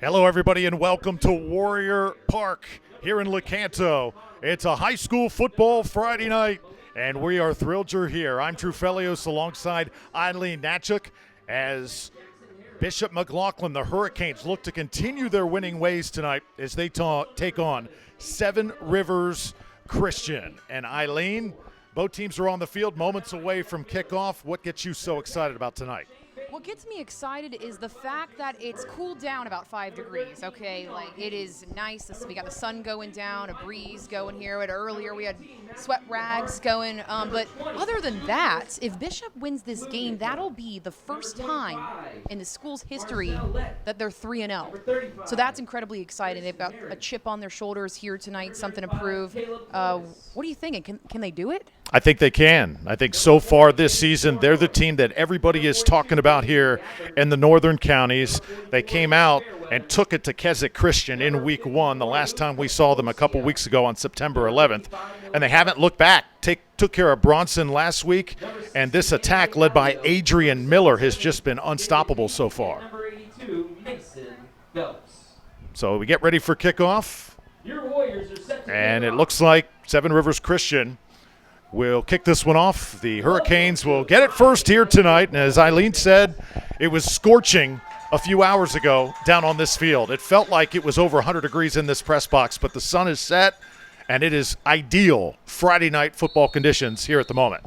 Hello, everybody, and welcome to Warrior Park here in Lecanto. It's a high school football Friday night, and we are thrilled you're here. I'm Drew Felios alongside Eileen Natchuk as Bishop McLaughlin, the Hurricanes, look to continue their winning ways tonight as they take on Seven Rivers Christian. And Eileen, both teams are on the field moments away from kickoff. What gets you so excited about tonight? What gets me excited is the fact that it's cooled down about 5 degrees, okay? Like, it is nice. We got the sun going down, a breeze going here. Earlier we had sweat rags going. But other than that, if Bishop wins this game, that'll be the first time in the school's history that they're 3-0. So that's incredibly exciting. They've got a chip on their shoulders here tonight, something to prove. What are you thinking? Can they do it? I think they can. I think so far this season, they're the team that everybody is talking about here in the northern counties. They came out and took it to Keswick Christian in week 1, the last time we saw them a couple weeks ago on September 11th. And they haven't looked back. Took care of Bronson last week, and this attack led by Adrian Miller has just been unstoppable so far. So we get ready for kickoff. And it looks like Seven Rivers Christian will kick this one off. The Hurricanes will get it first here tonight. And as Eileen said, it was scorching a few hours ago down on this field. It felt like it was over 100 degrees in this press box, but the sun is set, and it is ideal Friday night football conditions here at the moment.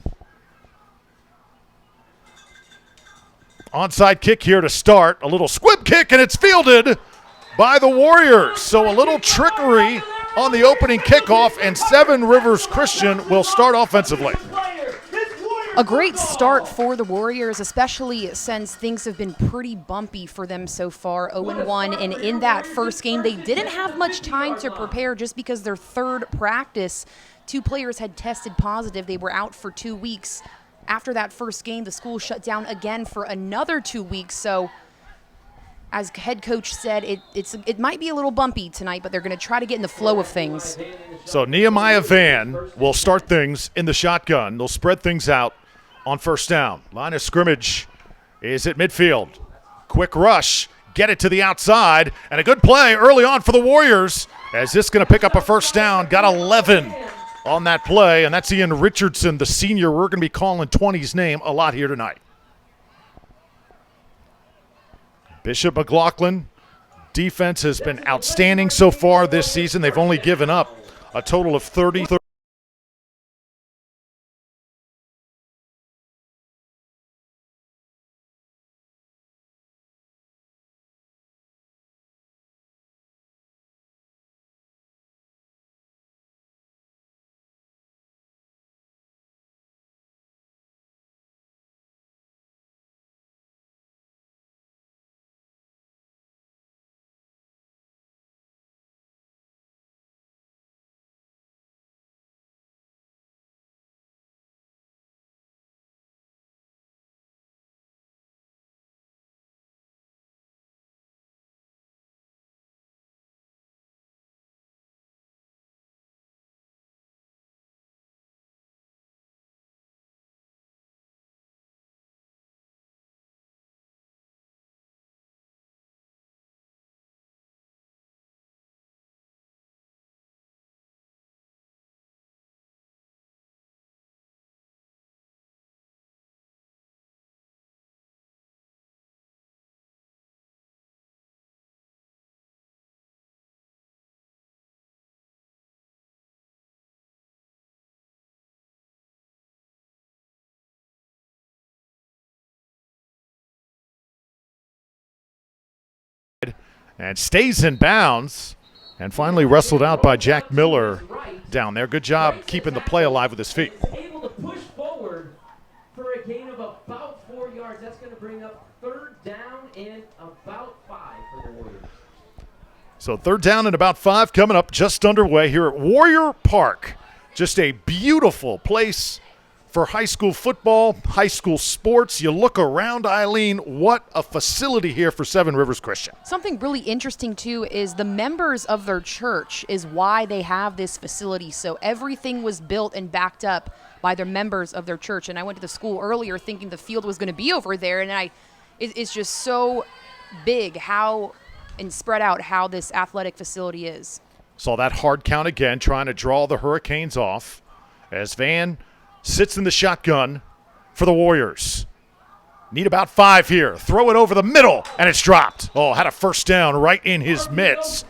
Onside kick here to start. A little squib kick, and it's fielded by the Warriors. So a little trickery on the opening kickoff, and Seven Rivers Christian will start offensively. A great start for the Warriors, especially since things have been pretty bumpy for them so far, 0-1. And in that first game, they didn't have much time to prepare just because their third practice, 2 players had tested positive. They were out for 2 weeks. After that first game, the school shut down again for another 2 weeks. So as head coach said, it might be a little bumpy tonight, but they're going to try to get in the flow of things. So Nehemiah Van will start things in the shotgun. They'll spread things out on first down. Line of scrimmage is at midfield. Quick rush, get it to the outside, and a good play early on for the Warriors as this is going to pick up a first down. Got 11 on that play, and that's Ian Richardson, the senior. We're going to be calling 20's name a lot here tonight. Bishop McLaughlin defense has been outstanding so far this season. They've only given up a total of 30. And stays in bounds and finally wrestled out by Jack Miller down there. Good job keeping the play alive with his feet. Able to push forward for a gain of about 4 yards. That's going to bring up third down and about 5 for the Warriors. So third down and about 5 coming up, just underway here at Warrior Park. Just a beautiful place for high school football, high school sports. You look around, Eileen, what a facility here for Seven Rivers Christian. Something really interesting, too, is the members of their church is why they have this facility. So everything was built and backed up by their members of their church. And I went to the school earlier thinking the field was going to be over there, and it's just so big how and spread out how this athletic facility is. Saw that hard count again, trying to draw the Hurricanes off as Van sits in the shotgun for the Warriors. Need about 5 here. Throw it over the middle, and it's dropped. Oh, had a first down right in his mitts.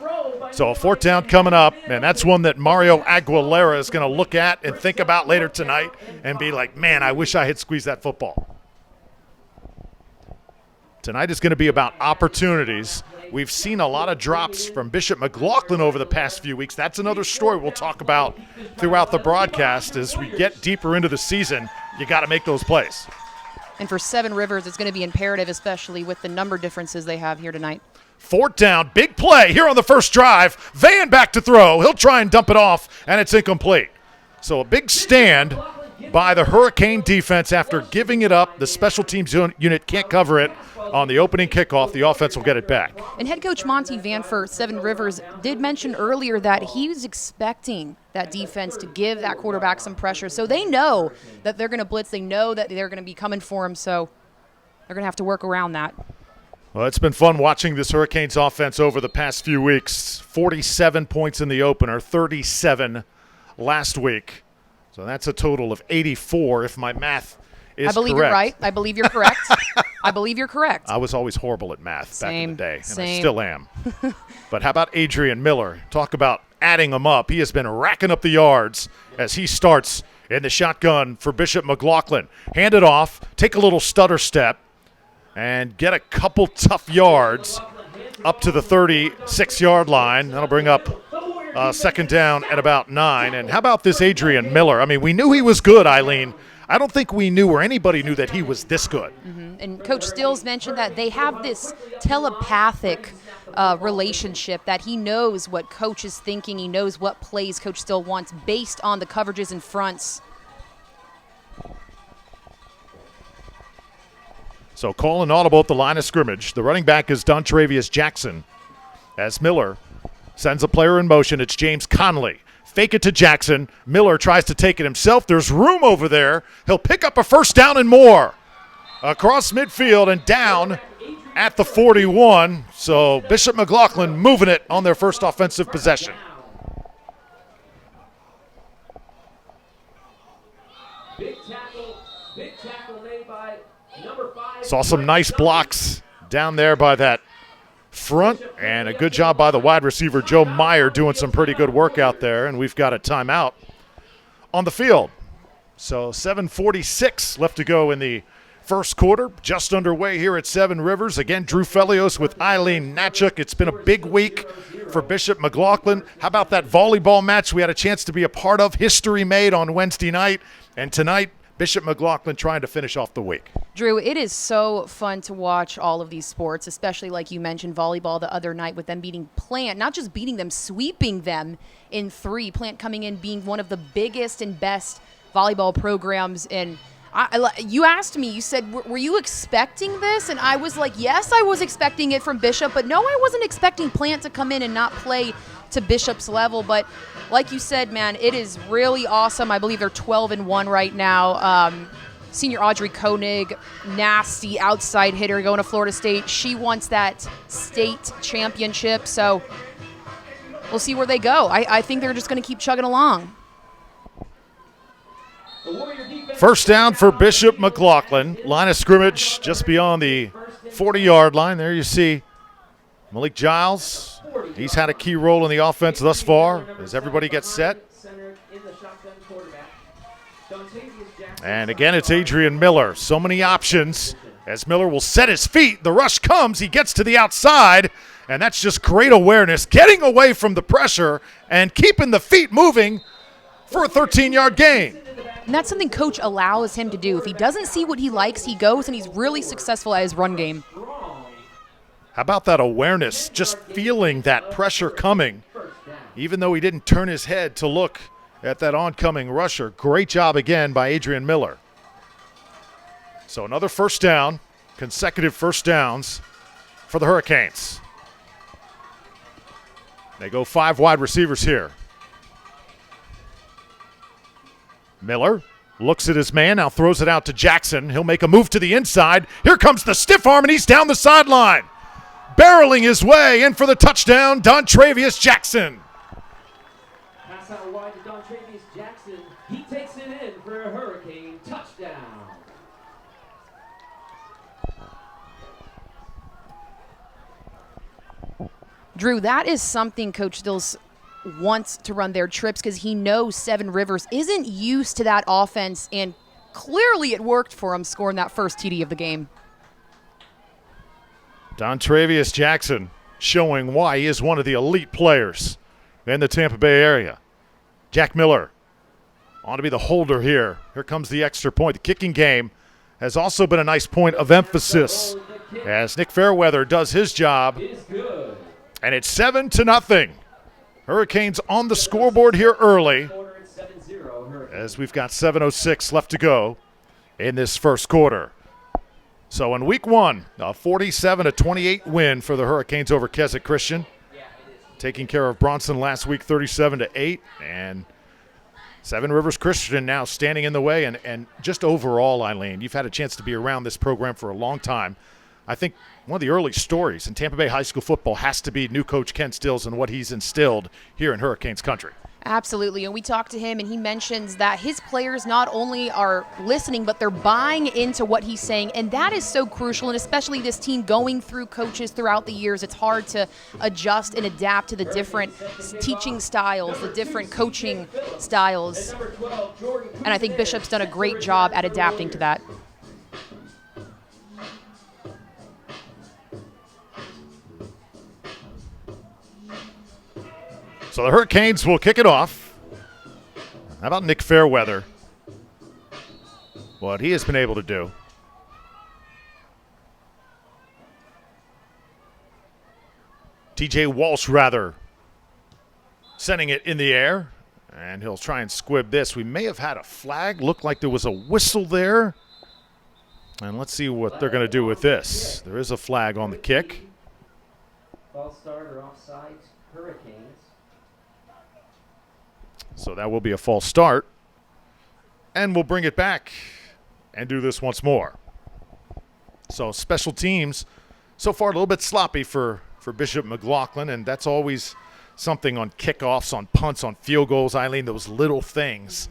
So a 4th down coming up, and that's one that Mario Aguilera is going to look at and think about later tonight and be like, man, I wish I had squeezed that football. Tonight is going to be about opportunities. We've seen a lot of drops from Bishop McLaughlin over the past few weeks. That's another story we'll talk about throughout the broadcast. As we get deeper into the season, you got to make those plays. And for Seven Rivers, it's going to be imperative, especially with the number differences they have here tonight. 4th down, big play here on the first drive. Van back to throw. He'll try and dump it off, and it's incomplete. So a big stand by the Hurricane defense after giving it up. The special teams unit can't cover it on the opening kickoff. The offense will get it back. And head coach Monty Van for Seven Rivers did mention earlier that he was expecting that defense to give that quarterback some pressure. So they know that they're going to blitz. They know that they're going to be coming for him. So they're going to have to work around that. Well, it's been fun watching this Hurricanes offense over the past few weeks. 47 points in the opener, 37 last week. So that's a total of 84 if my math is correct. I believe you're right. I believe you're correct. I believe you're correct. I was always horrible at math back in the day, and I Same. still am. But how about Adrian Miller? Talk about adding them up. He has been racking up the yards as he starts in the shotgun for Bishop McLaughlin. Hand it off, take a little stutter step, and get a couple tough yards up to the 36-yard line. That'll bring up 2nd down at about 9. And how about this Adrian Miller? I mean, we knew he was good, Eileen. I don't think we knew or anybody knew that he was this good. And Coach Stills mentioned that they have this telepathic relationship, that he knows what Coach is thinking. He knows what plays Coach Still wants based on the coverages and fronts. So call an audible at the line of scrimmage. The running back is Dontravius Jackson. As Miller sends a player in motion, it's James Conley. Fake it to Jackson. Miller tries to take it himself. There's room over there. He'll pick up a 1st down and more. Across midfield and down at the 41. So Bishop McLaughlin moving it on their first offensive possession. Big tackle made by number 5. Saw some nice blocks down there by that front, and a good job by the wide receiver Joe Meyer doing some pretty good work out there, and we've got a timeout on the field. So 7:46 left to go in the first quarter, just underway here at Seven Rivers. Again, Drew Felios with Eileen Natchuk. It's been a big week for Bishop McLaughlin. How about that volleyball match we had a chance to be a part of? History made on Wednesday night, and tonight Bishop McLaughlin trying to finish off the week. Drew, it is so fun to watch all of these sports, especially like you mentioned volleyball the other night with them beating Plant, not just beating them, sweeping them in 3. Plant coming in being one of the biggest and best volleyball programs. And you asked me, you said, were you expecting this? And I was like, yes, I was expecting it from Bishop, but no, I wasn't expecting Plant to come in and not play to Bishop's level. But like you said, man, it is really awesome. I believe they're 12-1 right now. Senior Audrey Koenig, nasty outside hitter going to Florida State. She wants that state championship, so we'll see where they go. I think they're just going to keep chugging along. First down for Bishop McLaughlin. Line of scrimmage just beyond the 40-yard line. There you see Malik Giles. He's had a key role in the offense thus far as everybody gets set. And again, it's Adrian Miller. So many options as Miller will set his feet. The rush comes. He gets to the outside, and that's just great awareness, getting away from the pressure and keeping the feet moving for a 13-yard gain. And that's something Coach allows him to do. If he doesn't see what he likes, he goes, and he's really successful at his run game. How about that awareness, just feeling that pressure coming, even though he didn't turn his head to look at that oncoming rusher. Great job again by Adrian Miller. So another first down, consecutive first downs for the Hurricanes. They go 5 wide receivers here. Miller looks at his man, now throws it out to Jackson. He'll make a move to the inside. Here comes the stiff arm, and he's down the sideline. barreling his way in for the touchdown, Dontravius Jackson. Pass out wide to Dontravius Jackson. He takes it in for a Hurricane touchdown. Drew, that is something Coach Stills wants to run their trips because he knows Seven Rivers isn't used to that offense, and clearly it worked for him scoring that first TD of the game. Dontravius Jackson showing why he is one of the elite players in the Tampa Bay area. Jack Miller ought to be the holder here. Here comes the extra point. The kicking game has also been a nice point of emphasis as Nick Fairweather does his job. And it's 7-0. Hurricanes on the scoreboard here early as we've got 7:06 left to go in this first quarter. So in week one, a 47-28 win for the Hurricanes over Keswick Christian. Taking care of Bronson last week 37-8. And Seven Rivers Christian now standing in the way. And just overall, Eileen, you've had a chance to be around this program for a long time. I think one of the early stories in Tampa Bay high school football has to be new coach Ken Stills and what he's instilled here in Hurricanes country. Absolutely, and we talked to him, and he mentions that his players not only are listening, but they're buying into what he's saying, and that is so crucial, and especially this team going through coaches throughout the years. It's hard to adjust and adapt to the different teaching styles, the different coaching styles, and I think Bishop's done a great job at adapting to that. So the Hurricanes will kick it off. How about Nick Fairweather? What he has been able to do. TJ Walsh, rather, sending it in the air. And he'll try and squib this. We may have had a flag. Looked like there was a whistle there. And let's see what they're going to do with this. There is a flag on the kick. False start or offside, Hurricanes. So that will be a false start. And we'll bring it back and do this once more. So special teams, so far a little bit sloppy for Bishop McLaughlin, and that's always something on kickoffs, on punts, on field goals, Eileen, those little things.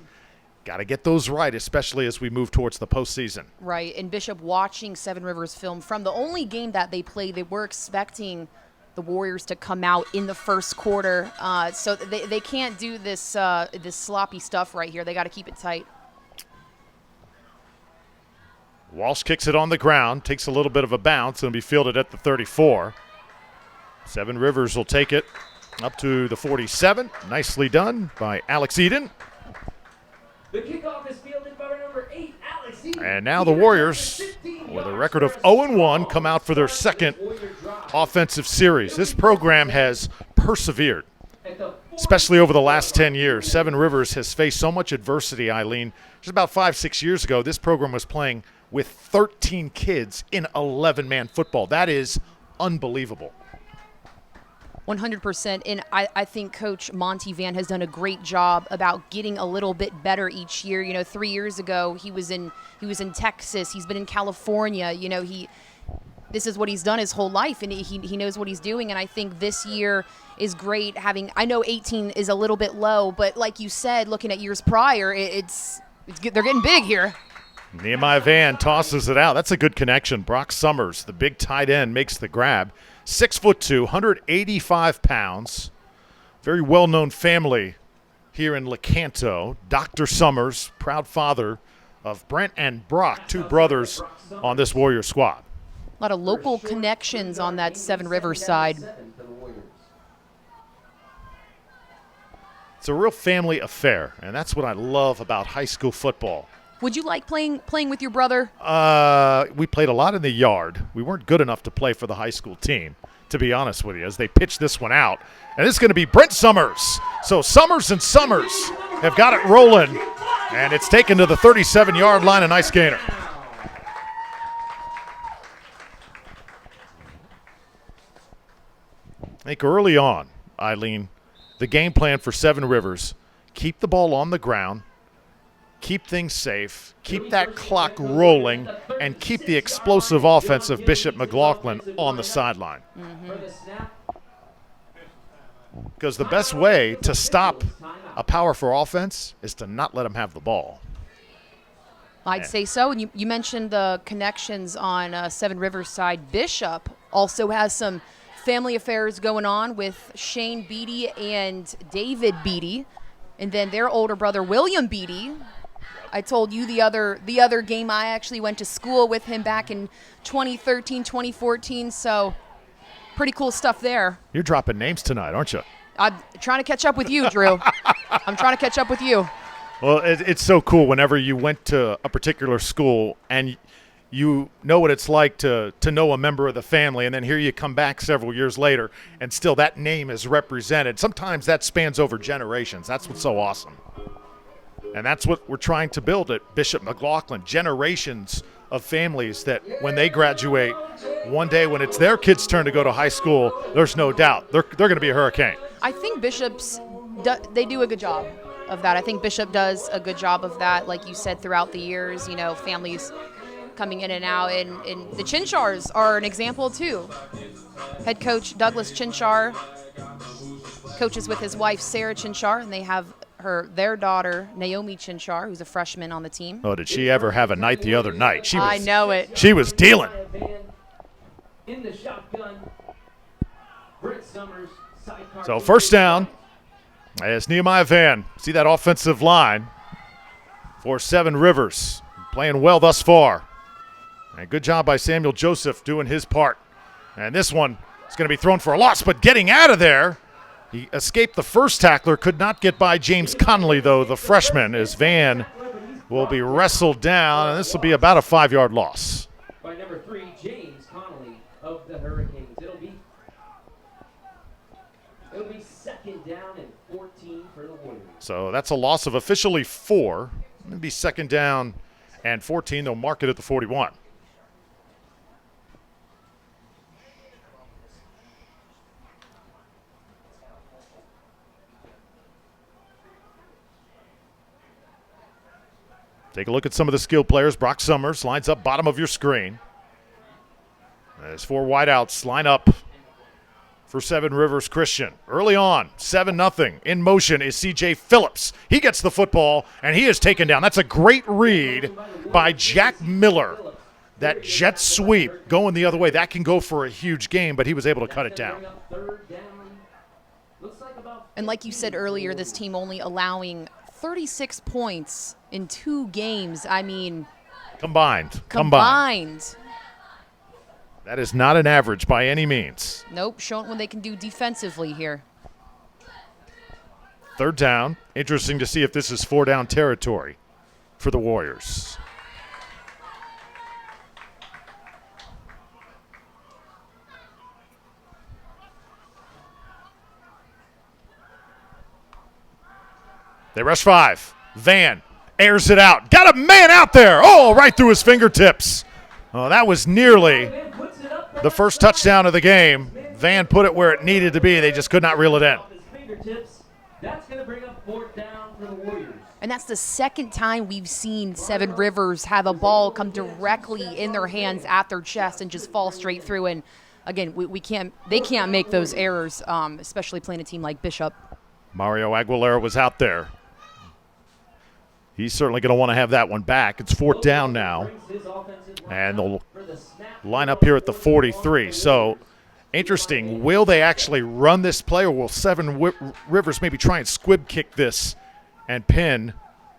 Got to get those right, especially as we move towards the postseason. Right, and Bishop watching Seven Rivers film from the only game that they played, they were expecting the Warriors to come out in the first quarter. So they can't do this this sloppy stuff right here. They got to keep it tight. Walsh kicks it on the ground, takes a little bit of a bounce, and will be fielded at the 34. Seven Rivers will take it up to the 47. Nicely done by Alex Eden. The kickoff is fielded by number 8, Alex Eden. And now the Warriors, with a record of 0-1, come out for their second offensive series. This program has persevered, especially over the last 10 years. Seven Rivers has faced so much adversity, Eileen. Just about 5-6 years ago, this program was playing with 13 kids in 11-man football. That is unbelievable. 100%, and I think Coach Monty Van has done a great job about getting a little bit better each year. You know, 3 years ago he was in Texas. He's been in California. You know, this is what he's done his whole life, and he knows what he's doing. And I think this year is great. I know 18 is a little bit low, but like you said, looking at years prior, they're getting big here. Nehemiah Van tosses it out. That's a good connection. Brock Summers, the big tight end, makes the grab. 6'2", 185 pounds. Very well-known family here in Lecanto. Dr. Summers, proud father of Brent and Brock, two brothers on this Warrior squad. A lot of local connections on that Seven Rivers side. It's a real family affair, and that's what I love about high school football. Would you like playing with your brother? We played a lot in the yard. We weren't good enough to play for the high school team, to be honest with you, as they pitch this one out. And it's going to be Brent Summers. So Summers and Summers have got it rolling, and it's taken to the 37-yard line, a nice gainer. I think early on, Eileen, the game plan for Seven Rivers, keep the ball on the ground, keep things safe, keep that clock rolling, and keep the explosive offense of Bishop McLaughlin on the sideline. Because the best way to stop a powerful offense is to not let them have the ball. I'd say so. And you mentioned the connections on Seven Rivers side. Bishop also has some family affairs going on with Shane Beatty and David Beatty, and then their older brother William Beatty. I told you the other game I actually went to school with him back in 2013, 2014. So pretty cool stuff there. You're dropping names tonight, aren't you? I'm trying to catch up with you, Drew. I'm trying to catch up with you. Well, it's so cool whenever you went to a particular school and you know what it's like to know a member of the family, and then here you come back several years later and still that name is represented. Sometimes that spans over generations. That's what's so awesome. And that's what we're trying to build at Bishop McLaughlin, generations of families that when they graduate, one day when it's their kids' turn to go to high school, there's no doubt they're going to be a hurricane. I think Bishops, they do a good job of that. I think Bishop does a good job of that, like you said, throughout the years, families coming in and out. And the Chinchars are an example, too. Head coach Douglas Chinchar coaches with his wife, Sarah Chinchar, and they have their daughter, Naomi Chinchar, who's a freshman on the team. Oh, did she ever have a night the other night? I know it. She was dealing. In the shotgun, Britt Summers, sidecar. So first down as Nehemiah Van. See that offensive line for Seven Rivers. Playing well thus far. And good job by Samuel Joseph doing his part. And this one is going to be thrown for a loss, but getting out of there. He escaped the first tackler, could not get by James Connolly, though, the freshman, as Van will be wrestled down, and this will be about a 5-yard loss. By number 3, James Connolly of the Hurricanes. It'll be second down and 14 for the Warriors. So that's a loss of officially 4. It'll be second down and 14. They'll mark it at the 41. Take a look at some of the skilled players. Brock Summers lines up bottom of your screen. As 4 wideouts line up for Seven Rivers Christian. Early on, 7-0. In motion is C.J. Phillips. He gets the football, and he is taken down. That's a great read by Jack Miller. That jet sweep going the other way, that can go for a huge gain, but he was able to cut it down. And like you said earlier, this team only allowing 36 points in 2 games. I mean, Combined. That is not an average by any means. Nope, showing what they can do defensively here. Third down. Interesting to see if this is 4-down territory for the Warriors. They rush 5. Van airs it out. Got a man out there. Oh, right through his fingertips. Oh, that was nearly the first touchdown of the game. Van put it where it needed to be. They just could not reel it in. That's going to bring up 4th down for the Warriors. And that's the second time we've seen Seven Rivers have a ball come directly in their hands at their chest and just fall straight through. And again, they can't make those errors, especially playing a team like Bishop. Mario Aguilera was out there. He's certainly going to want to have that one back. It's 4th down now. And they'll line up here at the 43. So, interesting. Will they actually run this play, or will Seven Rivers maybe try and squib kick this and pin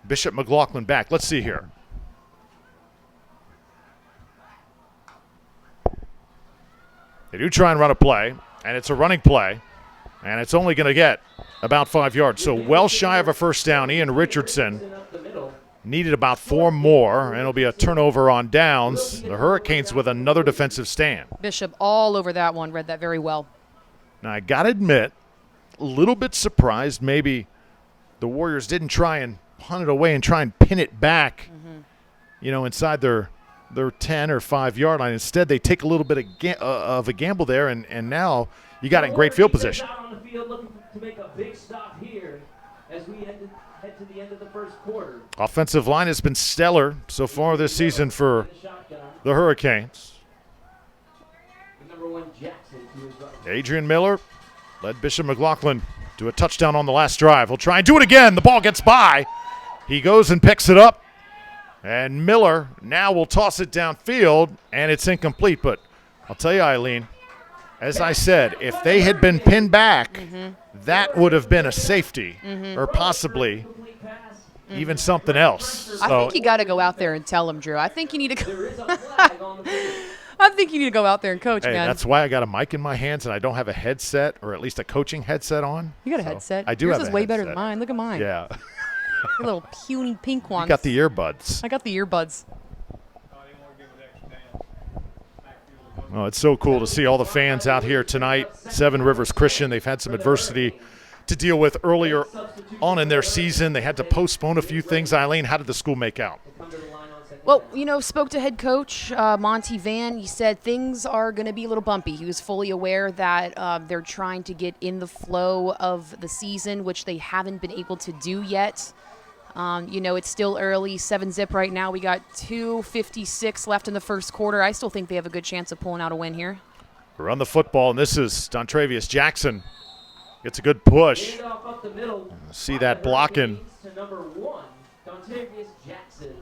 Bishop McLaughlin back? Let's see here. They do try and run a play, and it's a running play, and it's only going to get about 5 yards. So well shy of a first down. Ian Richardson needed about 4 more, and it'll be a turnover on downs. The Hurricanes with another defensive stand. Bishop all over that one, read that very well. Now, I got to admit, a little bit surprised maybe the Warriors didn't try and punt it away and try and pin it back, inside their 10 or 5-yard line. Instead, they take a little bit of a gamble there, and now you got it in great field position. Out on the field looking to make a big stop here as we head to the end of the first quarter. Offensive line has been stellar so far this season for the Hurricanes. Number 1, Jackson, to his right. Adrian Miller led Bishop McLaughlin to a touchdown on the last drive. He'll try and do it again. The ball gets by. He goes and picks it up. And Miller now will toss it downfield, and it's incomplete. But I'll tell you, Eileen, as I said, if they had been pinned back, that would have been a safety or possibly even something else. I So think you got to go out there and tell him, Drew. I think you need to There is a flag on the field. I think you need to go out there and coach, hey, man. that's why I got a mic in my hands and I don't have a headset or at least a coaching headset on. You got a So headset. I do Yours have is a way better headset. than mine. Look at mine. Yeah. Your little puny pink one. You got the earbuds. I got the earbuds. Oh, it's so cool to see all the fans out here tonight. Seven Rivers Christian, they've had some adversity to deal with earlier on in their season. They had to postpone a few things. Eileen, how did the school make out? Well, spoke to head coach Monty Van. He said things are going to be a little bumpy. He was fully aware that they're trying to get in the flow of the season, which they haven't been able to do yet. It's still early, 7-zip right now. We got 2:56 left in the first quarter. I still think they have a good chance of pulling out a win here. Run the football, and this is Dontravius Jackson. Gets a good push. Hand off up the middle. See that blocking. To number 1, Dontravius Jackson.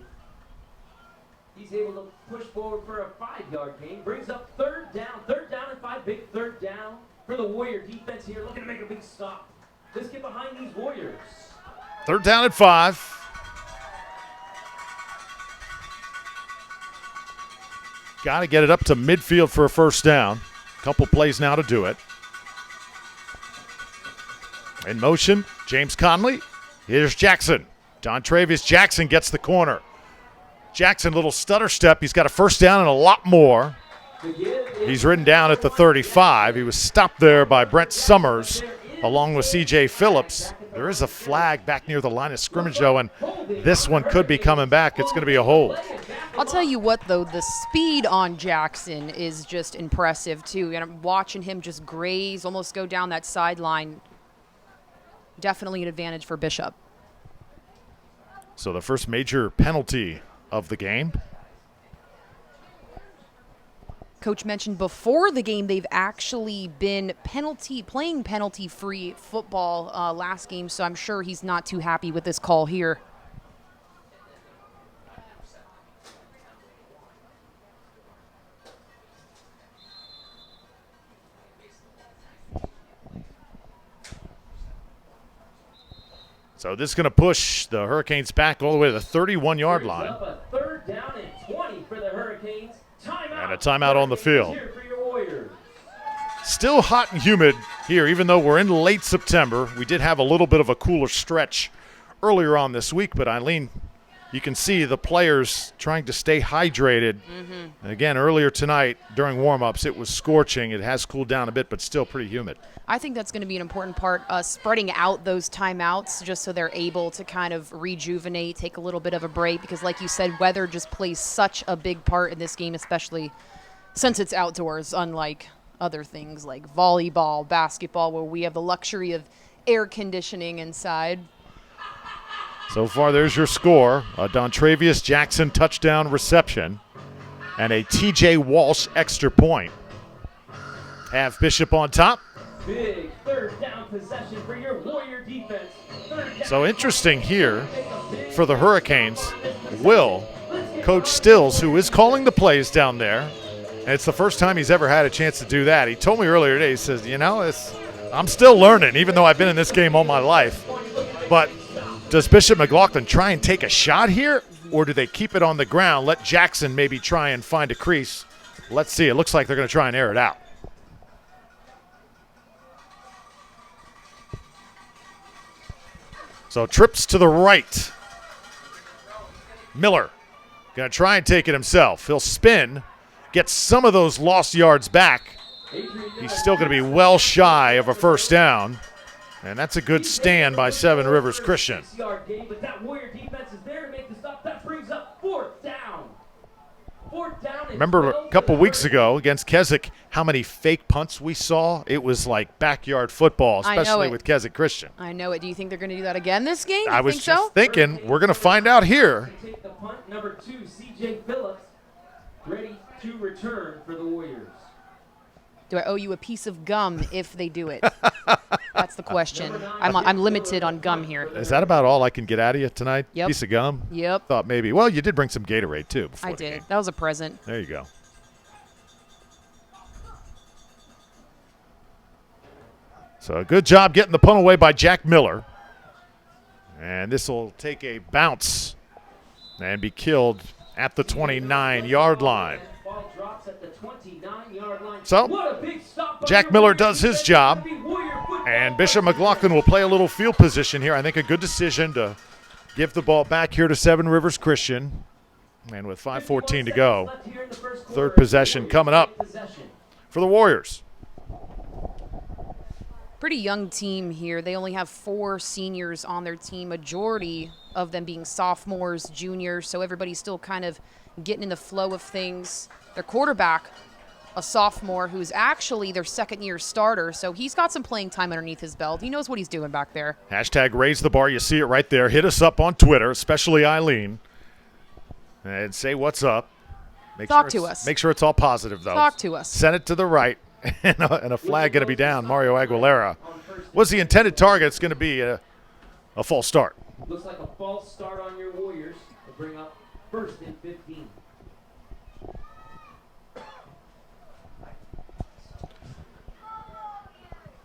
He's able to push forward for a 5-yard gain. Brings up third down and 5. Big third down for the Warrior defense here. Looking to make a big stop. Let's get behind these Warriors. Third down at 5. Got to get it up to midfield for a first down. Couple plays now to do it. In motion, James Conley. Here's Jackson. Dontravius Jackson gets the corner. Jackson, little stutter step. He's got a first down and a lot more. He's ridden down at the 35. He was stopped there by Brent Summers along with C.J. Phillips. There is a flag back near the line of scrimmage, though, and this one could be coming back. It's going to be a hold. I'll tell you what, though, the speed on Jackson is just impressive, too. And I'm watching him just graze, almost go down that sideline. Definitely an advantage for Bishop. So the first major penalty of the game. Coach mentioned before the game they've actually been playing penalty-free football last game, so I'm sure he's not too happy with this call here. So this is going to push the Hurricanes back all the way to the 31-yard line. Up a third down and 20 for the Hurricanes. Timeout. And a timeout on the field. Here for your Warriors. Still hot and humid here, even though we're in late September. We did have a little bit of a cooler stretch earlier on this week, but Eileen, you can see the players trying to stay hydrated. And again, earlier tonight during warm-ups, it was scorching. It has cooled down a bit, but still pretty humid. I think that's going to be an important part, spreading out those timeouts just so they're able to kind of rejuvenate, take a little bit of a break, because like you said, weather just plays such a big part in this game, especially since it's outdoors, unlike other things like volleyball, basketball, where we have the luxury of air conditioning inside. So far, there's your score. A Dontravius Jackson touchdown reception and a T.J. Walsh extra point. Have Bishop on top. Big third down possession for your Warrior defense. So interesting here for the Hurricanes. Coach Stills, who is calling the plays down there, and it's the first time he's ever had a chance to do that. He told me earlier today, he says, I'm still learning, even though I've been in this game all my life. But does Bishop McLaughlin try and take a shot here, or do they keep it on the ground, let Jackson maybe try and find a crease? Let's see. It looks like they're going to try and air it out. So trips to the right. Miller going to try and take it himself. He'll spin, get some of those lost yards back. He's still going to be well shy of a first down. And that's a good stand by Seven Rivers Christian. Game, but that Warrior defense is there to make the stop. That brings up fourth down. Fourth down Remember a couple weeks ago against Keswick, how many fake punts we saw? It was like backyard football, especially with Keswick Christian. I know it. Do you think they're going to do that again this game? I was just thinking, we're going to find out here. Take the punt, number 2, CJ Phillips, ready to return for the Warriors. Do I owe you a piece of gum if they do it? That's the question. I'm limited on gum here. Is that about all I can get out of you tonight? Yep. Piece of gum? Yep. Thought maybe. Well, you did bring some Gatorade, too. Before I the did. game. That was a present. There you go. So a good job getting the punt away by Jack Miller. And this will take a bounce and be killed at the 29-yard line. Ball drops at the 29-yard line. So, What a big stop by Jack your Miller Warriors does his defense. job. Happy Warrior football. And Bishop McLaughlin will play a little field position here. I think a good decision to give the ball back here to Seven Rivers Christian. And with 5:14 to go, Left here in the first quarter. third possession coming up Possession. for the Warriors. Pretty young team here. They only have 4 seniors on their team, majority of them being sophomores, juniors, so everybody's still kind of getting in the flow of things. Their quarterback, a sophomore who's actually their second-year starter, so he's got some playing time underneath his belt. He knows what he's doing back there. Hashtag raise the bar. You see it right there. Hit us up on Twitter, especially Eileen, and say what's up. Talk to us. Make sure it's all positive, though. Talk to us. Send it to the right, and a flag going to be down. Mario Aguilera was the intended target. It's going to be a false start. Looks like a false start on your Warriors to bring up first and 15.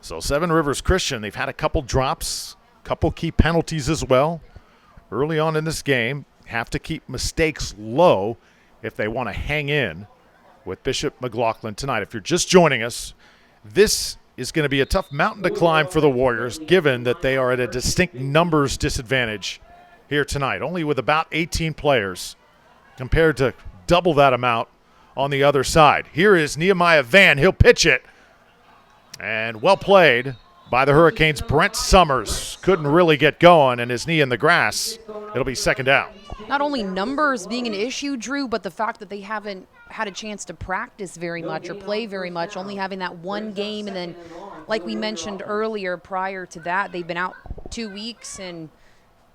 So Seven Rivers Christian, they've had a couple drops, couple key penalties as well. Early on in this game, have to keep mistakes low if they want to hang in with Bishop McLaughlin tonight. If you're just joining us, this is going to be a tough mountain to climb for the Warriors, given that they are at a distinct numbers disadvantage here tonight, only with about 18 players compared to double that amount on the other side. Here is Nehemiah Van. He'll pitch it. And well played by the Hurricanes. Brent Summers couldn't really get going, and his knee in the grass. It'll be second down. Not only numbers being an issue, Drew, but the fact that they haven't had a chance to practice very much or play very much, only having that one game. And then, like we mentioned earlier, prior to that, they've been out 2 weeks. And,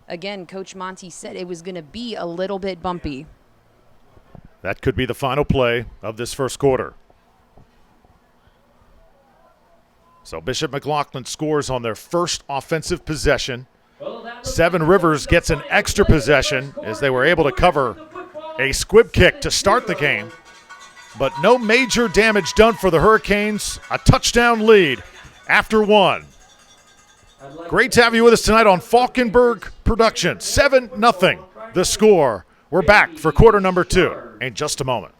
again, Coach Monty said it was going to be a little bit bumpy. That could be the final play of this first quarter. So Bishop McLaughlin scores on their first offensive possession. Seven Rivers gets an extra possession as they were able to cover a squib kick to start the game. But no major damage done for the Hurricanes. A touchdown lead after one. Great to have you with us tonight on Falkenberg Production. 7-0 the score. We're back for quarter number 2 in just a moment.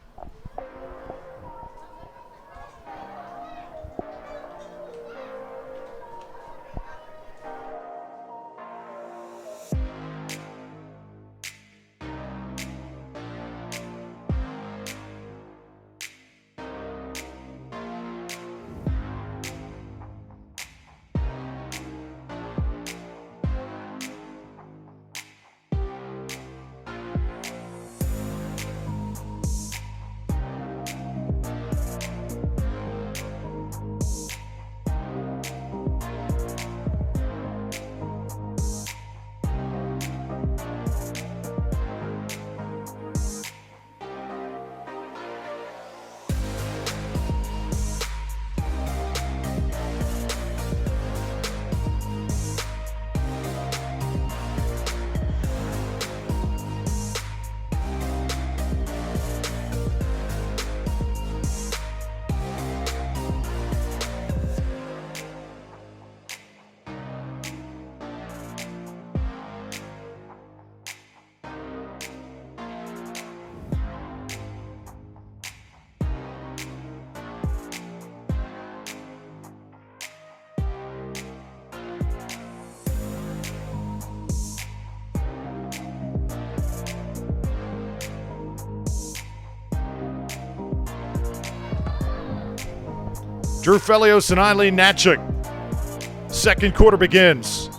Drew Felios and Eileen Natchuk. Second quarter begins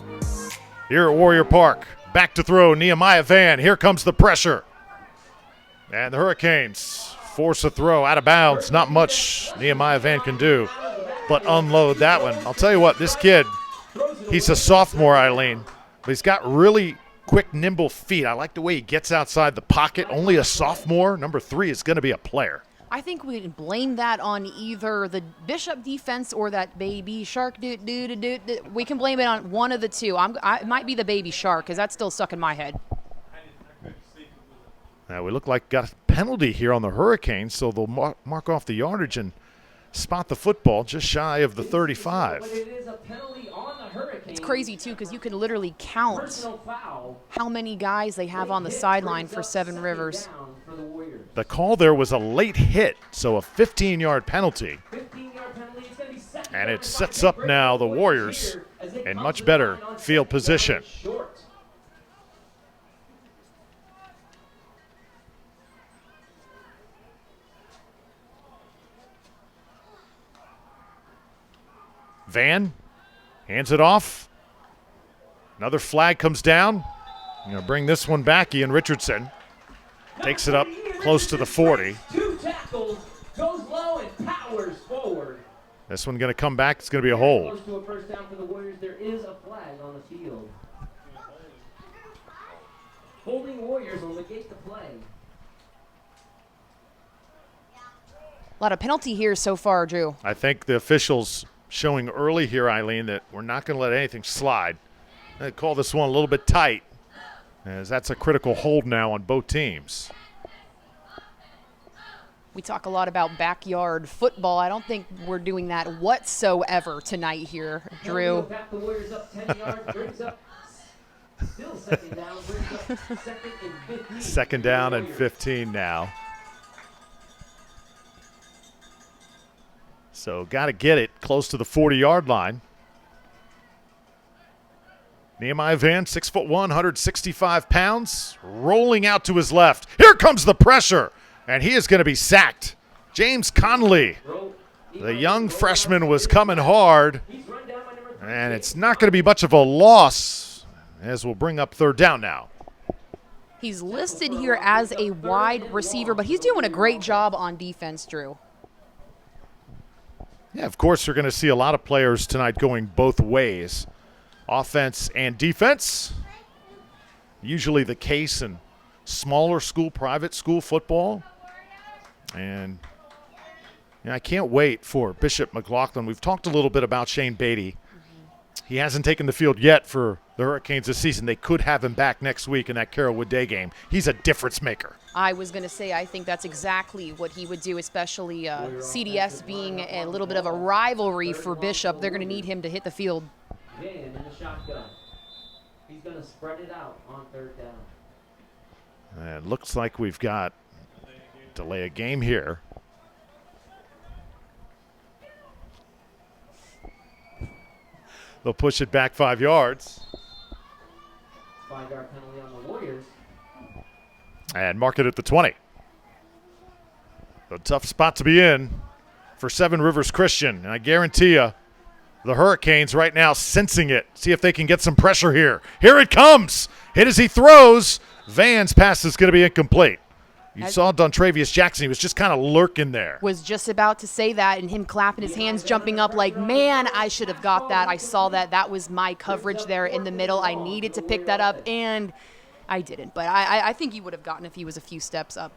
here at Warrior Park. Back to throw, Nehemiah Van. Here comes the pressure. And the Hurricanes force a throw out of bounds. Not much Nehemiah Van can do but unload that one. I'll tell you what, this kid, he's a sophomore, Eileen, but he's got really quick, nimble feet. I like the way he gets outside the pocket. Only a sophomore. Number 3 is going to be a player. I think we can blame that on either the Bishop defense or that baby shark. We can blame it on one of the two. It might be the baby shark because that's still stuck in my head. Now we look like got a penalty here on the Hurricanes, so they'll mark off the yardage and spot the football just shy of the 35. It's crazy, too, because you can literally count how many guys they have on the sideline for Seven Rivers. The call there was a late hit, so a 15-yard penalty. And it sets up now the Warriors in much better field position. Van hands it off. Another flag comes down. I'm going to bring this one back. Ian Richardson takes it up close to the 40. 2 tackles, goes low and powers forward. This one going to come back. It's going to be a hold. Close to a first down for the Warriors. There is a flag on the field. Holding Warriors will negate the play. A lot of penalty here so far, Drew. I think the officials showing early here, Eileen, that we're not going to let anything slide. They call this one a little bit tight, as that's a critical hold now on both teams. We talk a lot about backyard football. I don't think we're doing that whatsoever tonight here, Drew. Back the Warriors up 10 yards, brings up still second down, brings up second and 15. Second down and 15 now. So got to get it close to the 40-yard line. Nehemiah Van, 6'1", 165 pounds, rolling out to his left. Here comes the pressure, and he is going to be sacked. James Conley, the young freshman, was coming hard, and it's not going to be much of a loss, as we'll bring up third down now. He's listed here as a wide receiver, but he's doing a great job on defense, Drew. Yeah, of course, you're going to see a lot of players tonight going both ways, offense and defense. Usually the case in smaller school, private school football. And I can't wait for Bishop McLaughlin. We've talked a little bit about Shane Beatty. He hasn't taken the field yet for the Hurricanes this season. They could have him back next week in that Carrollwood Day game. He's a difference maker. I was going to say, I think that's exactly what he would do, especially CDS being a little bit of a rivalry for Bishop. They're going to need him to hit the field. Man in the shotgun. He's going to spread it out on third down. And looks like we've got delay a game here. They'll push it back 5 yards. 5-yard penalty on the Warriors. And mark it at the 20. A tough spot to be in for Seven Rivers Christian. And I guarantee you, the Hurricanes right now sensing it. See if they can get some pressure here. Here it comes. Hit as he throws. Van's pass is going to be incomplete. You saw Dontravius Jackson. He was just kind of lurking there. Was just about to say that, and him clapping his hands, jumping up like, man, I should have got that. I saw that. That was my coverage there in the middle. I needed to pick that up, and I didn't. But I think he would have gotten if he was a few steps up.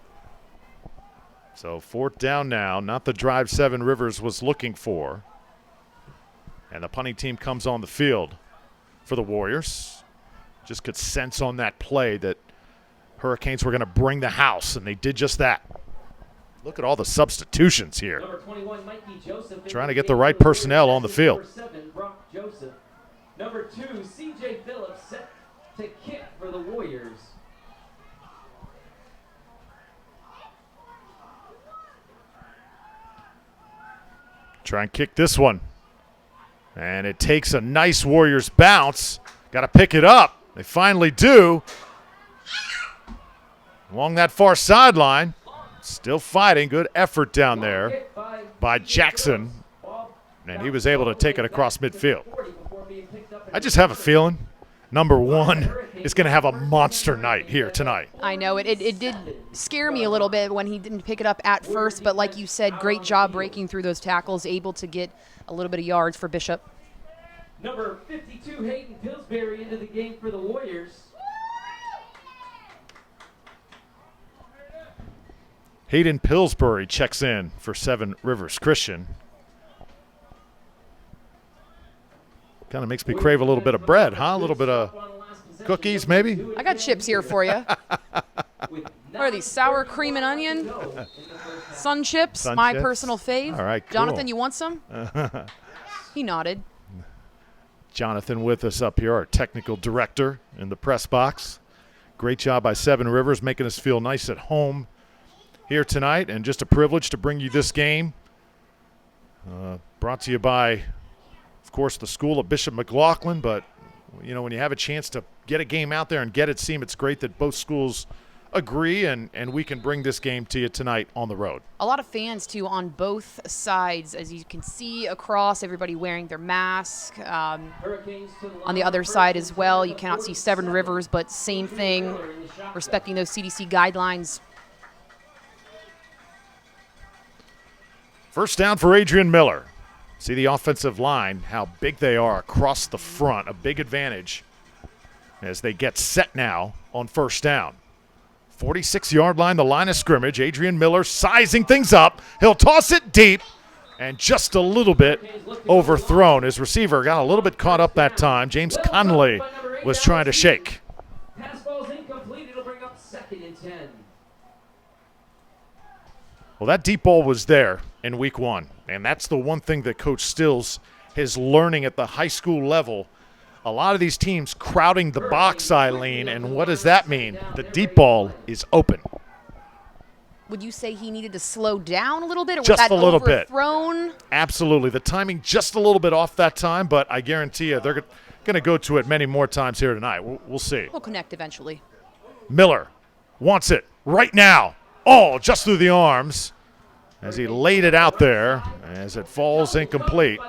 So fourth down now. Not the drive Seven Rivers was looking for. And the punting team comes on the field for the Warriors. Just could sense on that play that Hurricanes were going to bring the house, and they did just that. Look at all the substitutions here. Number 21, Mikey Joseph. Trying to get the right personnel on the field. Number 7, Brock Joseph. Number 2, CJ Phillips set to kick for the Warriors. Try and kick this one. And it takes a nice Warriors bounce. Got to pick it up. They finally do. Along that far sideline. Still fighting. Good effort down there by Jackson. And he was able to take it across midfield. I just have a feeling number 1, is going to have a monster night here tonight. I know it did scare me a little bit when he didn't pick it up at first, but like you said, great job breaking through those tackles, able to get a little bit of yards for Bishop. Number 52, Hayden Pillsbury, into the game for the Warriors. Hayden Pillsbury checks in for Seven Rivers Christian. Kind of makes me crave a little bit of bread, huh? A little bit of cookies, maybe? I got chips here for you. What are these, sour cream and onion? Sun chips, my personal fave. All right, cool. Jonathan, you want some? He nodded. Jonathan with us up here, our technical director in the press box. Great job by Seven Rivers, making us feel nice at home here tonight, and just a privilege to bring you this game. Brought to you by, of course, the school of Bishop McLaughlin, but you know, when you have a chance to get a game out there and get it seen, it's great that both schools agree and we can bring this game to you tonight on the road. A lot of fans, too, on both sides, as you can see across, everybody wearing their mask. On the other side as well, you cannot see Seven Rivers, but same thing, respecting those CDC guidelines. First down for Adrian Miller. See the offensive line, how big they are across the front, a big advantage as they get set now on first down. 46-yard line, the line of scrimmage. Adrian Miller sizing things up. He'll toss it deep and just a little bit overthrown. His receiver got a little bit caught up that time. James Conley was trying to shake. Pass ball's incomplete. It'll bring up 2nd and 10. Well, that deep ball was there in week 1, and that's the one thing that Coach Stills is learning at the high school level. A lot of these teams crowding the box, Eileen, and what does that mean? The deep ball is open. Would you say he needed to slow down a little bit, or just was that a little bit overthrown? Absolutely. The timing just a little bit off that time, but I guarantee you they're going to go to it many more times here tonight. We'll see. We'll connect eventually. Miller wants it right now. Oh, just through the arms as he laid it out there as it falls incomplete.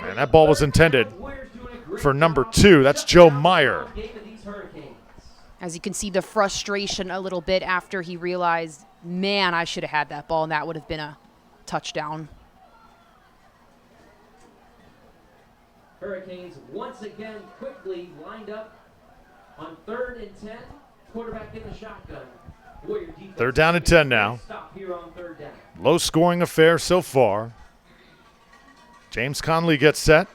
And that ball was intended for number 2. That's Joe Meyer. As you can see the frustration a little bit after he realized, man, I should have had that ball, and that would have been a touchdown. Hurricanes once again quickly lined up on 3rd and 10. Quarterback in the shotgun. 3rd down and 10 now. Low scoring affair so far. James Conley gets set.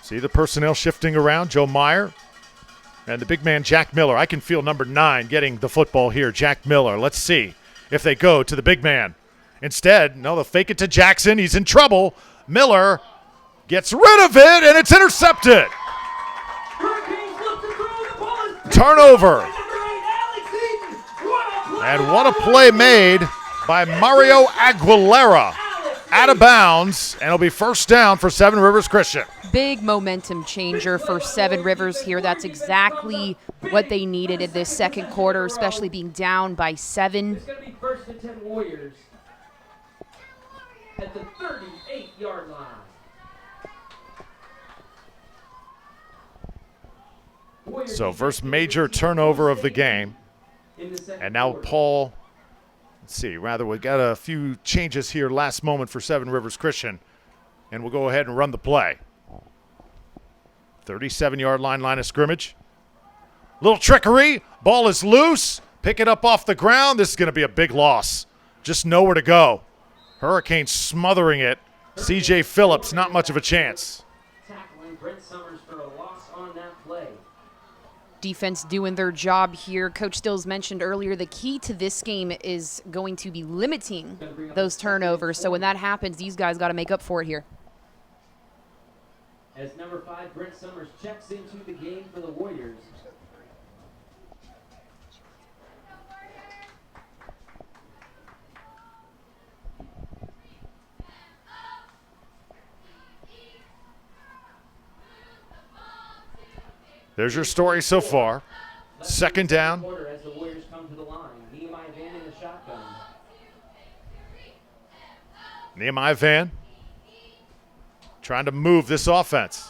See the personnel shifting around. Joe Meyer and the big man Jack Miller. I can feel number 9 getting the football here. Jack Miller. Let's see if they go to the big man. Instead, no, they'll fake it to Jackson. He's in trouble. Miller gets rid of it, and it's intercepted. Turnover. And what a play made by Mario Aguilera. Out of bounds, and it'll be first down for Seven Rivers Christian. Big momentum changer for Seven Rivers here. That's exactly what they needed in this second quarter, especially being down by 7. It's going to be 1st and 10 Warriors at the 38-yard line. So first major turnover of the game. And now Paul, let's see, we got a few changes here last moment for Seven Rivers Christian. And we'll go ahead and run the play. 37-yard line of scrimmage. Little trickery. Ball is loose. Pick it up off the ground. This is going to be a big loss. Just nowhere to go. Hurricanes smothering it. C.J. Phillips, not much of a chance. Tackling Brent Summers for a loss on that play. Defense doing their job here. Coach Stills mentioned earlier the key to this game is going to be limiting those turnovers. So when that happens, these guys got to make up for it here. As number 5, Brent Summers checks into the game for the Warriors. There's your story so far. Second down. As the Warriors come to the line. Nehemiah Van in the shotgun. Nehemiah Van. trying to move this offense.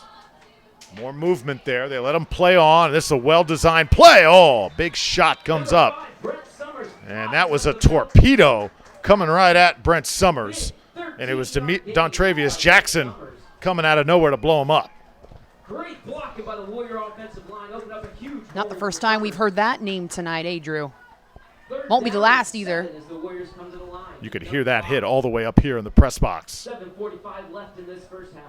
More movement there. They let them play on. This is a well-designed play. Oh, big shot comes up. And that was a torpedo coming right at Brent Summers. And it was Dontravius Jackson coming out of nowhere to blow him up. Great blocking by the Warrior offensive line. Opened up a huge. Not the first time we've heard that name tonight, eh, Drew? Won't be the last either. You could hear that hit all the way up here in the press box. 7:45 left in this first half.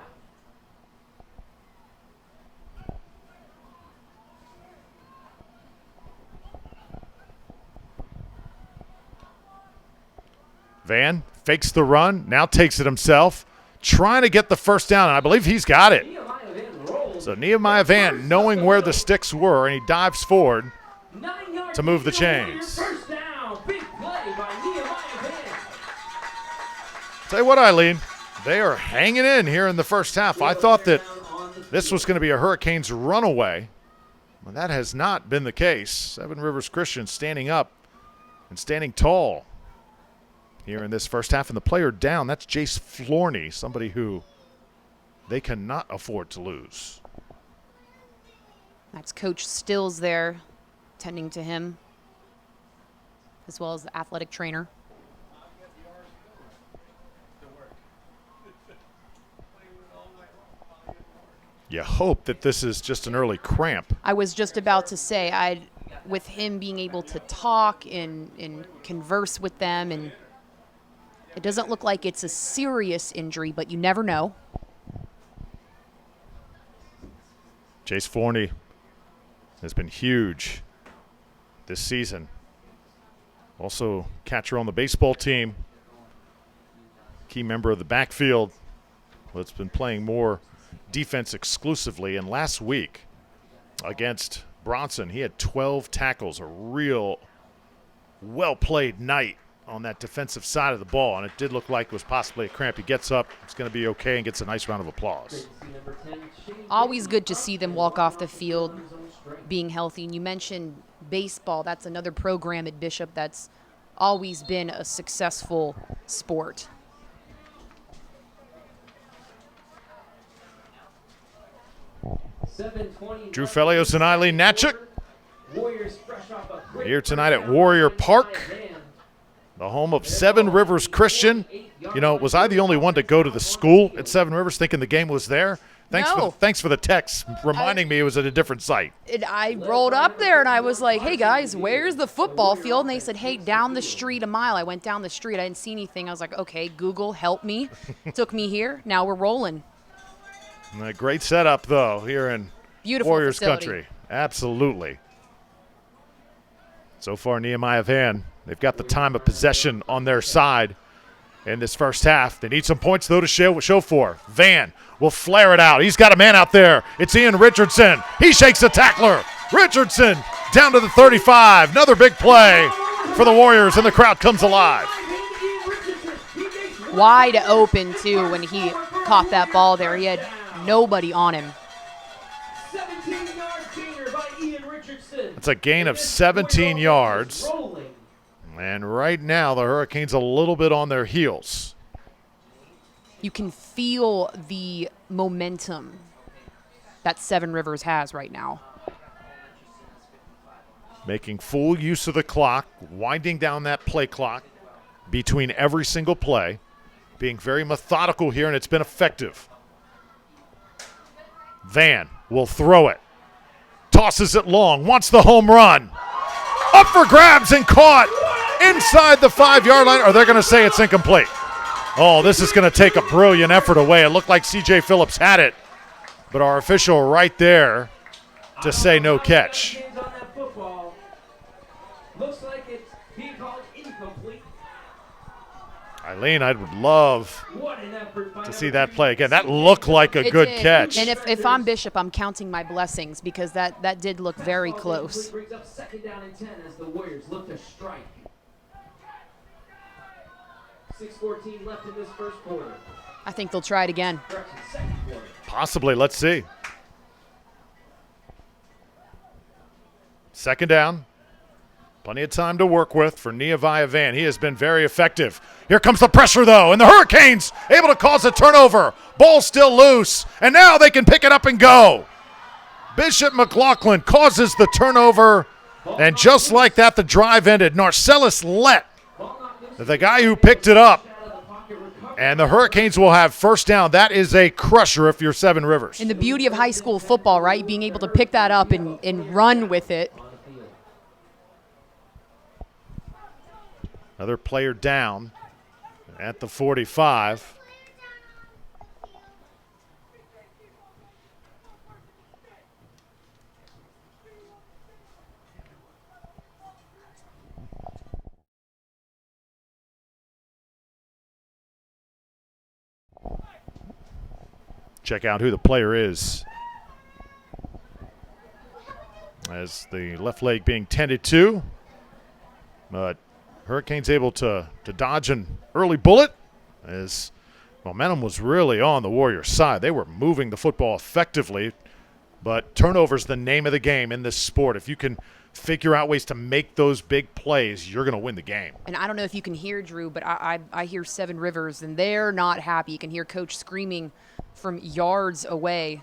Van fakes the run, now takes it himself, trying to get the first down, and I believe he's got it. So Nehemiah Van knowing where the sticks were, and he dives forward to move the chains. First down. Big play by Nehemiah Van. Tell you what, Eileen, they are hanging in here in the first half. I thought that this was going to be a Hurricanes runaway, but that has not been the case. Seven Rivers Christian standing up and standing tall here in this first half. And the player down, that's Jace Florney, somebody who they cannot afford to lose. That's Coach Stills there, tending to him, as well as the athletic trainer. You hope that this is just an early cramp. I was just about to say, with him being able to talk and converse with them, and it doesn't look like it's a serious injury, but you never know. Jace Florney has been huge this season. Also catcher on the baseball team. Key member of the backfield. That's been playing more defense exclusively. And last week against Bronson, he had 12 tackles, a real well-played night on that defensive side of the ball. And it did look like it was possibly a cramp. He gets up, it's going to be okay, and gets a nice round of applause. Always good to see them walk off the field being healthy. And you mentioned baseball. That's another program at Bishop that's always been a successful sport. Drew Felios and Eileen Natchuk here tonight at Warrior Park, the home of Seven Rivers Christian. You know, was I the only one to go to the school at Seven Rivers thinking the game was there? Thanks for the text reminding me it was at a different site. I rolled up there and I was like, hey guys, where's the football field? And they said, hey, down the street a mile. I went down the street. I didn't see anything. I was like, okay, Google, help me. Took me here. Now we're rolling. And a great setup, though, here in Beautiful Warriors facility. country. Absolutely. So far, Nehemiah Van, they've got the time of possession on their side in this first half. They need some points, though, to show for. Van will flare it out. He's got a man out there. It's Ian Richardson. He shakes the tackler. Richardson down to the 35. Another big play for the Warriors, and the crowd comes alive. Wide open, too, when he caught that ball there. He had nobody on him. 17-yard gainer by Ian Richardson. It's a gain of 17 yards. And right now, the Hurricanes a little bit on their heels. You can feel the momentum that Seven Rivers has right now. Making full use of the clock, winding down that play clock between every single play, being very methodical here, and it's been effective. Van will throw it. Tosses it long, wants the home run. Up for grabs and caught inside the 5-yard line. Or they're going to say it's incomplete. Oh, this is going to take a brilliant effort away. It looked like C.J. Phillips had it, but our official right there to say no catch. Looks like it's being called incomplete. Eileen, I would love to see that play again. That looked like a good catch. And if I'm Bishop, I'm counting my blessings because that did look very close. Brings up second down and 10 as the Warriors look to strike. 6:14 left in this first quarter. I think they'll try it again. Second quarter. Possibly. Let's see. Second down. Plenty of time to work with for Nehemiah Van. He has been very effective. Here comes the pressure, though, and the Hurricanes able to cause a turnover. Ball still loose, and now they can pick it up and go. Bishop McLaughlin causes the turnover, and just like that, the drive ended. Narcellus Lett, the guy who picked it up, and the Hurricanes will have first down. That is a crusher if you're Seven Rivers. And the beauty of high school football, right? Being able to pick that up and run with it. Another player down at the 45. Check out who the player is. As the left leg being tended to. But Hurricanes able to dodge an early bullet as momentum was really on the Warriors' side. They were moving the football effectively, but turnover's the name of the game in this sport. If you can figure out ways to make those big plays, you're going to win the game. And I don't know if you can hear, Drew, but I hear Seven Rivers, and they're not happy. You can hear Coach screaming from yards away.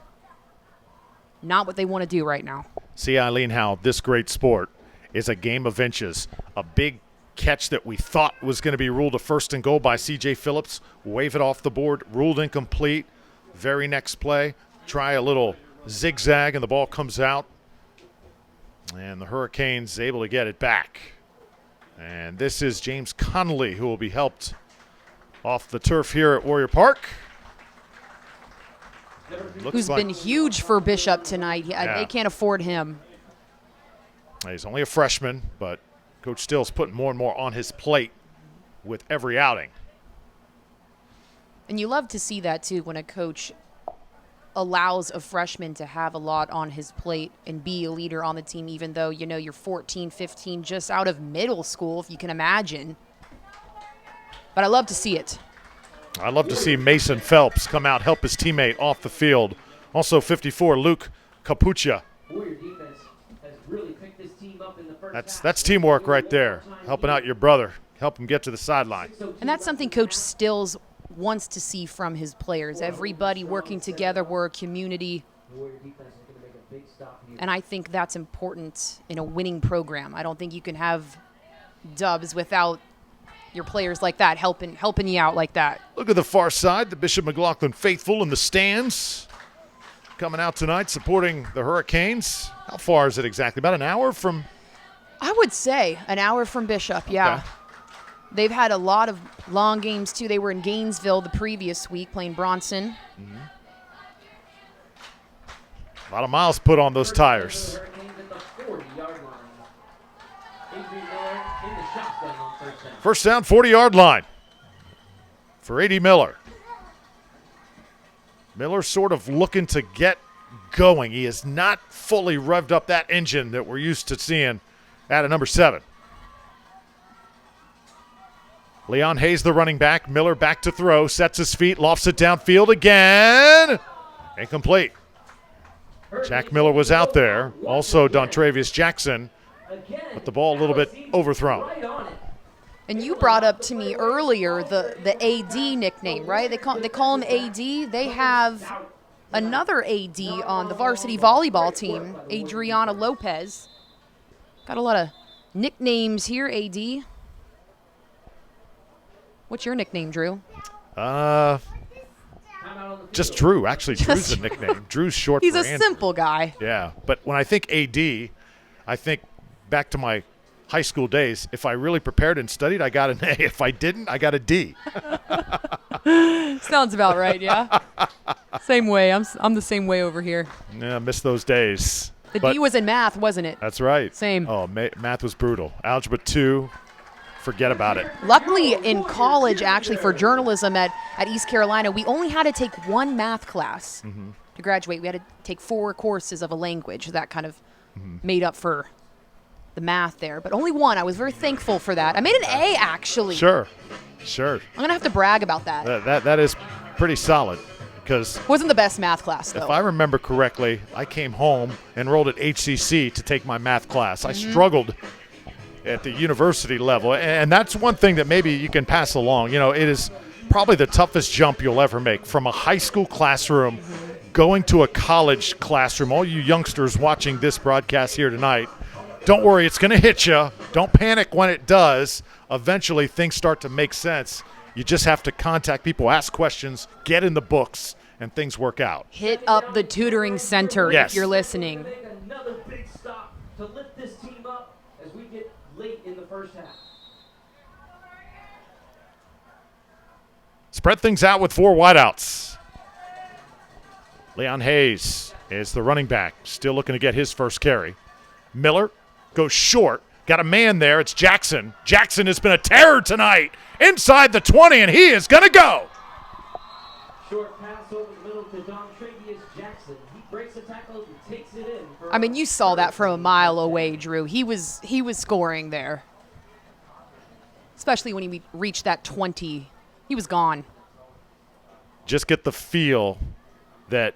Not what they want to do right now. See, Eileen, how this great sport is a game of inches. A big catch that we thought was going to be ruled a first and goal by C.J. Phillips. Wave it off the board, ruled incomplete. Very next play, try a little zigzag, and the ball comes out. And the Hurricanes able to get it back. And this is James Connolly, who will be helped off the turf here at Warrior Park. Who's been huge for Bishop tonight. They can't afford him. He's only a freshman, but Coach Still's putting more and more on his plate with every outing. And you love to see that, too, when a coach allows a freshman to have a lot on his plate and be a leader on the team, even though, you know, you're 14, 15, just out of middle school, if you can imagine. But I love to see it. I love to see Mason Phelps come out, help his teammate off the field. Also 54, Luke Capucha. That's teamwork right there, helping out your brother, help him get to the sideline. And that's something Coach Stills wants to see from his players. Everybody working together, we're a community. And I think that's important in a winning program. I don't think you can have dubs without your players like that helping you out like that. Look at the far side, the Bishop McLaughlin faithful in the stands coming out tonight supporting the Hurricanes. How far is it exactly? About an hour from? I would say an hour from Bishop, yeah. Okay. They've had a lot of long games, too. They were in Gainesville the previous week playing Bronson. Mm-hmm. A lot of miles put on those tires. First down, 40-yard line for A.D. Miller. Miller sort of looking to get going. He has not fully revved up that engine that we're used to seeing at a number 7. Leon Hayes, the running back. Miller back to throw, sets his feet, lofts it downfield again. Incomplete. Jack Miller was out there. Also Dontravius Jackson, but the ball a little bit overthrown. And you brought up to me earlier the AD nickname, right? They call him AD. They have another AD on the varsity volleyball team, Adriana Lopez. Got a lot of nicknames here, AD. What's your nickname, Drew? Just Drew. Actually, Drew's a nickname. Drew's short for Andrew. He's a simple guy. Yeah, but when I think AD, I think back to my high school days. If I really prepared and studied, I got an A. If I didn't, I got a D. Sounds about right, yeah. Same way. I'm the same way over here. Yeah, I miss those days. The D was in math, wasn't it? That's right. Same. Oh, math was brutal. Algebra 2, forget about it. Luckily, in college, actually, for journalism at East Carolina, we only had to take one math class to graduate. We had to take 4 courses of a language. That kind of made up for the math there. But only one. I was very thankful for that. I made an A, actually. Sure. I'm going to have to brag about that. That is pretty solid. Because wasn't the best math class, though. If I remember correctly, I came home, enrolled at HCC to take my math class. I struggled at the university level. And that's one thing that maybe you can pass along. You know, it is probably the toughest jump you'll ever make from a high school classroom going to a college classroom. All you youngsters watching this broadcast here tonight, don't worry, it's going to hit you. Don't panic when it does. Eventually, things start to make sense. You just have to contact people, ask questions, get in the books, and things work out. Hit up the tutoring center if you're listening. Make another big stop to lift this team up as we get late in the first half. Spread things out with 4 wideouts. Leon Hayes is the running back, still looking to get his first carry. Miller goes short. Got a man there. It's Jackson. Jackson has been a terror tonight inside the 20, and he is going to go. Short pass over the middle to Don Travius Jackson. He breaks the tackle and takes it in. I mean, you saw that from a mile away, Drew. He was scoring there. Especially when he reached that 20. He was gone. Just get the feel that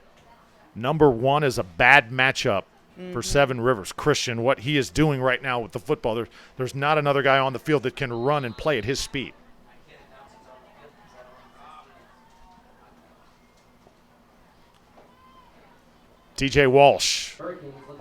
number 1 is a bad matchup for Seven Rivers Christian. What he is doing right now with the football, there's not another guy on the field that can run and play at his speed. TJ Walsh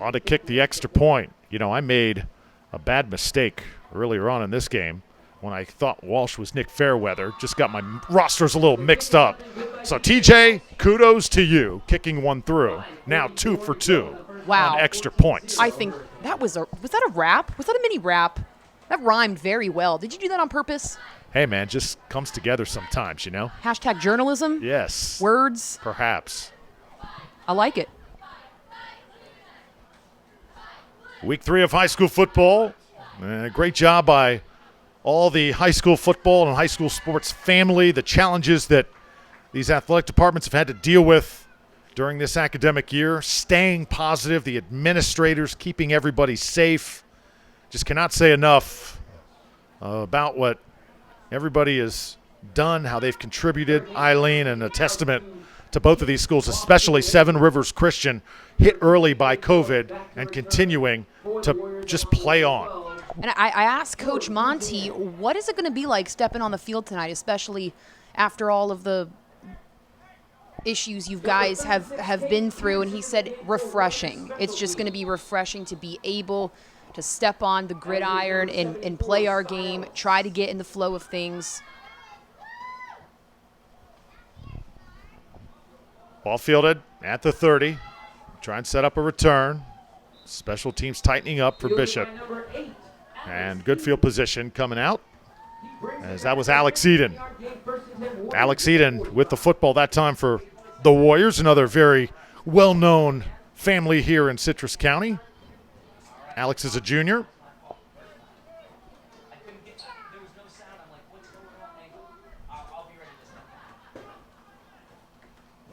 on to kick the extra point. You know, I made a bad mistake earlier on in this game when I thought Walsh was Nick Fairweather. Just got my rosters a little mixed up. So, TJ, kudos to you, kicking one through. Now 2 for 2 on extra points. I think that was that a rap? Was that a mini rap? That rhymed very well. Did you do that on purpose? Hey, man, just comes together sometimes, you know? Hashtag journalism? Yes. Words? Perhaps. I like it. Week 3 of high school football. Great job by all the high school football and high school sports family, the challenges that these athletic departments have had to deal with during this academic year, staying positive, the administrators keeping everybody safe. Just cannot say enough about what everybody has done, how they've contributed, Eileen, and a testament to both of these schools, especially Seven Rivers Christian, hit early by COVID and continuing to just play on. And I asked Coach Monty, what is it going to be like stepping on the field tonight, especially after all of the issues you guys have been through? And he said refreshing. It's just going to be refreshing to be able to step on the gridiron and play our game, try to get in the flow of things. Ball fielded at the 30. Try and set up a return. Special teams tightening up for Bishop. And good field position coming out, as that was Alex Eden. Alex Eden with the football that time for the Warriors, another very well-known family here in Citrus County. Alex is a junior.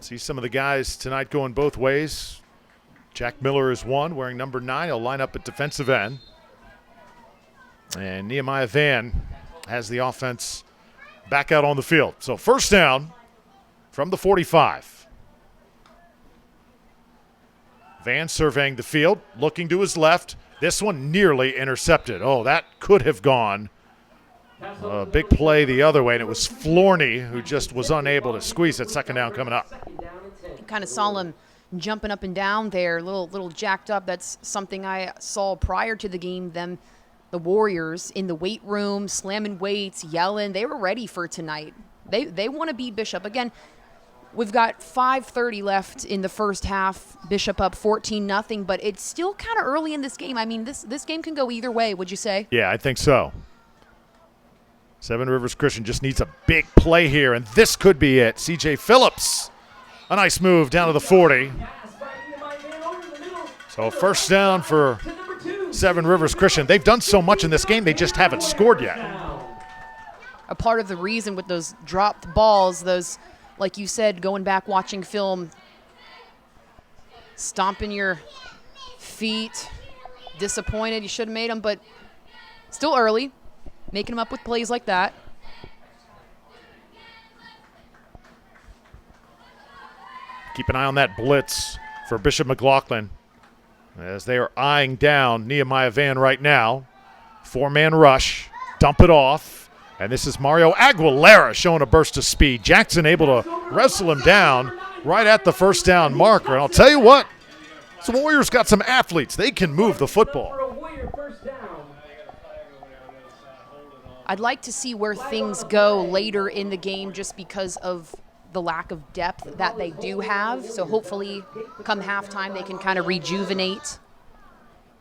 See some of the guys tonight going both ways. Jack Miller is one, wearing number 9. He'll line up at defensive end. And Nehemiah Van has the offense back out on the field. So first down from the 45. Van surveying the field, looking to his left. This one nearly intercepted. Oh, that could have gone a big play the other way, and it was Florney who just was unable to squeeze it. Second down coming up. Kind of saw him jumping up and down there, a little jacked up. That's something I saw prior to the game, the Warriors in the weight room, slamming weights, yelling. They were ready for tonight. They want to beat Bishop. Again, we've got 5:30 left in the first half. Bishop up 14-0, but it's still kind of early in this game. I mean, this game can go either way, would you say? Yeah, I think so. Seven Rivers Christian just needs a big play here, and this could be it. C.J. Phillips, a nice move down to the 40. So first down for Seven Rivers Christian. They've done so much in this game, they just haven't scored yet. A part of the reason with those dropped balls, those, like you said, going back watching film, stomping your feet, disappointed, you should have made them, but still early, making them up with plays like that. Keep an eye on that blitz for Bishop McLaughlin as they are eyeing down Nehemiah Van right now. Four-man rush, dump it off, and this is Mario Aguilera showing a burst of speed. Jackson able to wrestle him down right at the first down marker. And I'll tell you what, the Warriors got some athletes. They can move the football. I'd like to see where things go later in the game just because of the lack of depth that they do have. So hopefully come halftime they can kind of rejuvenate.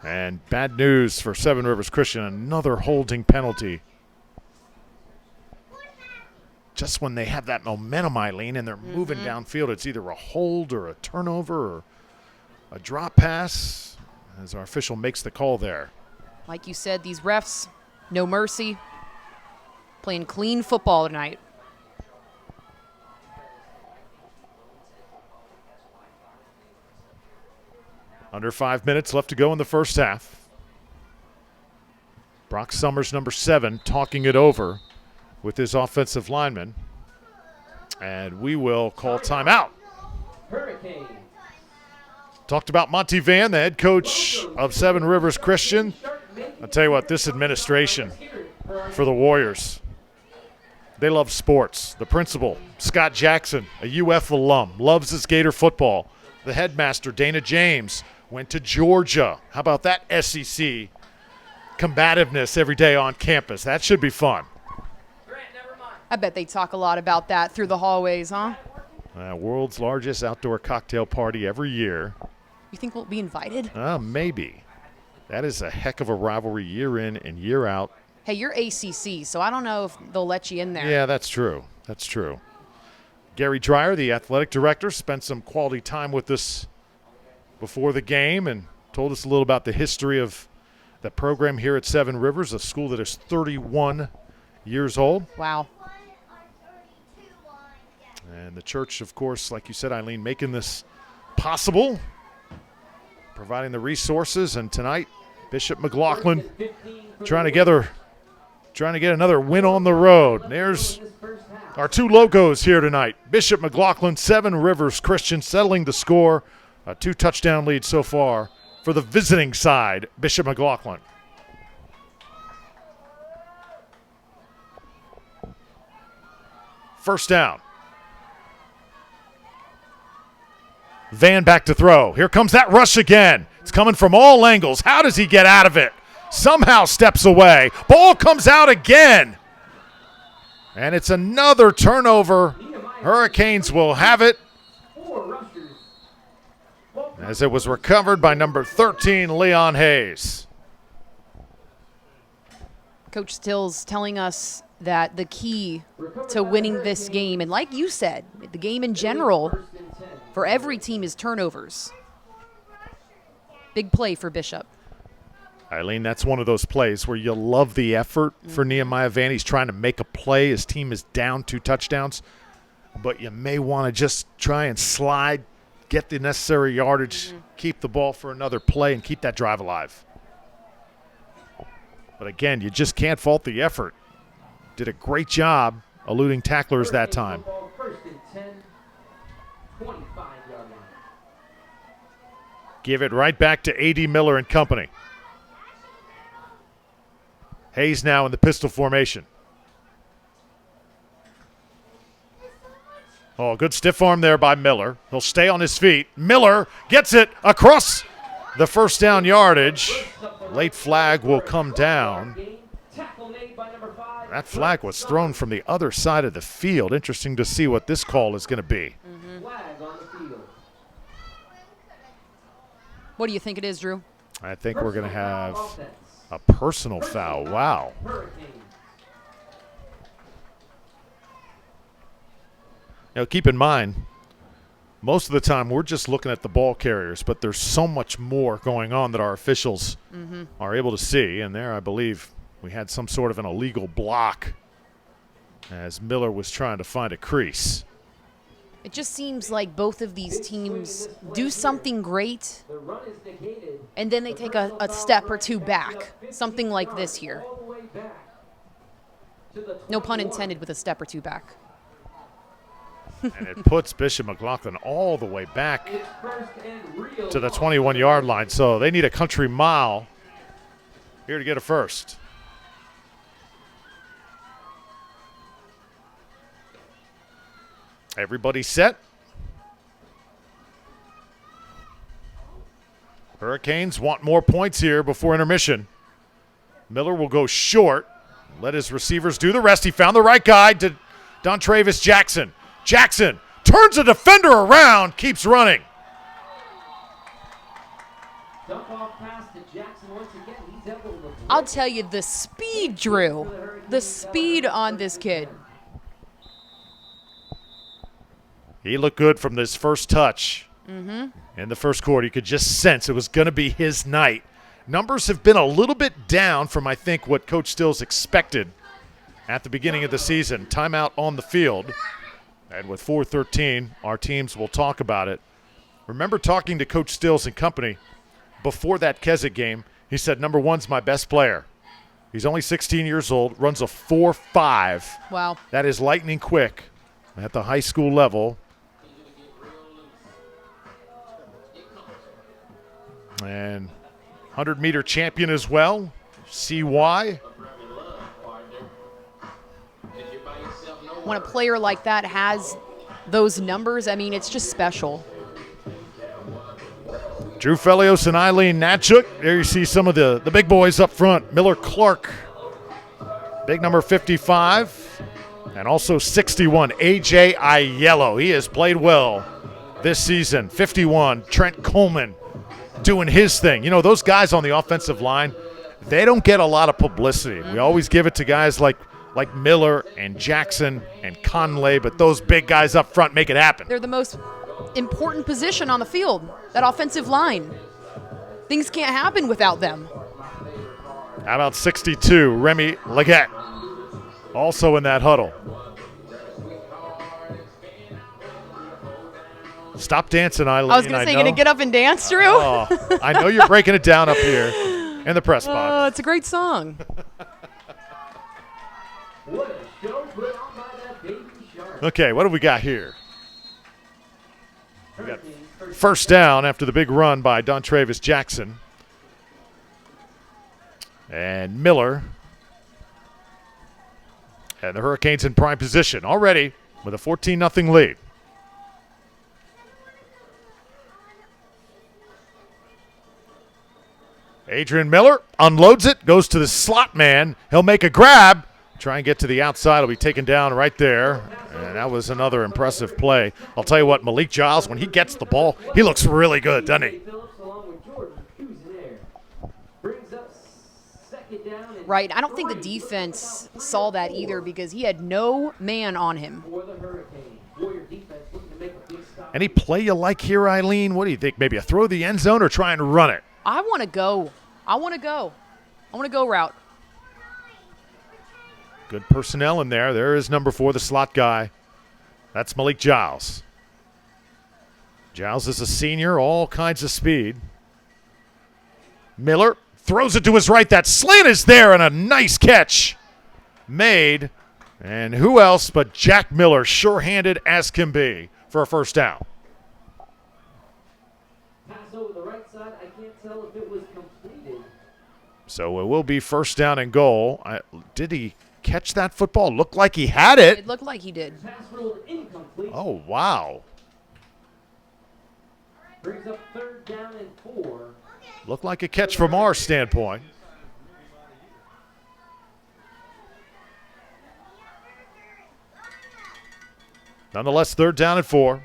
And bad news for Seven Rivers Christian, another holding penalty. Just when they have that momentum, Eileen, and they're moving downfield, it's either a hold or a turnover or a drop pass as our official makes the call there. Like you said, these refs, no mercy, playing clean football tonight. Under 5 minutes left to go in the first half. Brock Summers, number 7, talking it over with his offensive lineman. And we will call timeout. Hurricane. Talked about Monty Van, the head coach of Seven Rivers Christian. I'll tell you what, this administration for the Warriors, they love sports. The principal, Scott Jackson, a UF alum, loves his Gator football. The headmaster, Dana James, went to Georgia. How about that SEC combativeness every day on campus? That should be fun. I bet they talk a lot about that through the hallways, huh? World's largest outdoor cocktail party every year. You think we'll be invited? Maybe. That is a heck of a rivalry year in and year out. Hey, you're ACC, so I don't know if they'll let you in there. Yeah, that's true. That's true. Gary Dreyer, the athletic director, spent some quality time with us before the game and told us a little about the history of the program here at Seven Rivers, a school that is 31 years old. Wow. And the church, of course, like you said, Eileen, making this possible, providing the resources. And tonight, Bishop McLaughlin trying to get another win on the road. And there's our two logos here tonight. Bishop McLaughlin, Seven Rivers Christian settling the score. A 2-touchdown lead so far for the visiting side, Bishop McLaughlin. First down. Van back to throw. Here comes that rush again. It's coming from all angles. How does he get out of it? Somehow steps away. Ball comes out again. And it's another turnover. Hurricanes will have it, as it was recovered by number 13, Leon Hayes. Coach Stills telling us that the key to winning this game, and like you said, the game in general, for every team is turnovers. Big play for Bishop. Eileen, that's one of those plays where you love the effort for Nehemiah Van. He's trying to make a play. His team is down 2 touchdowns, but you may want to just try and slide, get the necessary yardage, keep the ball for another play, and keep that drive alive. But again, you just can't fault the effort. Did a great job eluding tacklers that time. First and 10, 25-yard line. Give it right back to A.D. Miller and company. Hayes now in the pistol formation. Oh, good stiff arm there by Miller. He'll stay on his feet. Miller gets it across the first down yardage. Late flag will come down. That flag was thrown from the other side of the field. Interesting to see what this call is going to be. What do you think it is, Drew? I think we're going to have a personal foul. Wow. Now, keep in mind, most of the time we're just looking at the ball carriers, but there's so much more going on that our officials are able to see. And there, I believe, we had some sort of an illegal block as Miller was trying to find a crease. It just seems like both of these teams do something great, and then they take a step or two back. Something like this here. No pun intended with a step or two back. And it puts Bishop McLaughlin all the way back to the 21-yard line. So they need a country mile here to get a first. Everybody set. Hurricanes want more points here before intermission. Miller will go short. Let his receivers do the rest. He found the right guy to Dontravis Jackson. Jackson turns the defender around, keeps running. Dump off pass to Jackson once again. He's able to I'll tell you, the speed, Drew. The speed on this kid. He looked good from this first touch. In the first quarter. You could just sense it was going to be his night. Numbers have been a little bit down from, I think, what Coach Stills expected at the beginning of the season. Timeout on the field. And with 4:13, our teams will talk about it. Remember talking to Coach Stills and company before that Keswick game, he said, number one's my best player. He's only 16 years old, runs a 4.5. Wow. That is lightning quick at the high school level. And 100-meter champion as well. CY. When a player like that has those numbers, I mean, it's just special. Drew Felios and Eileen Natchuk. There you see some of the big boys up front. Miller Clark, big number 55, and also 61, A.J. Aiello. He has played well this season. 51, Trent Coleman doing his thing. You know, those guys on the offensive line, they don't get a lot of publicity. We always give it to guys like Miller and Jackson and Conley, but those big guys up front make it happen. They're the most important position on the field, that offensive line. Things can't happen without them. How about 62, Remy Leggett, also in that huddle. Stop dancing, Eileen. I was going to say, going to get up and dance, Drew? Oh, I know you're breaking it down up here in the press box. Oh, it's a great song. What a show put on by that baby shark. Okay, what do we got here? We got first down after the big run by Dontravis Jackson. And Miller. And the Hurricanes in prime position already with a 14-0 lead. Adrian Miller unloads it, goes to the slot man. He'll make a grab, try and get to the outside. He'll be taken down right there. And that was another impressive play. I'll tell you what, Malik Giles, when he gets the ball, he looks really good, doesn't he? Right. I don't think the defense saw that either because he had no man on him. Any play you like here, Eileen? What do you think? Maybe a throw the end zone or try and run it? I want to go. I want to go route. Good personnel in there. There is number 4, the slot guy. That's Malik Giles. Giles is a senior, all kinds of speed. Miller throws it to his right. That slant is there, and a nice catch made. And who else but Jack Miller, sure-handed as can be, for a first down. Pass over the right side. I can't tell if it was completed. So it will be first down and goal. Did he catch that football? Looked like he had it. It looked like he did. Pass ruled incomplete. Oh, wow. Brings up third down and 4. Looked like a catch from our standpoint. Nonetheless, third down and 4.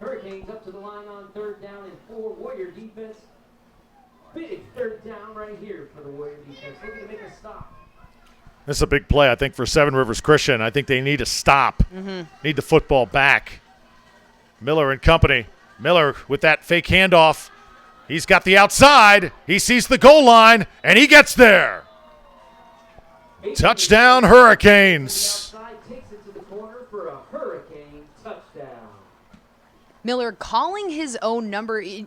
Hurricanes up to the line on third down and 4. Warrior defense. Big third down right here for the Warrior defense. Looking to make a stop. This is a big play, I think, for Seven Rivers Christian. I think they need to stop. Need the football back. Miller and company. Miller with that fake handoff. He's got the outside. He sees the goal line, and he gets there. Touchdown, Hurricanes. Takes it to the corner for a Hurricane touchdown. Miller calling his own number. You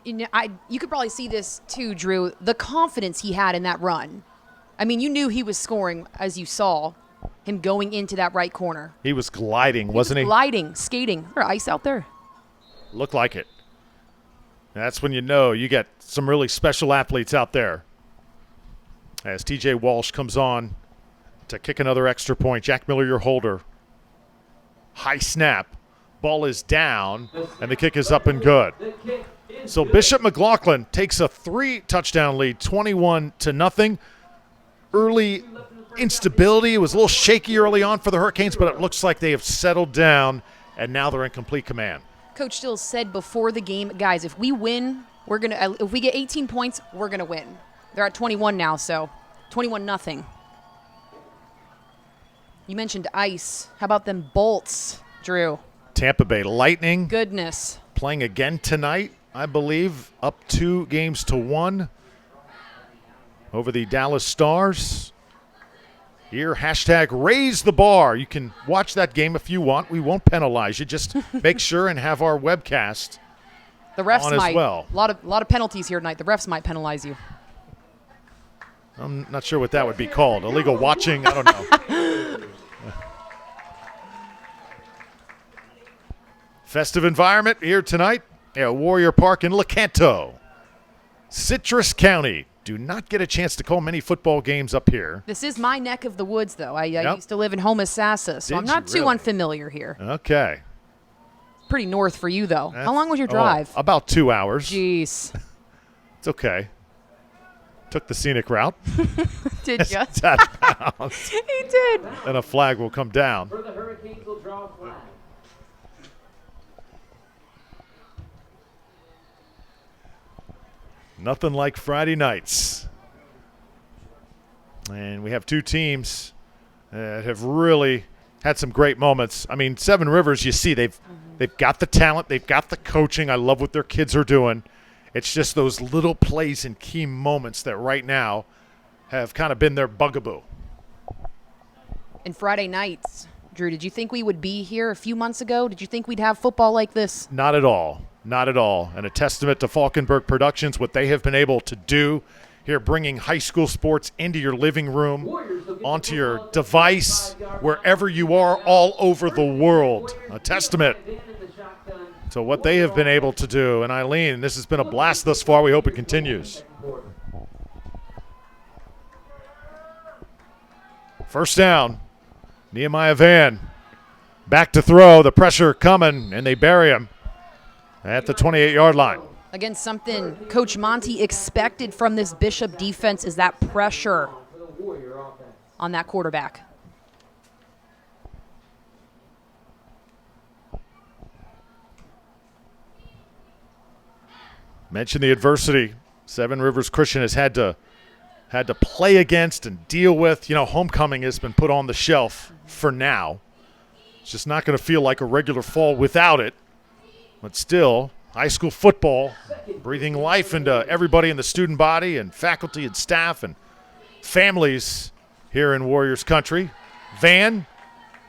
could probably see this too, Drew. The confidence he had in that run. I mean, you knew he was scoring as you saw him going into that right corner. He was gliding, wasn't he? Gliding, skating. There's ice out there. Looked like it. That's when you know you get some really special athletes out there. As TJ Walsh comes on to kick another extra point. Jack Miller, your holder. High snap. Ball is down, and the kick is up and good. So Bishop McLaughlin takes a 3-touchdown lead, 21-0. Early instability. It was a little shaky early on for the Hurricanes, but it looks like they have settled down, and now they're in complete command. Coach Stills said before the game, guys, if we win, if we get 18 points, we're gonna win. They're at 21 now, so 21-0. You mentioned ice. How about them Bolts, Drew? Tampa Bay Lightning. Goodness. Playing again tonight, I believe, up 2-1 over the Dallas Stars. Here, hashtag raise the bar. You can watch that game if you want. We won't penalize you. Just make sure and have our webcast the refs on might. as well. A lot of penalties here tonight. The refs might penalize you. I'm not sure what that would be called. Illegal watching? I don't know. Festive environment here tonight at Warrior Park in Lecanto. Citrus County. Do not get a chance to call many football games up here. This is my neck of the woods, though. I used to live in Homosassa, so I'm not too unfamiliar here. Okay. Pretty north for you, though. How long was your drive? About 2 hours. Jeez. It's okay. Took the scenic route. Did you? He did. And a flag will come down. For the Hurricanes will draw a flag. Nothing like Friday nights. And we have two teams that have really had some great moments. I mean, Seven Rivers, you see, they've got the talent, they've got the coaching. I love what their kids are doing. It's just those little plays and key moments that right now have kind of been their bugaboo. And Friday nights, Drew, did you think we would be here a few months ago? Did you think we'd have football like this? Not at all. Not at all. And a testament to Falkenberg Productions, what they have been able to do here, bringing high school sports into your living room, onto your device, wherever you are all over the world. A testament to what they have been able to do. And Eileen, this has been a blast thus far. We hope it continues. First down. Nehemiah Van back to throw. The pressure coming, and they bury him at the 28-yard line. Again, something Coach Monty expected from this Bishop defense is that pressure on that quarterback. Mention the adversity Seven Rivers Christian has had to play against and deal with. You know, homecoming has been put on the shelf for now. It's just not going to feel like a regular fall without it. But still, high school football, breathing life into everybody in the student body and faculty and staff and families here in Warriors country. Van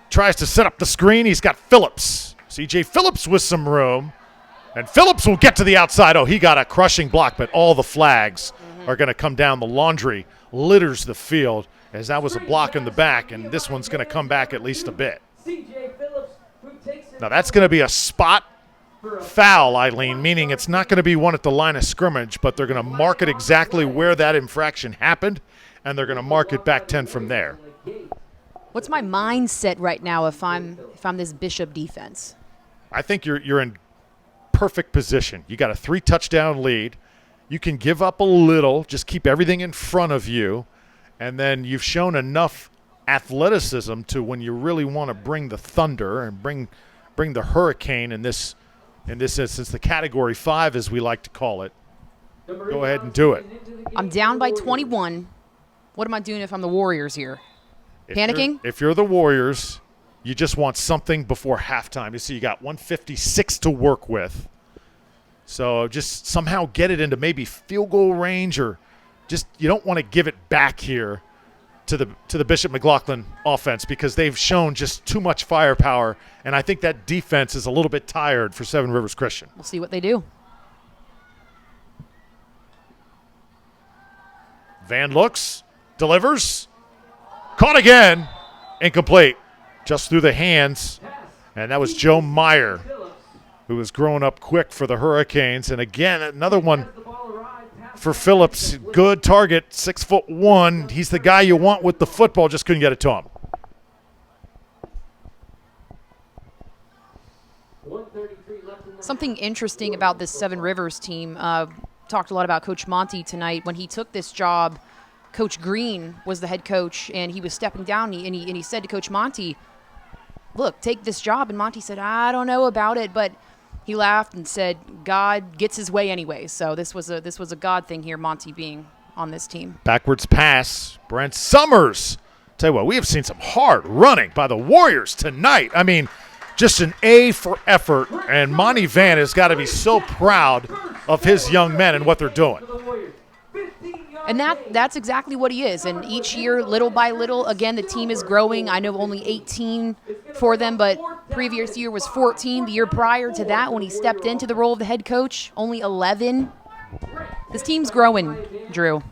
tries to set up the screen. He's got Phillips. C.J. Phillips with some room. And Phillips will get to the outside. Oh, he got a crushing block, but all the flags are going to come down. The laundry litters the field as that was a block in the back, and this one's going to come back at least a bit. Now that's going to be a spot foul, Eileen, meaning it's not going to be one at the line of scrimmage, but they're going to mark it exactly where that infraction happened, and they're going to mark it back 10 from there. What's my mindset right now if I'm this Bishop defense? I think you're in perfect position. You got a 3-touchdown lead. You can give up a little, just keep everything in front of you, and then you've shown enough athleticism to when you really want to bring the thunder and bring the hurricane in this instance, the Category 5 as we like to call it. Go ahead and do it. I'm down by 21. What am I doing if I'm the Warriors here? Panicking? If you're the Warriors, you just want something before halftime. You see you got 156 to work with. So just somehow get it into maybe field goal range, or just you don't want to give it back here to the Bishop McLaughlin offense because they've shown just too much firepower, and I think that defense is a little bit tired for Seven Rivers Christian. We'll see what they do. Van looks, delivers, caught again, incomplete, just through the hands, and that was Joe Meyer, who was growing up quick for the Hurricanes. And again, another one for Phillips. Good target, 6'1". He's the guy you want with the football, just couldn't get it to him. Something interesting about this Seven Rivers team, talked a lot about Coach Monty tonight. When he took this job, Coach Green was the head coach, and he was stepping down, and he said to Coach Monty, look, take this job. And Monty said, I don't know about it, but he laughed and said, God gets his way anyway. So this was a God thing here, Monty being on this team. Backwards pass, Brent Summers. Tell you what, we have seen some hard running by the Warriors tonight. I mean, just an A for effort, and Monty Van has got to be so proud of his young men and what they're doing. And that's exactly what he is. And each year, little by little, again, the team is growing. I know only 18 for them, but previous year was 14. The year prior to that, when he stepped into the role of the head coach, only 11. This team's growing, Drew.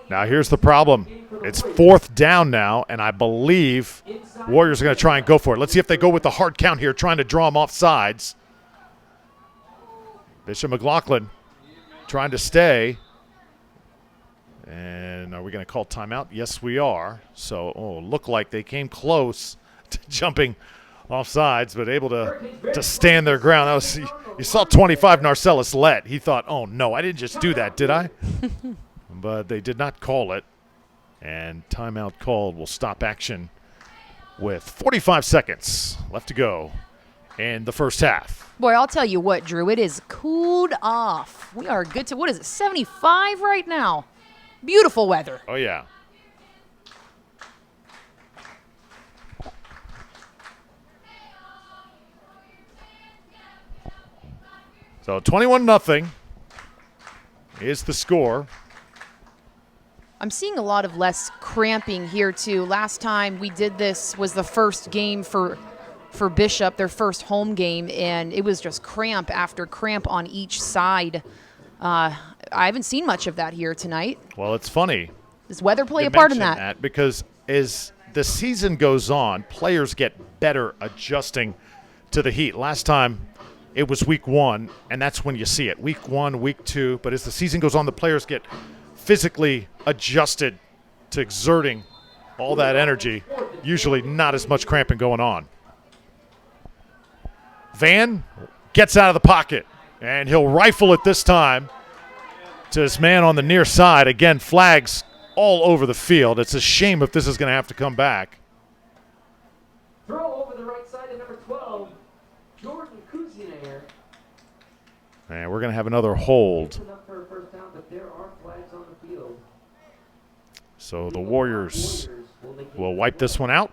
Now here's the problem. It's 4th down now, and I believe Warriors are going to try and go for it. Let's see if they go with the hard count here, trying to draw them off sides. Bishop McLaughlin trying to stay. And are we going to call timeout? Yes, we are. So, look like they came close to jumping off sides, but able to stand their ground. That was, you saw 25 Narcellus let. He thought, oh, no, I didn't just do that, did I? But they did not call it. And timeout called will stop action with 45 seconds left to go in the first half. Boy, I'll tell you what, Drew, it is cooled off. We are good to, what is it, 75 right now? Beautiful weather. Oh, yeah. So 21-0 is the score. I'm seeing a lot of less cramping here, too. Last time we did this was the first game for Bishop, their first home game, and it was just cramp after cramp on each side. I haven't seen much of that here tonight. Well, it's funny. Does weather play a part in that? Because as the season goes on, players get better adjusting to the heat. Last time it was week 1, and that's when you see it. Week 1, week 2. But as the season goes on, the players get physically adjusted to exerting all that energy. Usually not as much cramping going on. Van gets out of the pocket, and he'll rifle it this time to his man on the near side. Again, flags all over the field. It's a shame if this is going to have to come back. Throw over the right side to number 12, Jordan Kuzinair. And we're going to have another hold. So the Warriors will wipe this one out.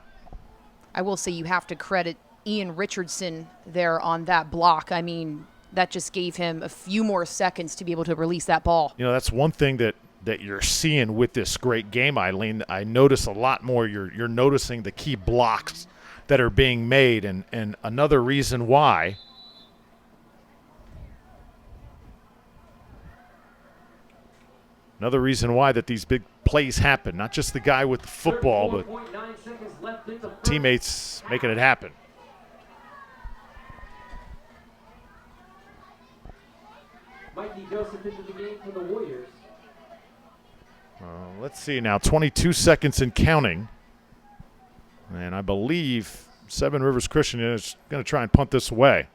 I will say you have to credit Ian Richardson there on that block. I mean, that just gave him a few more seconds to be able to release that ball. You know, that's one thing that you're seeing with this great game, Eileen. I notice a lot more. You're noticing the key blocks that are being made, and another reason why that these big plays happen. Not just the guy with the football, but teammates making it happen. Mikey Joseph into the game for the Warriors. Let's see now, 22 seconds and counting. And I believe Seven Rivers Christian is going to try and punt this away.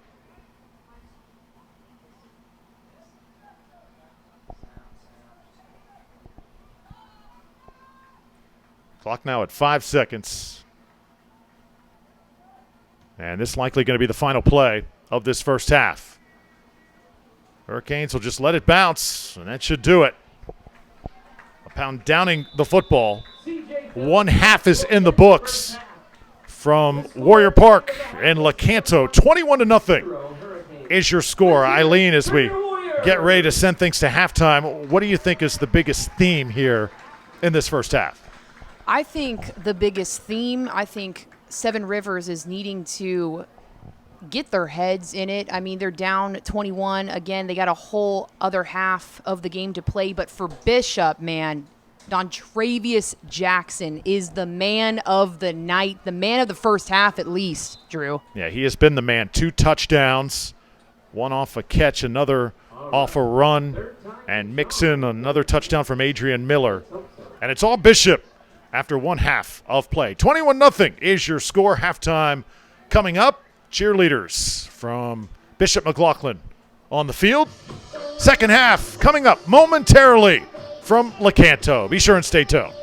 Clock now at 5 seconds. And this is likely going to be the final play of this first half. Hurricanes will just let it bounce, and that should do it. A pound downing the football. 1 half is in the books from Warrior Park and Lecanto. 21-0 is your score. Eileen, as we get ready to send things to halftime, what do you think is the biggest theme here in this first half? I think the biggest theme, Seven Rivers is needing to get their heads in it. I mean, they're down 21. Again, they got a whole other half of the game to play. But for Bishop, man, Dontravius Jackson is the man of the night, the man of the first half at least, Drew. Yeah, he has been the man. 2 touchdowns, 1 off a catch, another off a run, and mix in another touchdown from Adrian Miller. And it's all Bishop after 1 half of play. 21-0 is your score. Halftime coming up. cheerleaders from Bishop McLaughlin on the field. Second half coming up momentarily from Lecanto. Be sure and stay tuned.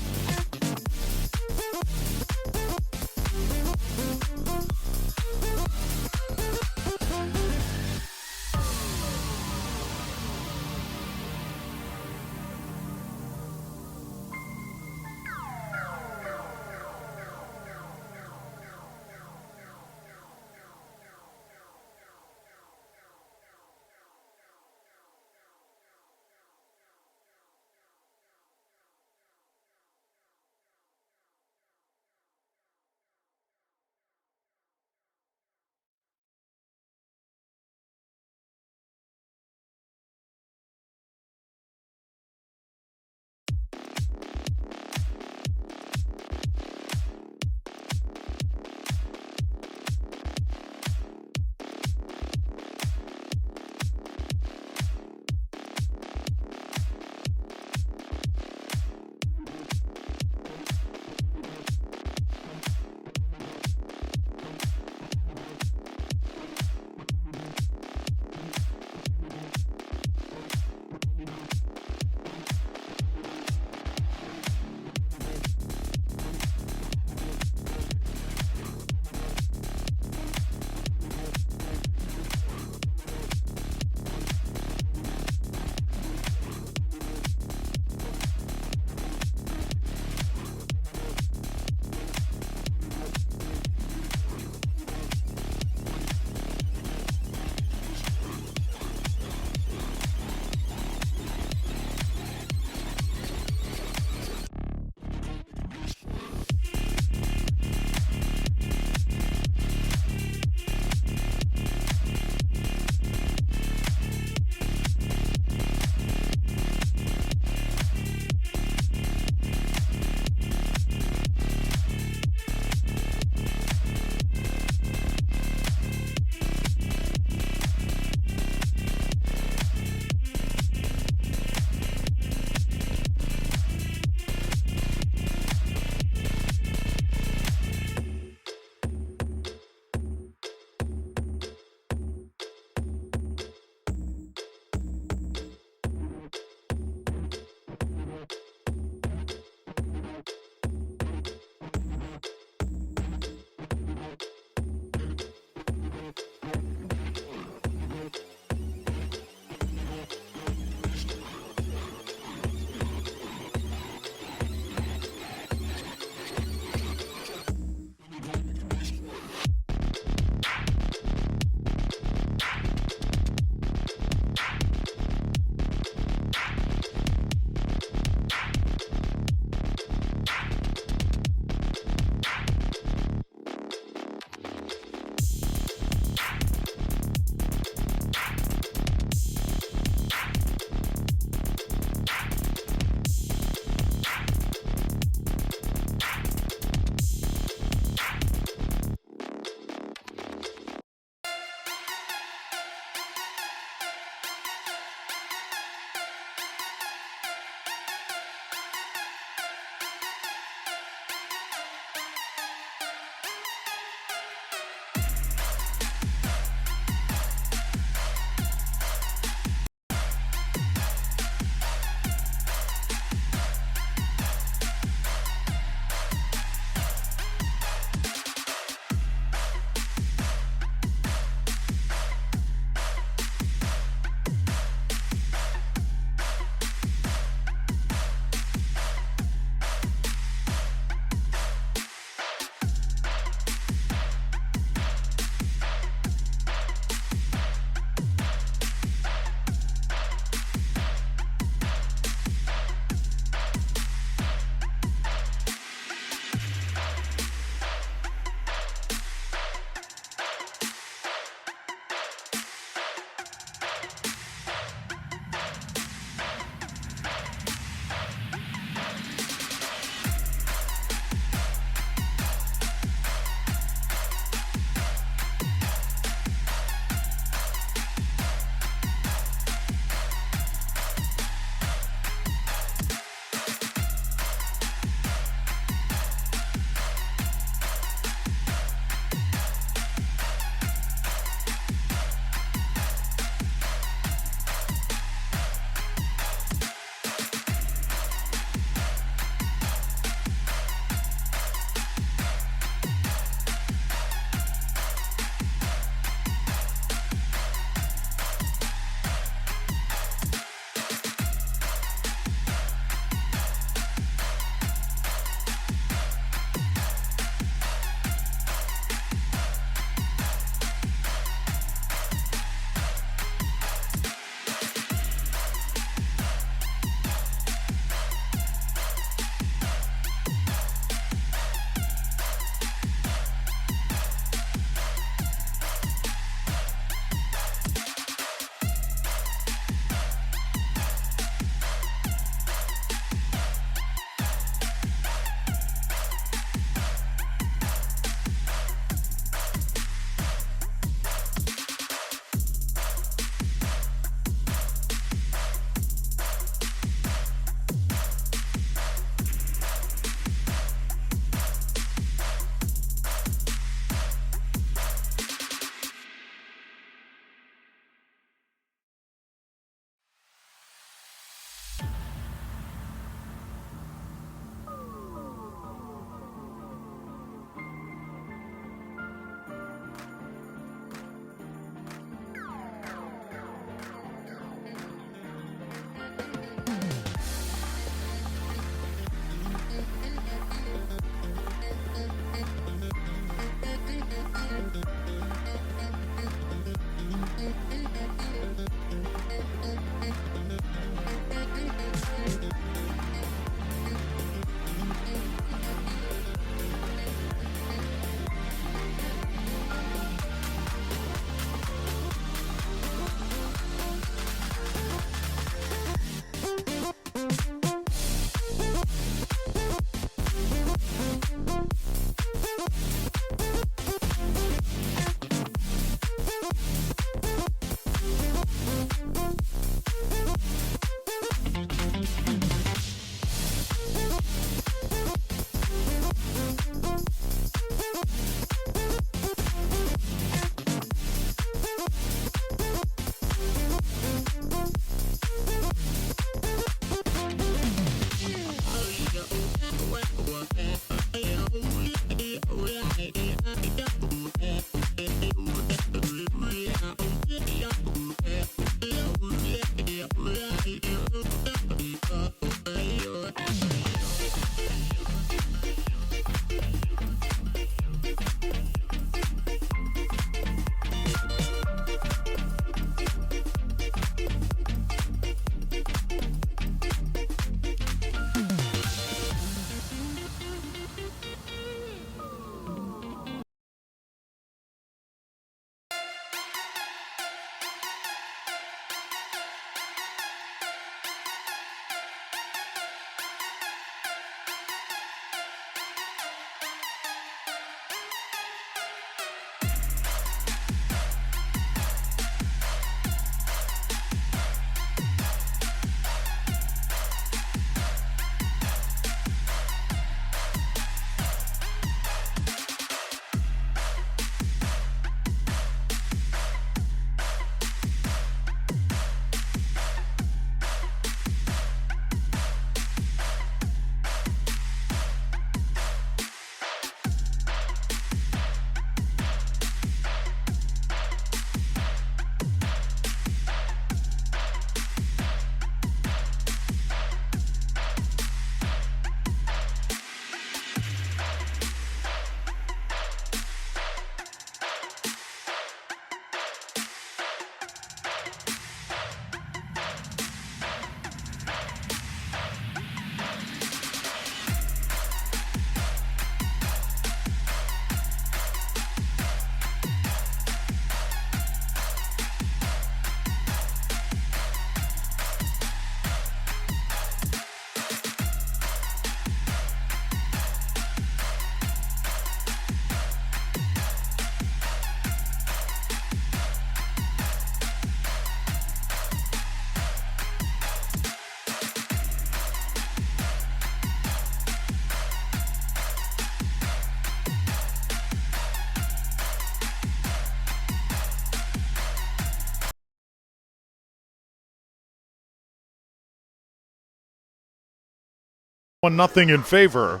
1-0 in favor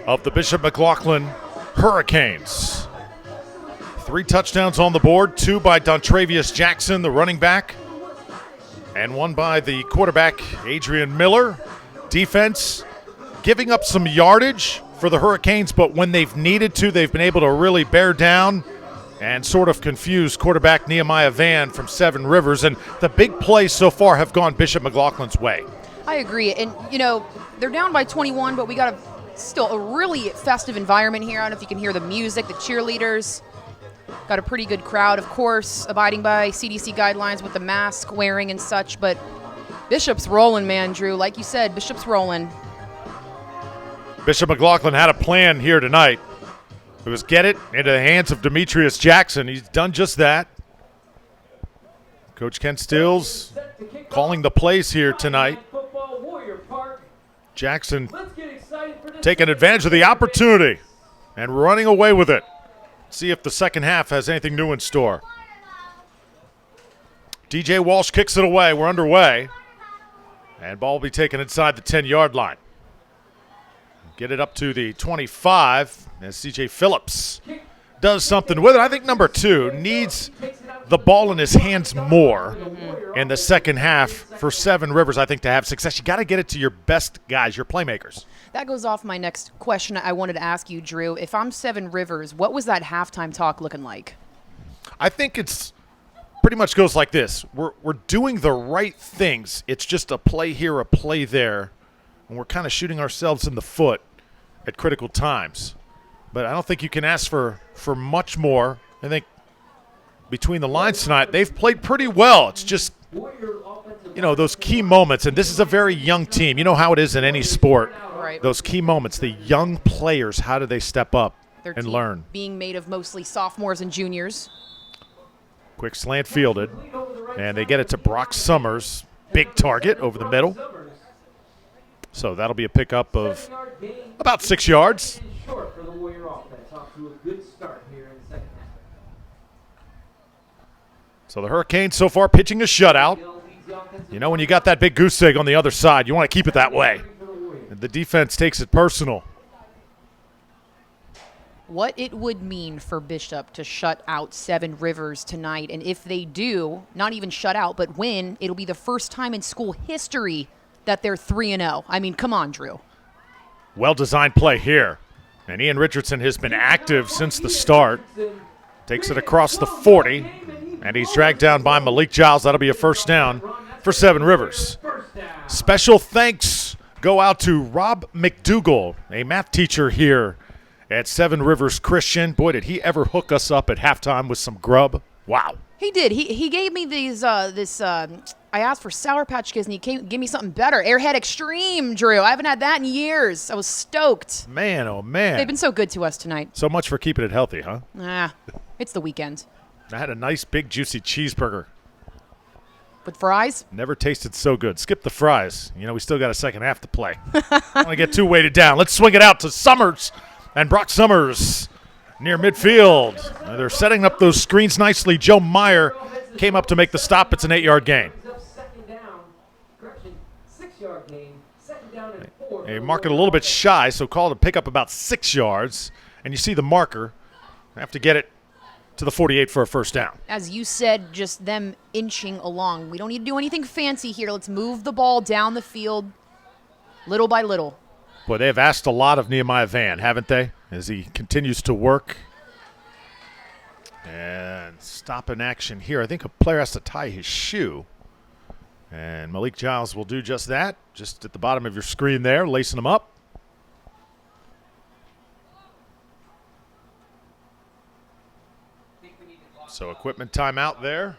of the Bishop McLaughlin Hurricanes. 3 touchdowns on the board, 2 by Dontravius Jackson, the running back, and 1 by the quarterback, Adrian Miller. Defense giving up some yardage for the Hurricanes, but when they've needed to, they've been able to really bear down and sort of confuse quarterback Nehemiah Van from Seven Rivers. And the big plays so far have gone Bishop McLaughlin's way. I agree. And, they're down by 21, but we got still a really festive environment here. I don't know if you can hear the music, the cheerleaders. Got a pretty good crowd, of course, abiding by CDC guidelines with the mask wearing and such. But Bishop's rolling, man, Drew. Like you said, Bishop's rolling. Bishop McLaughlin had a plan here tonight. It was get it into the hands of Demetrius Jackson. He's done just that. Coach Ken Stills calling the plays here tonight. Jackson taking advantage of the opportunity and running away with it. See if the second half has anything new in store. DJ Walsh kicks it away. We're underway. And ball will be taken inside the 10-yard line. Get it up to the 25 as CJ Phillips does something with it. I think number 2 needs the ball in his hands more in the second half for Seven Rivers, I think, to have success. You got to get it to your best guys, your playmakers. That goes off my next question I wanted to ask you, Drew. If I'm Seven Rivers, what was that halftime talk looking like? I think it's pretty much goes like this. We're doing the right things. It's just a play here, a play there, and we're kind of shooting ourselves in the foot at critical times. But I don't think you can ask for much more. I think between the lines tonight, they've played pretty well. It's just, those key moments, and this is a very young team. You know how it is in any sport. Right. Those key moments, the young players, how do they step up and learn? Being made of mostly sophomores and juniors. Quick slant fielded, and they get it to Brock Summers. Big target over the middle. So that'll be a pickup of about 6 yards. So the Hurricanes so far pitching a shutout. When you got that big goose egg on the other side, you want to keep it that way. And the defense takes it personal. What it would mean for Bishop to shut out Seven Rivers tonight, and if they do, not even shut out, but win, it'll be the first time in school history that they're 3-0. I mean, come on, Drew. Well-designed play here. And Ian Richardson has been active since the start. Takes it across the 40, and he's dragged down by Malik Giles. That'll be a first down for Seven Rivers. Special thanks go out to Rob McDougall, a math teacher here at Seven Rivers Christian. Boy, did he ever hook us up at halftime with some grub. Wow. He did. He gave me these, I asked for Sour Patch Kids, and he gave me something better. Airhead Extreme, Drew. I haven't had that in years. I was stoked. Man, oh, man. They've been so good to us tonight. So much for keeping it healthy, huh? It's the weekend. I had a nice, big, juicy cheeseburger. With fries? Never tasted so good. Skip the fries. We still got a second half to play. I don't want to get too weighted down. Let's swing it out to Summers. And Brock Summers near midfield. They're setting up those screens nicely. Joe Meyer came up to make the stop. It's an 8-yard gain. They mark it a little bit shy, so call it a pickup about 6 yards. And you see the marker. Have to get it to the 48 for a first down. As you said, just them inching along. We don't need to do anything fancy here. Let's move the ball down the field little by little. Boy, they have asked a lot of Nehemiah Van, haven't they, as he continues to work. And stop in action here. I think a player has to tie his shoe. And Malik Giles will do just that, just at the bottom of your screen there, lacing him up. So equipment timeout there.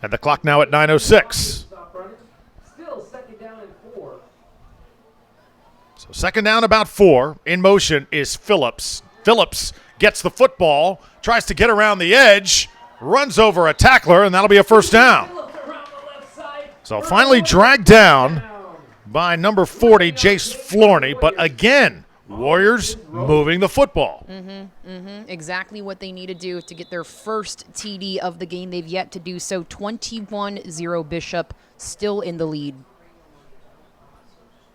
And the clock now at 9:06. So second down, about 4. In motion is Phillips. Phillips gets the football, tries to get around the edge, runs over a tackler, and that'll be a first down. So finally dragged down by number 40, Jace Florney. But again, Warriors moving the football. Exactly what they need to do to get their first TD of the game. They've yet to do so. 21-0 Bishop, still in the lead.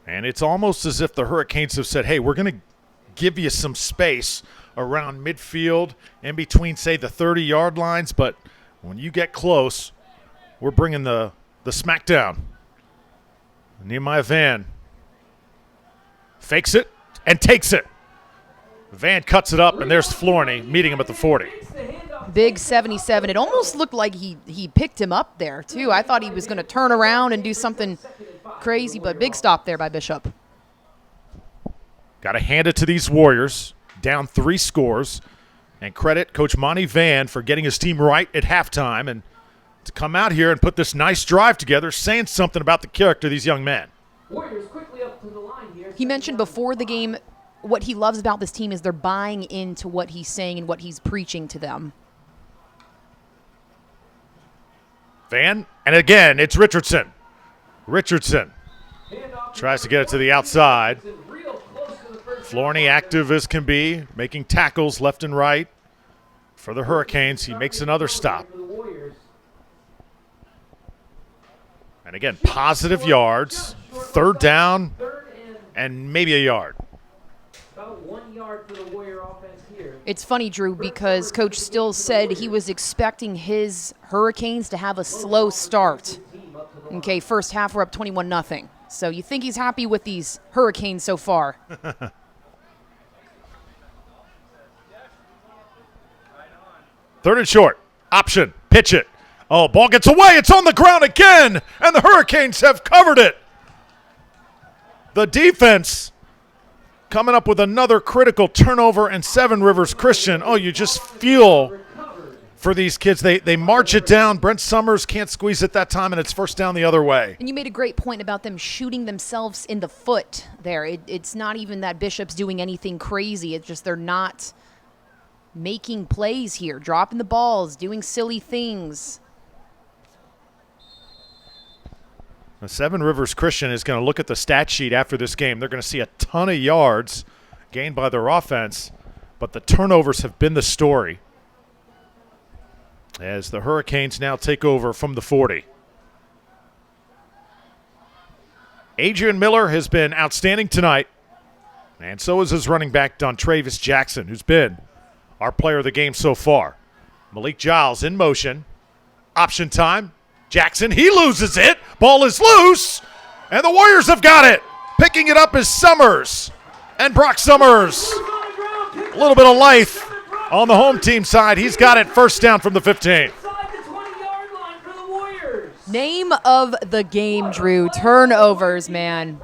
And it's almost as if the Hurricanes have said, hey, we're going to give you some space around midfield in between, say, the 30-yard lines, but when you get close, we're bringing the smackdown. Nehemiah Van fakes it and takes it. Van cuts it up, and there's Flourney meeting him at the 40. Big 77. It almost looked like he picked him up there, too. I thought he was going to turn around and do something crazy, but big stop there by Bishop. Got to hand it to these Warriors, down 3 scores, and credit Coach Monty Van for getting his team right at halftime and to come out here and put this nice drive together, saying something about the character of these young men. Warriors quickly up to the line here. He mentioned before the game what he loves about this team is they're buying into what he's saying and what he's preaching to them. Van, and again, it's Richardson. Richardson tries to get it to the outside. Flourney active as can be, making tackles left and right for the Hurricanes. He makes another stop. And again, positive yards, 3rd down, and maybe a yard. About 1 yard for the Warrior offense here. It's funny, Drew, because Coach Stills said he was expecting his Hurricanes to have a slow start. Okay, first half we're up 21-0. So you think he's happy with these Hurricanes so far. 3rd and short, option, pitch it. Oh, ball gets away, it's on the ground again, and the Hurricanes have covered it. The defense coming up with another critical turnover, and Seven Rivers Christian. Oh, you just feel for these kids. They march it down. Brent Summers can't squeeze it that time, and it's first down the other way. And you made a great point about them shooting themselves in the foot there. It's not even that Bishop's doing anything crazy. It's just they're not making plays here, dropping the balls, doing silly things. The Seven Rivers Christian is going to look at the stat sheet after this game. They're going to see a ton of yards gained by their offense, but the turnovers have been the story as the Hurricanes now take over from the 40. Adrian Miller has been outstanding tonight, and so is his running back, Dontravis Jackson, who's been our player of the game so far. Malik Giles in motion. Option time. Jackson, he loses it. Ball is loose, and the Warriors have got it. Picking it up is Summers, and Brock Summers. A little bit of life on the home team side. He's got it, first down from the 15. Name of the game, Drew. Turnovers, man.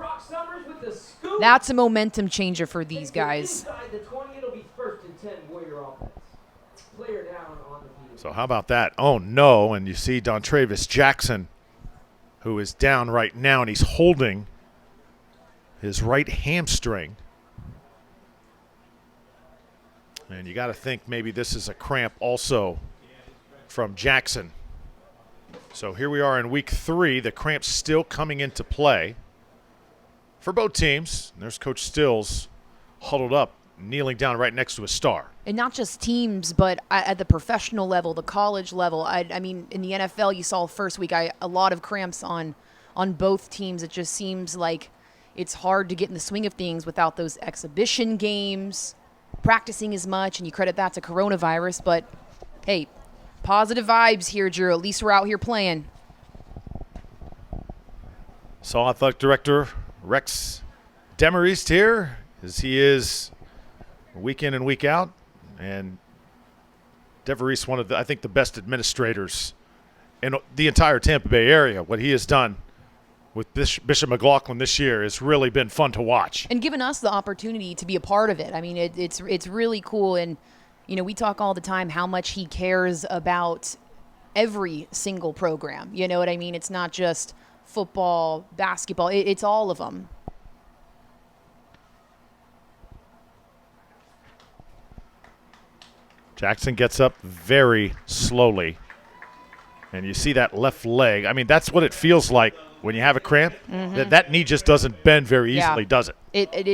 That's a momentum changer for these guys. So how about that? Oh, no, and you see Dontravis Jackson, who is down right now, and he's holding his right hamstring. And you got to think maybe this is a cramp also from Jackson. So here we are in week 3. The cramp's still coming into play for both teams. There's Coach Stills huddled up, kneeling down right next to a star. And not just teams, but at the professional level, the college level. I mean, in the NFL, you saw first week a lot of cramps on both teams. It just seems like it's hard to get in the swing of things without those exhibition games, practicing as much, and you credit that to coronavirus. But, hey, positive vibes here, Drew. At least we're out here playing. Saw Athletic Director Rex Demarest here, as he is week in and week out. And DeVries, one of the, I think, the best administrators in the entire Tampa Bay area. What he has done with Bishop McLaughlin this year has really been fun to watch. And given us the opportunity to be a part of it. I mean, it's really cool. And, you know, we talk all the time how much he cares about every single program. You know what I mean? It's not just football, basketball. It's all of them. Jackson gets up very slowly, and you see that left leg. I mean, that's what it feels like when you have a cramp. That knee just doesn't bend very easily, does it?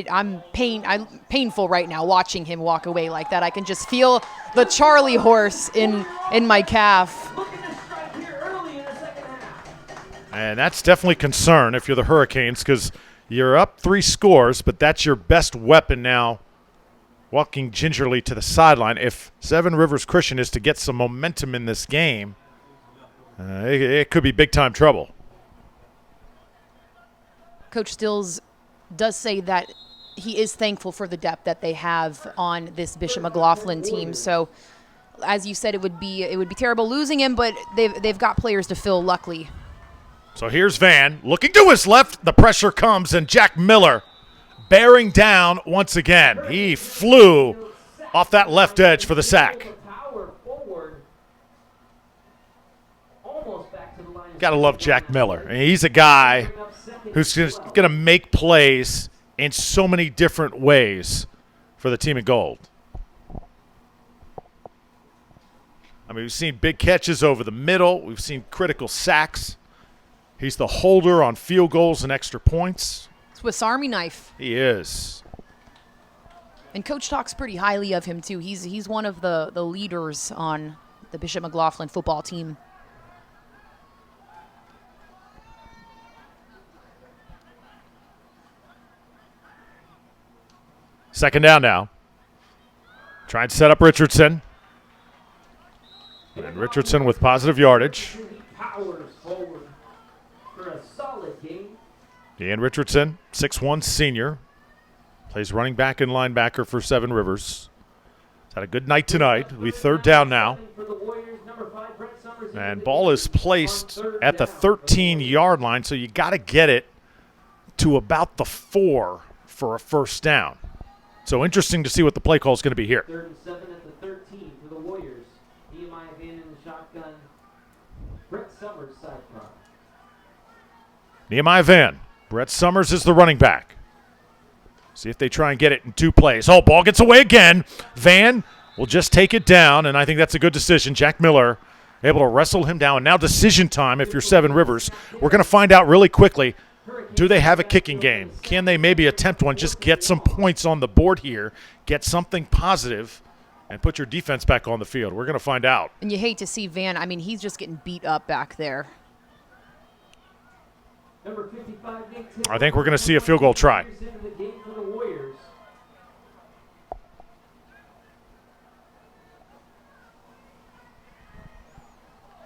I'm painful right now watching him walk away like that. I can just feel the Charlie horse in my calf. Looking to strike here early in the second half. And that's definitely concern if you're the Hurricanes, because you're up 3 scores, but that's your best weapon now, walking gingerly to the sideline. If Seven Rivers Christian is to get some momentum in this game, it could be big-time trouble. Coach Stills does say that he is thankful for the depth that they have on this Bishop McLaughlin team. So, as you said, it would be terrible losing him, but they've got players to fill, luckily. So here's Van looking to his left. The pressure comes, and Jack Miller bearing down once again. He flew off that left edge for the sack. Power forward. Almost back to the line. Got to love Jack Miller. I mean, he's a guy who's going to make plays in so many different ways for the team in gold. I mean, we've seen big catches over the middle. We've seen critical sacks. He's the holder on field goals and extra points. Swiss Army knife. He is. And Coach talks pretty highly of him, too. He's one of the leaders on the Bishop McLaughlin football team. Second down now. Trying to set up Richardson. And Richardson with positive yardage. Powers forward for a solid game. Ian Richardson, 6'1", senior. Plays running back and linebacker for Seven Rivers. He's had a good night tonight. It'll be third down now. And ball is placed at the 13-yard line, so you got to get it to about the 4 for a first down. So interesting to see what the play call is going to be here. 3rd and 7 at the 13 for the Warriors. Nehemiah Van in the shotgun. Brett Summers side front. Nehemiah Van. Brett Summers is the running back. See if they try and get it in 2 plays. Oh, ball gets away again. Van will just take it down, and I think that's a good decision. Jack Miller able to wrestle him down. Now decision time if you're Seven Rivers. We're going to find out really quickly. Do they have a kicking game? Can they maybe attempt one? Just get some points on the board here, get something positive, and put your defense back on the field. We're going to find out. And you hate to see Van. I mean, he's just getting beat up back there. Number 55, I think we're going to see a field goal try.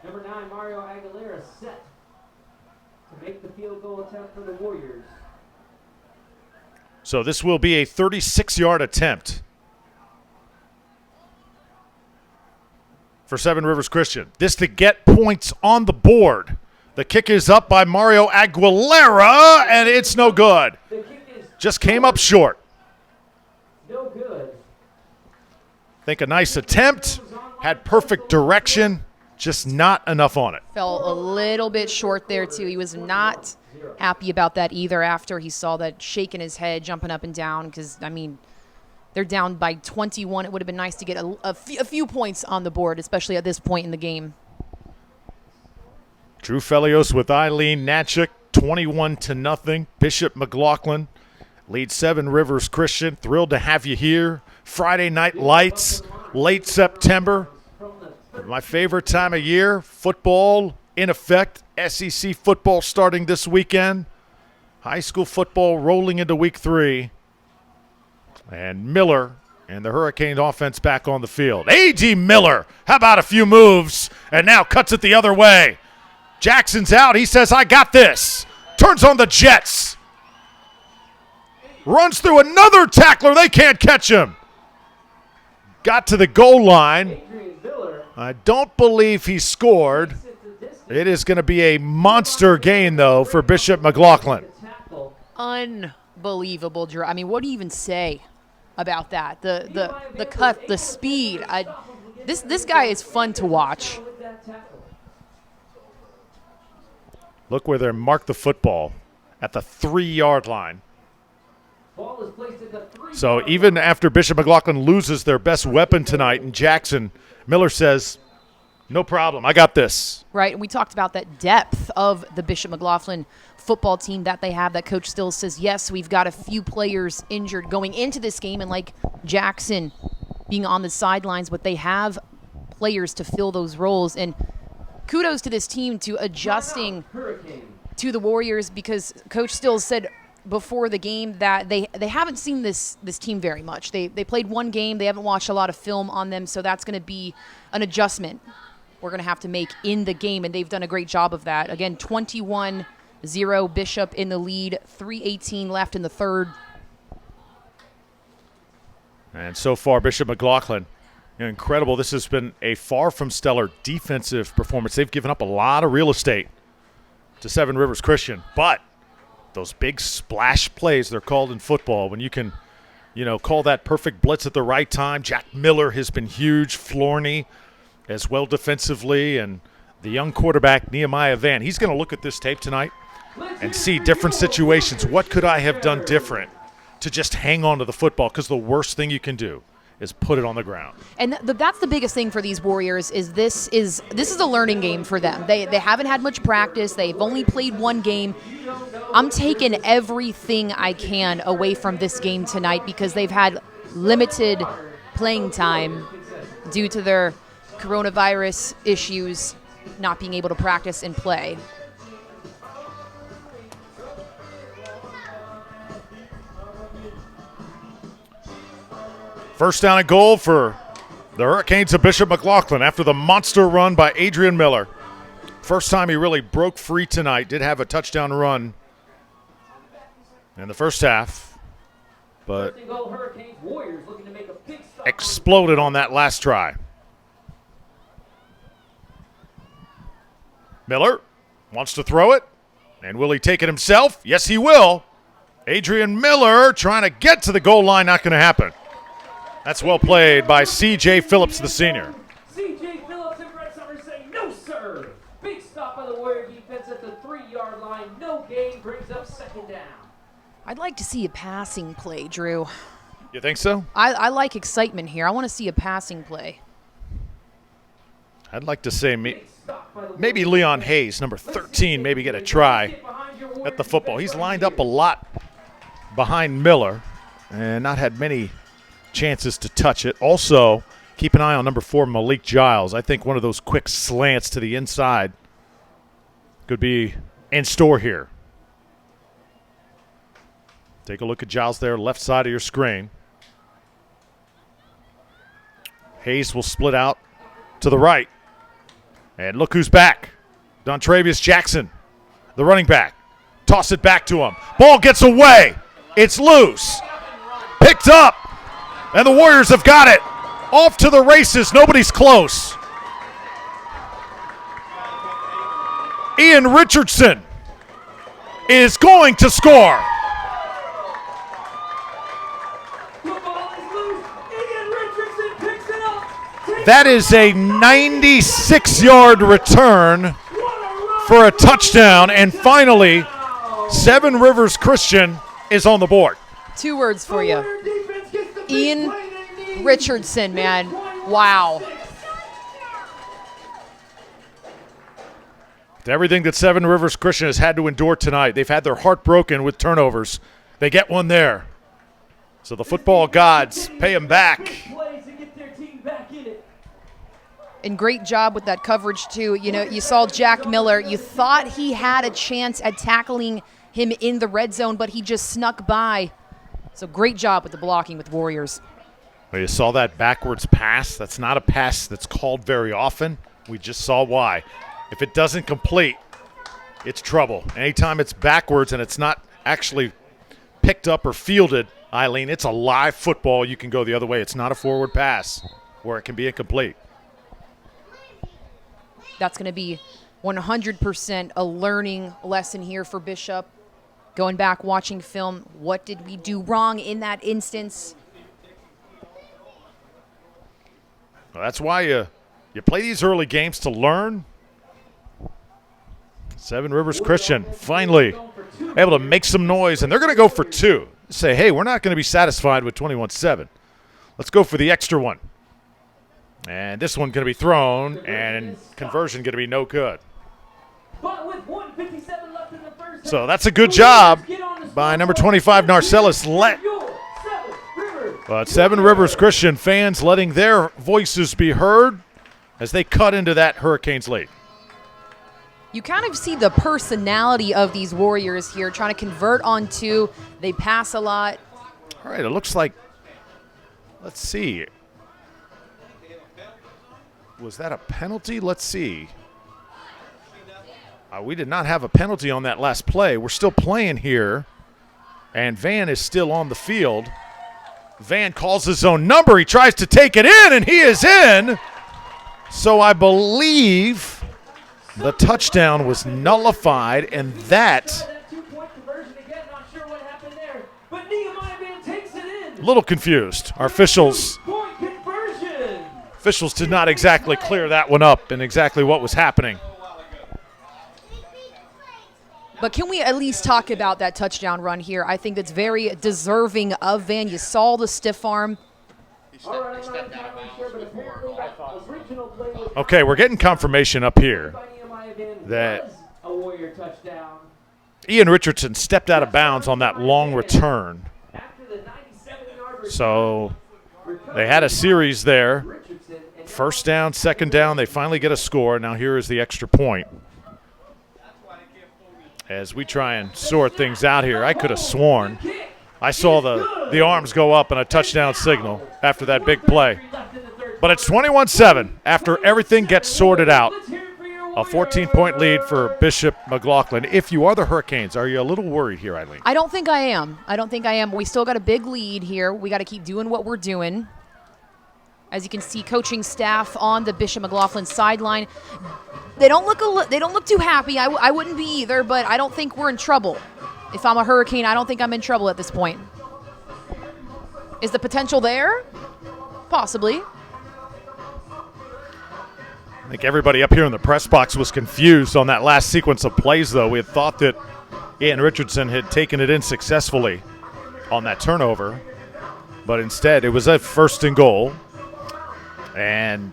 Number 9, Mario Aguilera set to make the field goal attempt for the Warriors. So this will be a 36-yard attempt for Seven Rivers Christian. This to get points on the board. The kick is up by Mario Aguilera, and it's no good. Just came up short. No good. I think a nice attempt, had perfect direction, just not enough on it. Fell a little bit short there, too. He was not happy about that either after he saw that shaking his head, jumping up and down, because, I mean, they're down by 21. It would have been nice to get a few points on the board, especially at this point in the game. Drew Felios with Eileen Natchik, 21-0. Bishop McLaughlin leads Seven Rivers Christian. Thrilled to have you here. Friday night lights, late September. My favorite time of year, football in effect. SEC football starting this weekend. High school football rolling into week 3. And Miller and the Hurricane offense back on the field. A.D. Miller, how about a few moves? And now cuts it the other way. Jackson's out. He says, I got this. Turns on the Jets. Runs through another tackler. They can't catch him. Got to the goal line. I don't believe he scored. It is going to be a monster gain, though, for Bishop McLaughlin. Unbelievable, Drew. I mean, what do you even say about that? The cut, the speed. This guy is fun to watch. Look where they mark the football at the 3-yard line. So even after Bishop McLaughlin loses their best weapon tonight in Jackson, Miller says, no problem, I got this. Right, and we talked about that depth of the Bishop McLaughlin football team that they have, that Coach Stills says, yes, we've got a few players injured going into this game, and like Jackson being on the sidelines, but they have players to fill those roles. And kudos to this team to adjusting to the Warriors, because Coach Stills said before the game that they haven't seen this team very much. They played one game. They haven't watched a lot of film on them, so that's going to be an adjustment we're going to have to make in the game, and they've done a great job of that. Again, 21-0 Bishop in the lead, 3:18 left in the third. And so far, Bishop McLaughlin, incredible. This has been a far from stellar defensive performance. They've given up a lot of real estate to Seven Rivers Christian, but those big splash plays, they're called in football, when you can, call that perfect blitz at the right time. Jack Miller has been huge. Florney as well defensively, and the young quarterback, Nehemiah Van, he's going to look at this tape tonight and see different situations. What could I have done different to just hang on to the football? Because the worst thing you can do is put it on the ground. And that's the biggest thing for these Warriors, is this is a learning game for them. They haven't had much practice. They've only played one game. I'm taking everything I can away from this game tonight, because they've had limited playing time due to their coronavirus issues, not being able to practice and play. First down and goal for the Hurricanes of Bishop McLaughlin after the monster run by Adrian Miller. First time he really broke free tonight. Did have a touchdown run in the first half, but exploded on that last try. Miller wants to throw it, and will he take it himself? Yes, he will. Adrian Miller trying to get to the goal line, not going to happen. That's well played by C.J. Phillips, the senior. C.J. Phillips and Red Summers say no, sir. Big stop by the Warrior defense at the 3-yard line. No gain, brings up second down. I'd like to see a passing play, Drew. You think so? I like excitement here. I want to see a passing play. I'd like to say maybe Leon Hayes, number 13, maybe get a try at the football. He's lined up a lot behind Miller and not had many chances to touch it. Also, keep an eye on number 4, Malik Giles. I think one of those quick slants to the inside could be in store here. Take a look at Giles there, left side of your screen. Hayes will split out to the right. And look who's back. Dontravius Jackson, the running back. Toss it back to him. Ball gets away. It's loose. Picked up. And the Warriors have got it. Off to the races. Nobody's close. Ian Richardson is going to score. That is a 96-yard return for a touchdown. And finally, Seven Rivers Christian is on the board. 2 words for you. Ian Richardson, man. Wow. To everything that Seven Rivers Christian has had to endure tonight, they've had their heart broken with turnovers. They get one there. So the football gods pay them back. And great job with that coverage, too. You saw Jack Miller. You thought he had a chance at tackling him in the red zone, but he just snuck by. So great job with the blocking with Warriors. Well, you saw that backwards pass. That's not a pass that's called very often. We just saw why. If it doesn't complete, it's trouble. Anytime it's backwards and it's not actually picked up or fielded, Eileen, it's a live football. You can go the other way. It's not a forward pass where it can be incomplete. That's going to be 100% a learning lesson here for Bishop. Going back, watching film, what did we do wrong in that instance? Well, that's why you play these early games to learn. Seven Rivers Christian finally able to make some noise, and they're going to go for 2. Say, hey, we're not going to be satisfied with 21-7. Let's go for the extra one. And this one going to be thrown, and conversion going to be no good. But with 1:57 left in the first half, So that's a good job get on the by number scoreboard. 25, Narcellus. Your Seven Rivers. But Seven Rivers Christian fans letting their voices be heard as they cut into that Hurricanes lead. You kind of see the personality of these Warriors here, trying to convert on two. They pass a lot. All right, it looks like, let's see. Was that a penalty? Let's see. We did not have a penalty on that last play. We're still playing here, and Van is still on the field. Van calls his own number. He tries to take it in, and he is in. So I believe the touchdown was nullified, and that, That two-point conversion again, not sure what happened there. But Nehemiah Van takes it in. a little confused. Our officials Two-point conversion. did not exactly clear that one up and exactly what was happening. But can we at least talk about that touchdown run here? I think that's very deserving of Van. You saw the stiff arm. All right, I'm not entirely sure, but apparently that original play was Okay, we're getting confirmation up here by Nehemiah Van that was a Warrior touchdown. Ian Richardson stepped out of bounds on that long return. After the 97-yard So they had a series there. Richardson and First down, second down, they finally get a score. Now here is the extra point. As we try and sort things out here, I could have sworn I saw the arms go up and a touchdown signal after that big play. But it's 21-7 after everything gets sorted out. A 14-point lead for Bishop McLaughlin. If you are the Hurricanes, are you a little worried here, Eileen? I don't think I am. We still got a big lead here. We got to keep doing what we're doing. As you can see, coaching staff on the Bishop McLaughlin sideline. They don't look too happy. I wouldn't be either, but I don't think we're in trouble. If I'm a Hurricane, I don't think I'm in trouble at this point. Is the potential there? Possibly. I think everybody up here in the press box was confused on that last sequence of plays, though. We had thought that Ian Richardson had taken it in successfully on that turnover, but instead it was a first and goal. And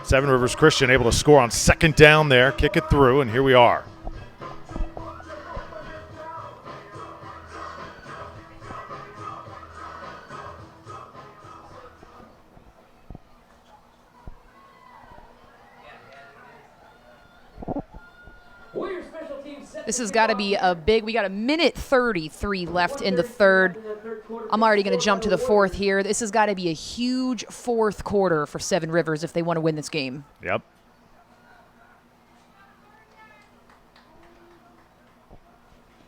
Seven Rivers Christian able to score on second down there, kick it through, and here we are. Warrior special teams set This has got to be a big. We got a minute 33 left in the third. I'm already going to jump to the fourth here. This has got to be a huge fourth quarter for Seven Rivers if they want to win this game. Yep.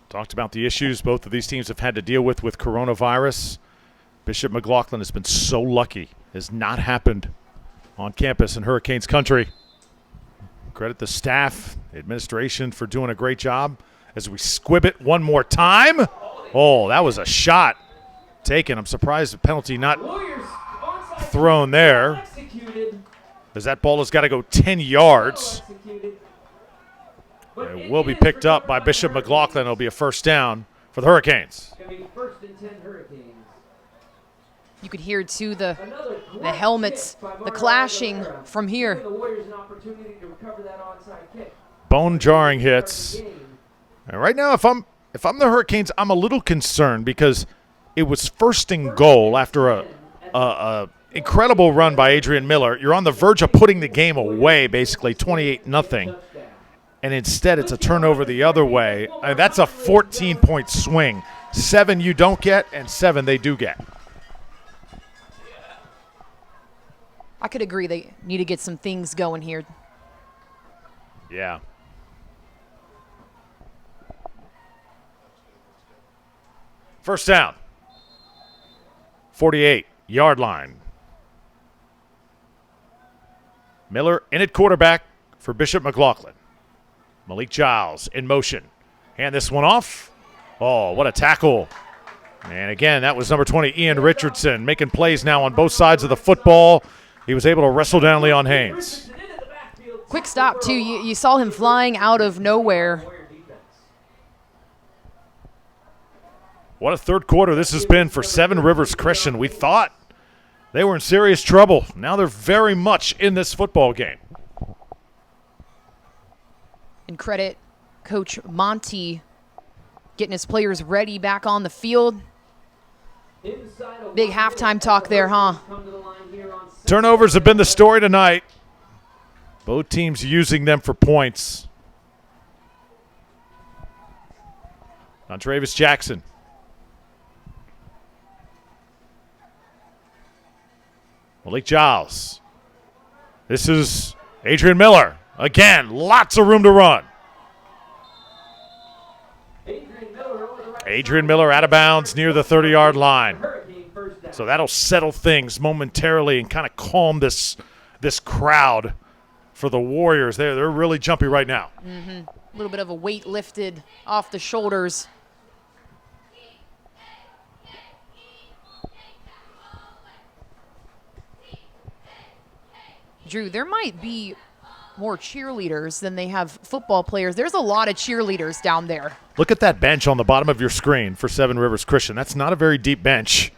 Talked about the issues both of these teams have had to deal with coronavirus. Bishop McLaughlin has been so lucky. Has not happened on campus in Hurricanes country. Credit the staff, administration for doing a great job as we squib it one more time. Oh, that was a shot taken. I'm surprised the penalty not Warriors onside thrown there, executed. as that ball has got to go 10 yards. Executed. But It will be picked up by Bishop McLaughlin. It'll be a first down for the Hurricanes. Gonna be first and 10 Hurricanes. You could hear too the Another the helmets, kick by the Marlon clashing Rivera, from here. giving the Warriors an opportunity to recover that onside kick. Bone jarring hits. Game. And right now, if I'm the Hurricanes, I'm a little concerned because it was first and goal after a incredible run by Adrian Miller. You're on the verge of putting the game away, basically 28-0, and instead it's a turnover the other way. That's a 14-point swing. 7 you don't get, and 7 they do get. I could agree they need to get some things going here. Yeah. First down. 48-yard line. Miller in at quarterback for Bishop McLaughlin. Malik Giles in motion. Hand this one off. Oh, what a tackle. And again, that was number 20, Ian Richardson, making plays now on both sides of the football. He was able to wrestle down Leon Haynes. Quick stop, too. You saw him flying out of nowhere. What a third quarter this has been for Seven Rivers Christian. We thought they were in serious trouble. Now they're very much in this football game. And credit Coach Monty getting his players ready back on the field. Big halftime talk there, huh? Turnovers have been the story tonight. Both teams using them for points. On Travis Jackson. Malik Giles. This is Adrian Miller. Again, lots of room to run. Adrian Miller out of bounds near the 30-yard line. So that'll settle things momentarily and kind of calm this crowd for the Warriors. They're really jumpy right now. A little bit of a weight lifted off the shoulders. Drew, there might be more cheerleaders than they have football players. There's a lot of cheerleaders down there. Look at that bench on the bottom of your screen for Seven Rivers Christian. That's not a very deep bench.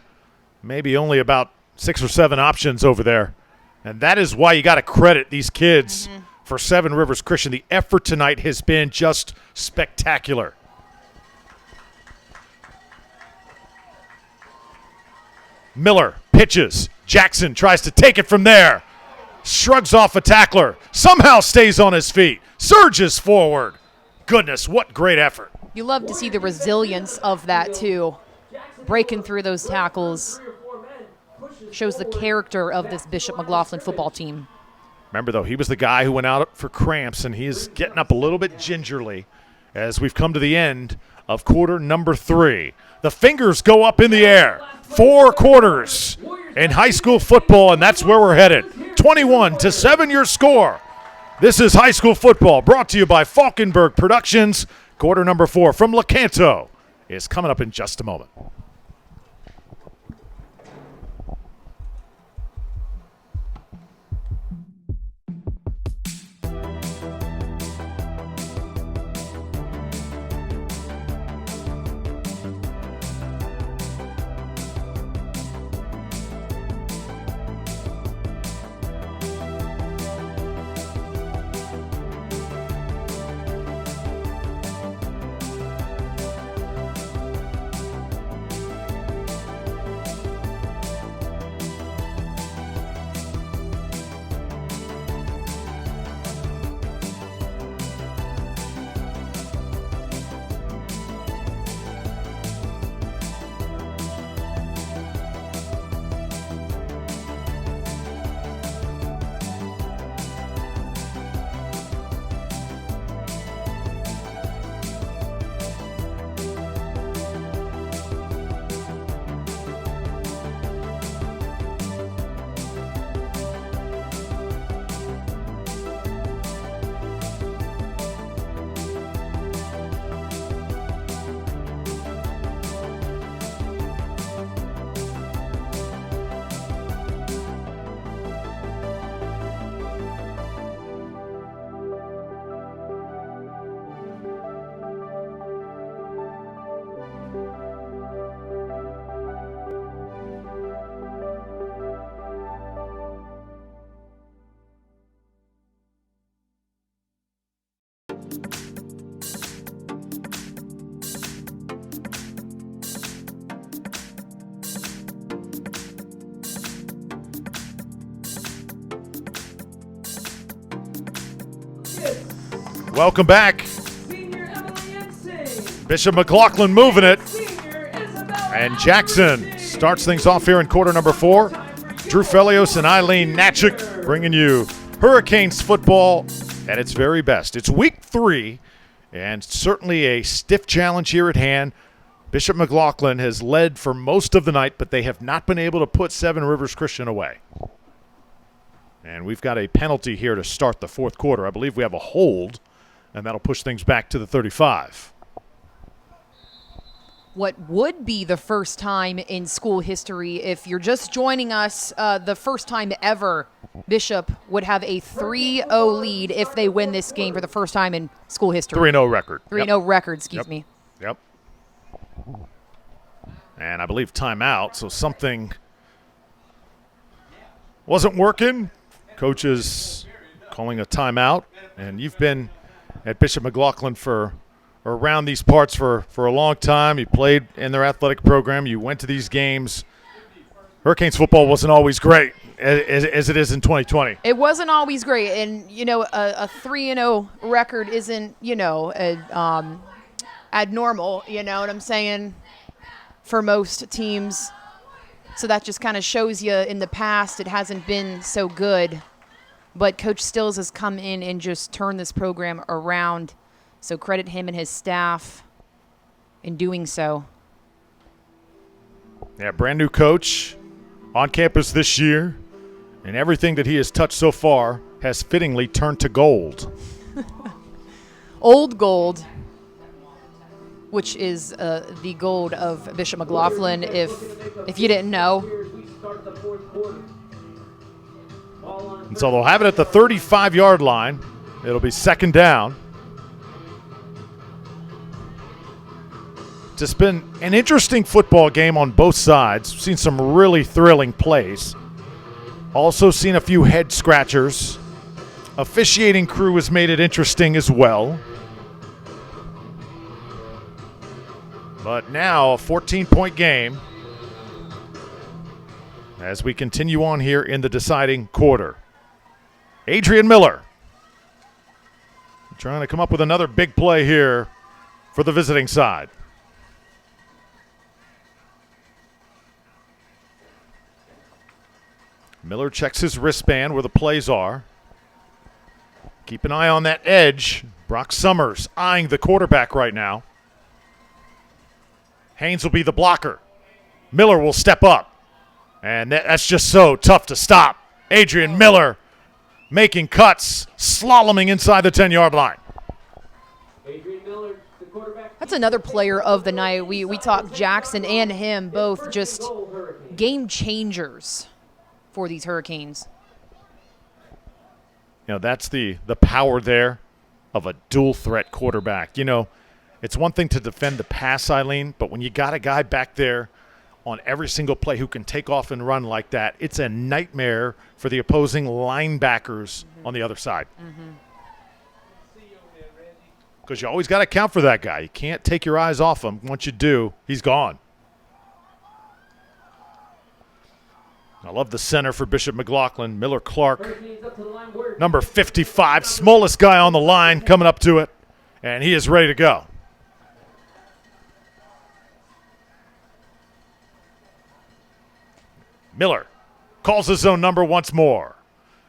Maybe only about 6 or 7 options over there. And that is why you got to credit these kids for Seven Rivers Christian. The effort tonight has been just spectacular. Miller pitches. Jackson tries to take it from there. Shrugs off a tackler. Somehow stays on his feet. Surges forward. Goodness, what great effort. You love to see the resilience of that, too. Breaking through those tackles shows the character of this Bishop McLaughlin football team. Remember, though, he was the guy who went out for cramps, and he's getting up a little bit gingerly as we've come to the end of quarter number 3. The fingers go up in the air. 4 quarters in high school football, and that's where we're headed. 21-7 your score. This is high school football brought to you by Falkenberg Productions. Quarter number 4 from Lecanto is coming up in just a moment. Welcome back. Bishop McLaughlin moving it. And Jackson starts things off here in quarter number 4. Drew Felios and Eileen Natchik bringing you Hurricanes football at its very best. It's week 3, and certainly a stiff challenge here at hand. Bishop McLaughlin has led for most of the night, but they have not been able to put Seven Rivers Christian away. And we've got a penalty here to start the 4th quarter. I believe we have a hold, and that'll push things back to the 35. What would be the first time in school history, if you're just joining us, the first time ever Bishop would have a 3-0 lead if they win this game for the first time in school history. 3-0 record. 3-0 record, excuse me. Yep. And I believe timeout, so something wasn't working. Coach is calling a timeout, and you've been at Bishop McLaughlin for around these parts for a long time. You played in their athletic program. You went to these games. Hurricanes football wasn't always great as it is in 2020. It wasn't always great, and a 3-0 record isn't abnormal. You know what I'm saying? For most teams, so that just kind of shows you in the past it hasn't been so good. But Coach Stills has come in and just turned this program around. So credit him and his staff in doing so. Yeah, brand new coach on campus this year, and everything that he has touched so far has fittingly turned to gold. Old gold, which is the gold of Bishop McLaughlin, if you didn't know. And so they'll have it at the 35-yard line. It'll be second down. It's just been an interesting football game on both sides. We've seen some really thrilling plays. Also seen a few head scratchers. Officiating crew has made it interesting as well. But now a 14-point game as we continue on here in the deciding quarter. Adrian Miller trying to come up with another big play here for the visiting side. Miller checks his wristband where the plays are. Keep an eye on that edge. Brock Summers eyeing the quarterback right now. Haynes will be the blocker. Miller will step up. And that's just so tough to stop. Adrian Miller making cuts, slaloming inside the 10-yard line. Adrian Miller, the quarterback. That's another player of the night. We talked Jackson and him, both just game changers for these Hurricanes. That's the power there of a dual threat quarterback. It's one thing to defend the pass, Eileen, but when you got a guy back there on every single play who can take off and run like that, it's a nightmare for the opposing linebackers on the other side. Because you always got to account for that guy. You can't take your eyes off him. Once you do, he's gone. I love the center for Bishop McLaughlin, Miller Clark, number 55, smallest guy on the line, coming up to it, and he is ready to go. Miller calls his own number once more,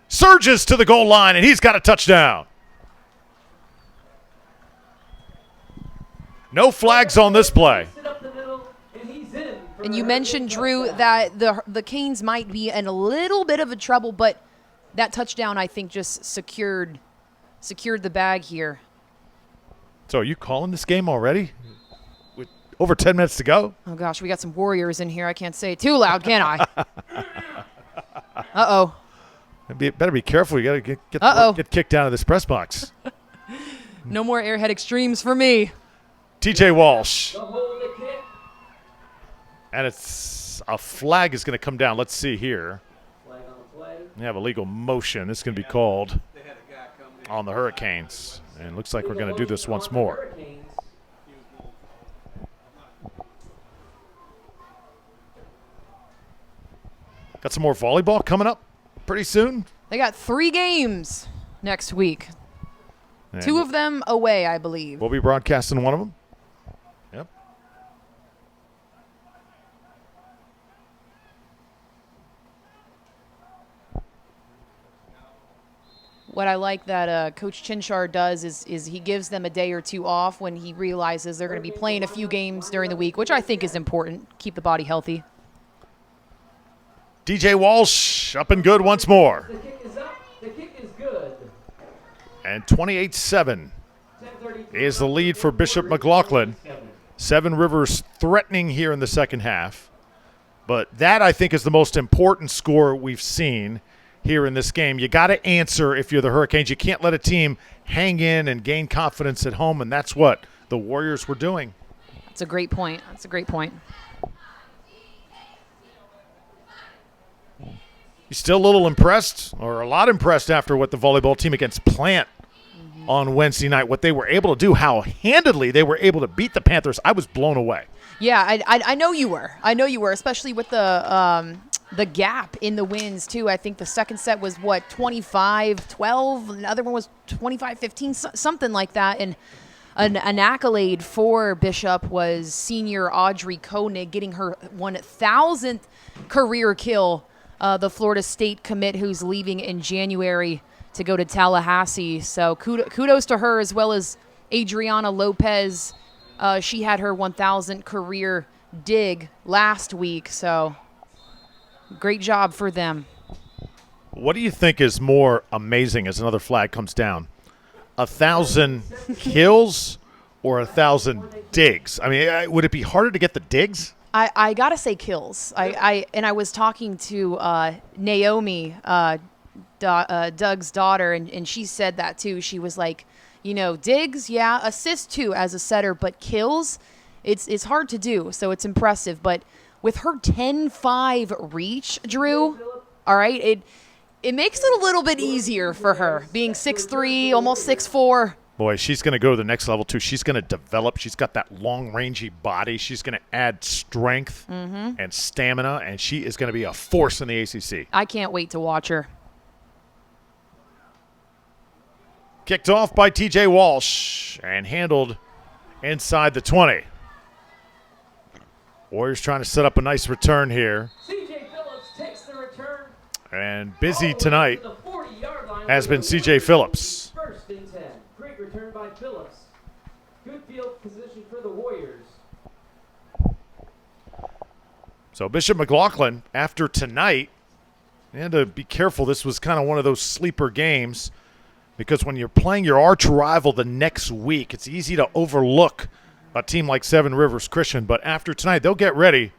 surges to the goal line, and he's got a touchdown. No flags on this play. And you mentioned, Drew, that the Canes might be in a little bit of a trouble, but that touchdown, I think, just secured the bag here. So are you calling this game already? With over 10 minutes to go? Oh, gosh, we got some Warriors in here. I can't say it too loud, can I? Uh-oh. Better be careful. You got to get kicked out of this press box. No more airhead extremes for me. TJ Walsh. And it's a flag is going to come down. Let's see here. We have illegal motion. This is going to be called on the Hurricanes. And it looks like we're going to do this once more. Got some more volleyball coming up pretty soon. They got 3 games next week. And 2 of them away, I believe. We'll be broadcasting one of them. Yep. What I like that Coach Chinchar does is he gives them a day or 2 off when he realizes they're going to be playing a few games during the week, which I think is important. Keep the body healthy. DJ Walsh up and good once more. The kick is up. The kick is good. And 28-7 is the lead for Bishop McLaughlin. Seven Rivers threatening here in the second half. But that, I think, is the most important score we've seen here in this game. You got to answer if you're the Hurricanes. You can't let a team hang in and gain confidence at home, and that's what the Warriors were doing. That's a great point. You still a little impressed, or a lot impressed after what the volleyball team against Plant on Wednesday night. What they were able to do, how handedly they were able to beat the Panthers, I was blown away. Yeah, I know you were. I know you were, especially with the gap in the wins, too. I think the second set was, 25-12? Another one was 25-15, something like that. And an accolade for Bishop was senior Audrey Koenig getting her 1,000th career kill, the Florida State commit who's leaving in January to go to Tallahassee. So kudos to her, as well as Adriana Lopez. She had her 1,000th career dig last week, so great job for them. What do you think is more amazing as another flag comes down? 1,000 kills or 1,000 digs? I mean, would it be harder to get the digs? I gotta say kills. I was talking to Naomi, Doug's daughter, and she said that too. She was like, digs, yeah, assists too as a setter, but kills, it's hard to do. So it's impressive. But with her 10-5 reach, Drew, all right, it makes it a little bit easier for her, being 6'3", almost 6'4". Boy, she's going to go to the next level, too. She's going to develop. She's got that long-rangey body. She's going to add strength and stamina, and she is going to be a force in the ACC. I can't wait to watch her. Kicked off by TJ Walsh and handled inside the 20. Warriors trying to set up a nice return here. CJ Phillips takes the return. And busy tonight has been CJ Phillips. First and 10. Great return by Phillips. Good field position for the Warriors. So Bishop McLaughlin, after tonight, you had to be careful. This was kind of one of those sleeper games because when you're playing your arch rival the next week, it's easy to overlook a team like Seven Rivers Christian. But after tonight, they'll get ready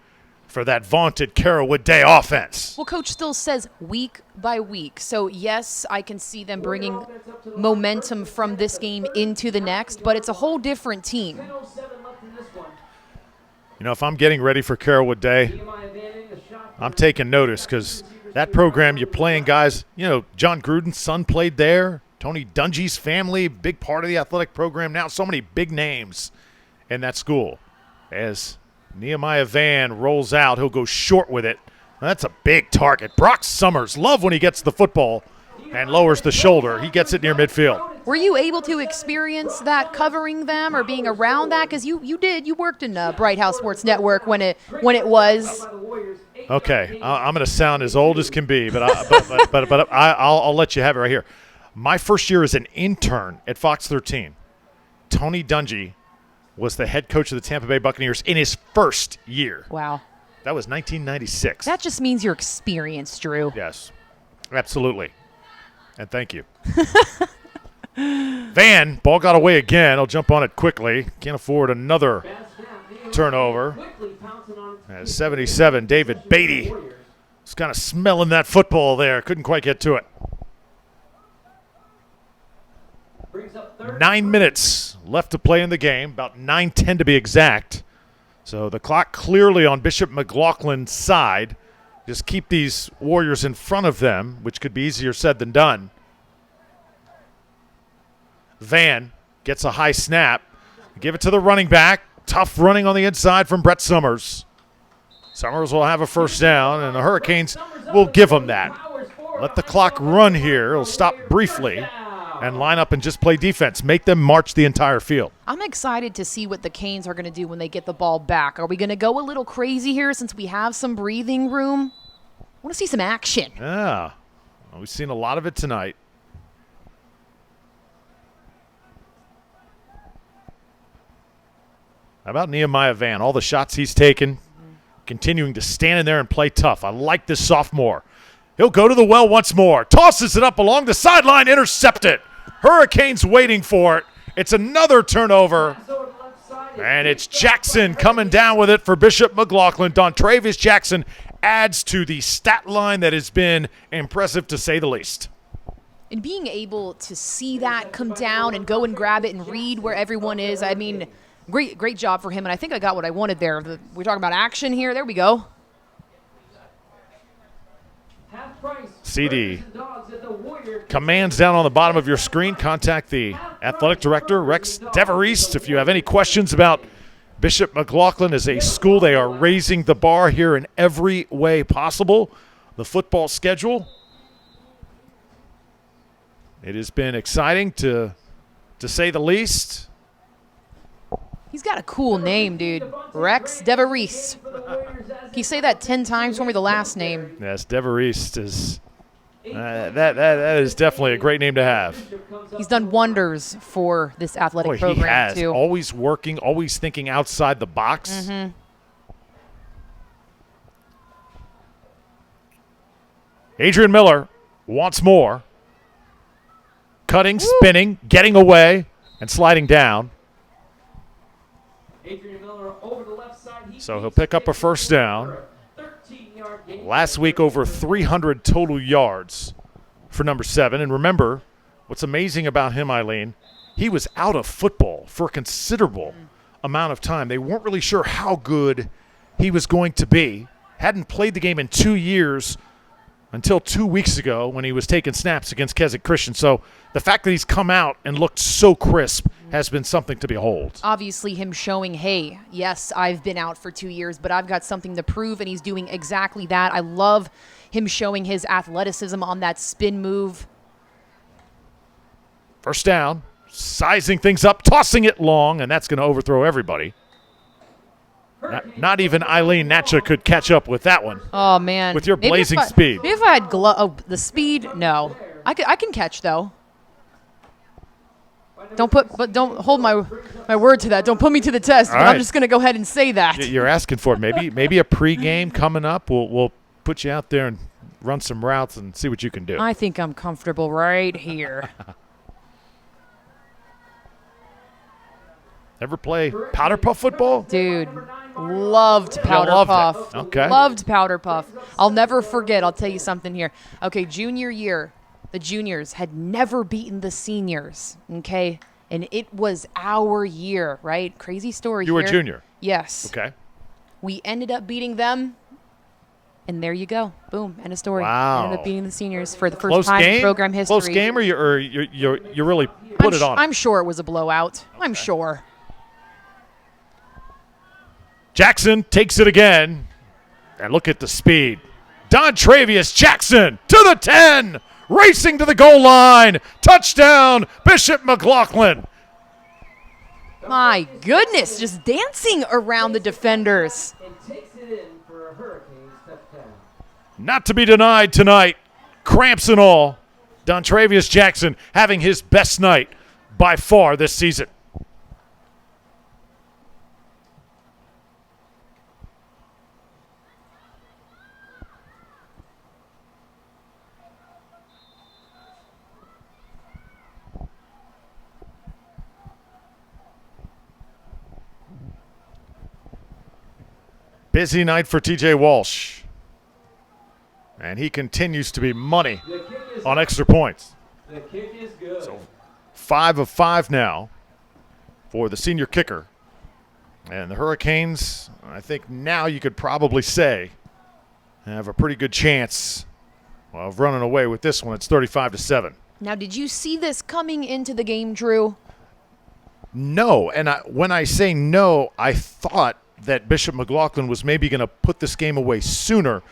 for that vaunted Carrollwood Day offense. Well, Coach still says week by week. So, yes, I can see them bringing momentum from this game into the next, but it's a whole different team. If I'm getting ready for Carrollwood Day, I'm taking notice because that program, you're playing guys, John Gruden's son played there. Tony Dungy's family, big part of the athletic program now. So many big names in that school. As Nehemiah Van rolls out, he'll go short with it. That's a big target. Brock Summers, love when he gets the football and lowers the shoulder. He gets it near midfield. Were you able to experience that covering them or being around that? Because you did. You worked in Bright House Sports Network when it was. Okay, I'm going to sound as old as can be, but I'll let you have it right here. My first year as an intern at Fox 13, Tony Dungy was the head coach of the Tampa Bay Buccaneers in his first year. Wow. That was 1996. That just means you're experienced, Drew. Yes, absolutely. And thank you. Van, ball got away again. I'll jump on it quickly. Can't afford another turnover. At 77, David Beatty was kind of smelling that football there. Couldn't quite get to it. 9 minutes left to play in the game, about 9:10 to be exact. So the clock clearly on Bishop McLaughlin's side. Just keep these Warriors in front of them, which could be easier said than done. Van gets a high snap. Give it to the running back. Tough running on the inside from Brett Summers. Summers will have a first down, and the Hurricanes will give them that. Let the clock run here. It'll stop briefly and line up and just play defense. Make them march the entire field. I'm excited to see what the Canes are going to do when they get the ball back. Are we going to go a little crazy here since we have some breathing room? I want to see some action. Yeah. Well, we've seen a lot of it tonight. How about Nehemiah Van? All the shots he's taken, continuing to stand in there and play tough. I like this sophomore. He'll go to the well once more. Tosses it up along the sideline, intercepted. Hurricanes waiting for it. It's another turnover. And it's Jackson coming down with it for Bishop McLaughlin. Dontravius Jackson adds to the stat line that has been impressive to say the least. And being able to see that come down and go and grab it and read where everyone is, I mean, great job for him. And I think I got what I wanted there. We're talking about action here. There we go. CD. Commands down on the bottom of your screen. Contact the athletic director, Rex Devereist, if you have any questions about Bishop McLaughlin as a school. They are raising the bar here in every way possible. The football schedule. It has been exciting to say the least. He's got a cool name, dude. Rex Devereist. Can you say that 10 times for me, the last name? Yes, Devereist is that is definitely a great name to have. He's done wonders for this athletic program, he has. too. Always working, always thinking outside the box. Mm-hmm. Adrian Miller wants more. Cutting, spinning, getting away, and sliding down. Adrian Miller over the left side. So he'll pick up a first down. Last week, over 300 total yards for number 7. And remember, what's amazing about him, Eileen, he was out of football for a considerable amount of time. They weren't really sure how good he was going to be. Hadn't played the game in 2 years until 2 weeks ago when he was taking snaps against Keswick Christian. So the fact that he's come out and looked so crisp has been something to behold. Obviously him showing, hey, yes, I've been out for 2 years, but I've got something to prove, and he's doing exactly that. I love him showing his athleticism on that spin move. First down, sizing things up, tossing it long, and that's going to overthrow everybody. Not even Eileen Natcha could catch up with that one. Oh, man. With your blazing speed. Maybe if I had the speed, no. I can catch, though. Don't hold my word to that. Don't put me to the test. But right. I'm just going to go ahead and say that. You're asking for it. Maybe a pregame coming up. We'll put you out there and run some routes and see what you can do. I think I'm comfortable right here. Ever play powder puff football? Dude, loved powder puff. Okay. Loved powder puff. I'll never forget. I'll tell you something here. Okay, junior year, the juniors had never beaten the seniors, okay? And it was our year, right? Crazy story You here. were a junior? Yes. Okay. We ended up beating them, and there you go. Boom, end of story. Wow. Ended up beating the seniors for the first Close time game? in program history. Close game, or you really put it on? I'm sure it was a blowout. Okay. I'm sure. Jackson takes it again. And look at the speed. Don Travius Jackson to the 10. Racing to the goal line. Touchdown, Bishop McLaughlin. My goodness, just dancing around the defenders. And takes it in for a Hurricanes touchdown. Not to be denied tonight. Cramps and all. Don Travius Jackson having his best night by far this season. Busy night for TJ Walsh. And he continues to be money on extra points. The kick is good. So 5 of 5 now for the senior kicker. And the Hurricanes, I think now you could probably say, have a pretty good chance of running away with this one. It's 35-7. Now, did you see this coming into the game, Drew? No. And when I say no, I thought that Bishop McLaughlin was maybe going to put this game away sooner.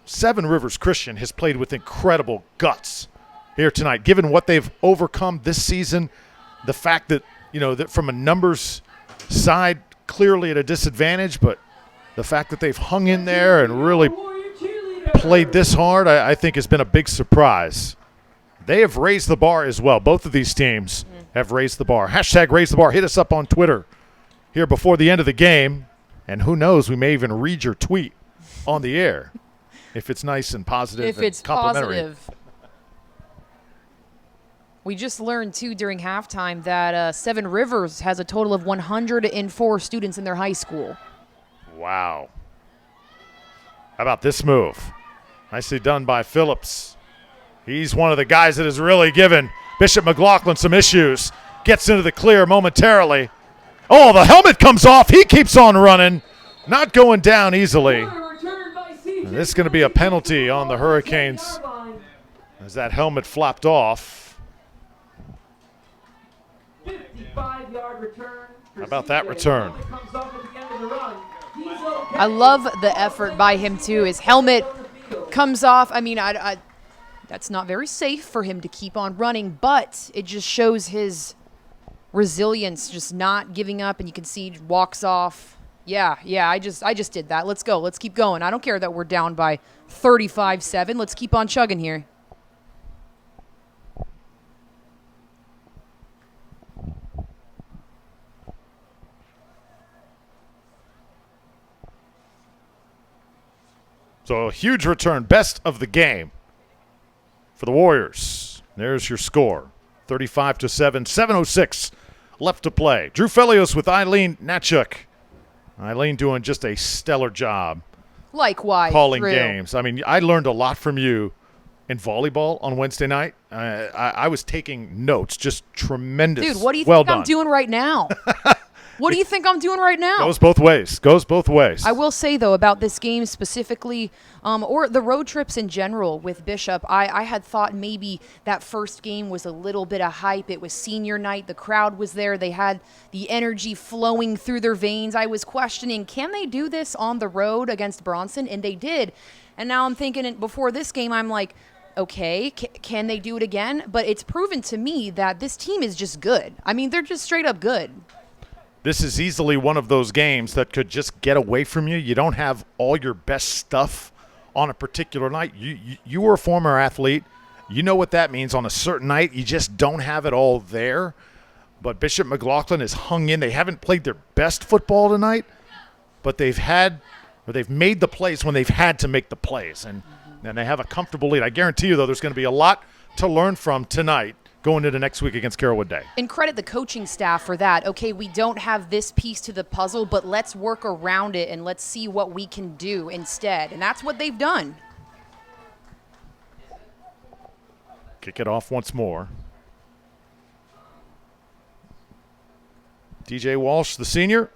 Seven Rivers Christian has played with incredible guts here tonight. Given what they've overcome this season, the fact that, that from a numbers side, clearly at a disadvantage, but the fact that they've hung in there and really played this hard, I think has been a big surprise. They have raised the bar as well. Both of these teams have raised the bar. Hashtag raise the bar. Hit us up on Twitter here before the end of the game. And who knows, we may even read your tweet on the air if it's nice and positive if and it's complimentary. Positive. We just learned, too, during halftime that Seven Rivers has a total of 104 students in their high school. Wow. How about this move? Nicely done by Phillips. He's one of the guys that has really given Bishop McLaughlin some issues. Gets into the clear momentarily. Oh, the helmet comes off. He keeps on running. Not going down easily. And this is going to be a penalty on the Hurricanes. as that helmet flopped off. 55-yard return. How about that return? Comes off at the end of the run. He's okay. I love the effort by him, too. His helmet comes off. I mean, that's not very safe for him to keep on running, but it just shows his resilience, just not giving up, and you can see he walks off. Yeah, I just did that. Let's go. Let's keep going. I don't care that we're down by 35-7. Let's keep on chugging here. So a huge return, best of the game for the Warriors. There's your score, 35-7, 7:06 left to play. Drew Felios with Eileen Natchuk. Eileen doing just a stellar job. Likewise, calling Drew. games. I mean, I learned a lot from you in volleyball on Wednesday night. I was taking notes, just tremendous. Dude, what do you well think I'm done. doing right now? What do you think I'm doing right now? Goes both ways. Goes both ways. I will say, though, about this game specifically, or the road trips in general with Bishop, I had thought maybe that first game was a little bit of hype. It was senior night. The crowd was there. They had the energy flowing through their veins. I was questioning, can they do this on the road against Bronson? And they did. And now I'm thinking before this game, I'm like, okay, can they do it again? But it's proven to me that this team is just good. I mean, they're just straight up good. This is easily one of those games that could just get away from you. You don't have all your best stuff on a particular night. You were a former athlete. You know what that means. On a certain night, you just don't have it all there. But Bishop McLaughlin has hung in. They haven't played their best football tonight, but they've made the plays when they've had to make the plays. And they have a comfortable lead. I guarantee you, though, there's going to be a lot to learn from tonight going into next week against Carrollwood Day. And credit the coaching staff for that. Okay, we don't have this piece to the puzzle, but let's work around it and let's see what we can do instead. And that's what they've done. Kick it off once more. DJ Walsh, the senior.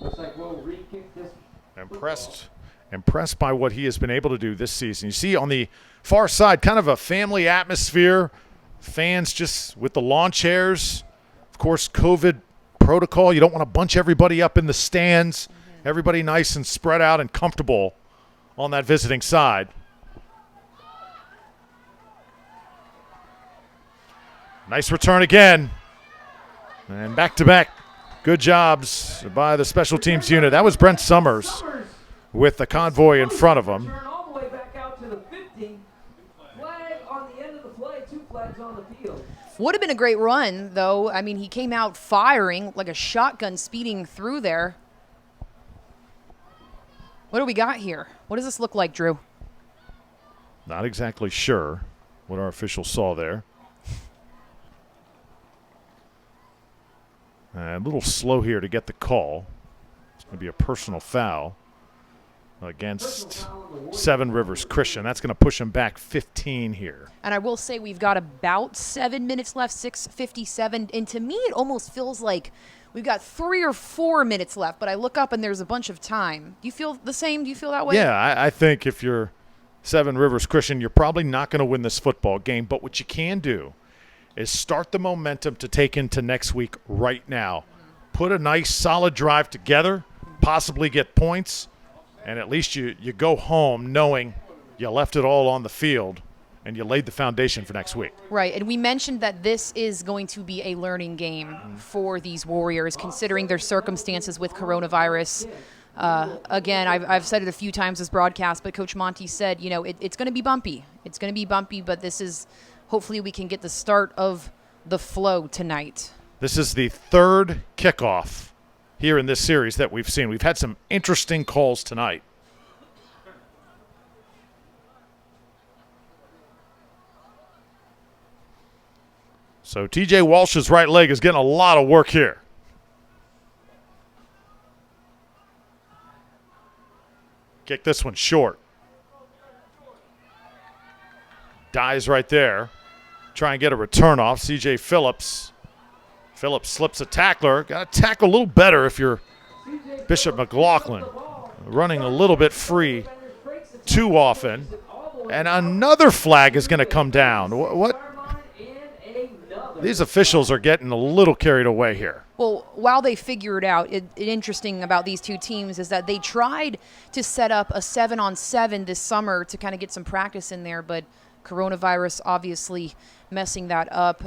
Looks like we'll re-kick this. Impressed by what he has been able to do this season. You see on the far side, kind of a family atmosphere. Fans just with the lawn chairs. Of course, COVID protocol. You don't want to bunch everybody up in the stands. Everybody nice and spread out and comfortable on that visiting side. Nice return again. And back-to-back good jobs by the special teams unit. That was Brent Summers with the convoy in front of him. Turn all the way back out to the 50. Flag on the end of the play. 2 flags on the field. Would have been a great run, though. I mean, he came out firing like a shotgun speeding through there. What do we got here? What does this look like, Drew? Not exactly sure what our officials saw there. A little slow here to get the call. It's going to be a personal foul against Seven Rivers Christian. That's going to push him back 15 here. And I will say we've got about 7 minutes left, 6:57. And to me, it almost feels like we've got 3 or 4 minutes left. But I look up and there's a bunch of time. Do you feel the same? Do you feel that way? Yeah, I think if you're Seven Rivers Christian, you're probably not going to win this football game. But what you can do is start the momentum to take into next week right now. Put a nice, solid drive together, possibly get points, and at least you go home knowing you left it all on the field and you laid the foundation for next week. Right, and we mentioned that this is going to be a learning game for these Warriors, considering their circumstances with coronavirus. Again, I've said it a few times this broadcast, but Coach Monty said, it's going to be bumpy. It's going to be bumpy, but this is – hopefully we can get the start of the flow tonight. This is the third kickoff here in this series that we've seen. We've had some interesting calls tonight. So TJ Walsh's right leg is getting a lot of work here. Kick this one short. Dies right there. Try and get a return off. C.J. Phillips. Phillips slips a tackler. Got to tackle a little better if you're Bishop McLaughlin. Running a little bit free too often. And another flag is going to come down. What? These officials are getting a little carried away here. Well, while they figure it out, interesting about these two teams is that they tried to set up a 7-on-7 this summer to kind of get some practice in there, but coronavirus obviously messing that up.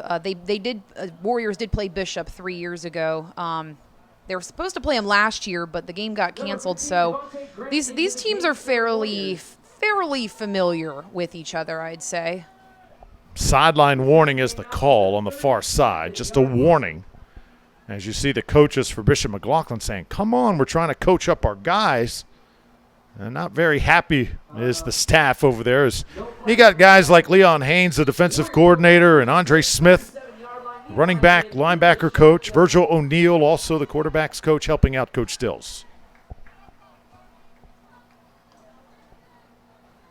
Warriors did play Bishop 3 years ago. They were supposed to play them last year, but the game got canceled. So these teams are fairly familiar with each other, I'd say. Sideline warning is the call on the far side. Just a warning. As you see the coaches for Bishop McLaughlin saying, come on, we're trying to coach up our guys. And not very happy is the staff over there. As you got guys like Leon Haynes, the defensive coordinator, and Andre Smith, running back, linebacker coach. Virgil O'Neill, also the quarterback's coach, helping out Coach Stills.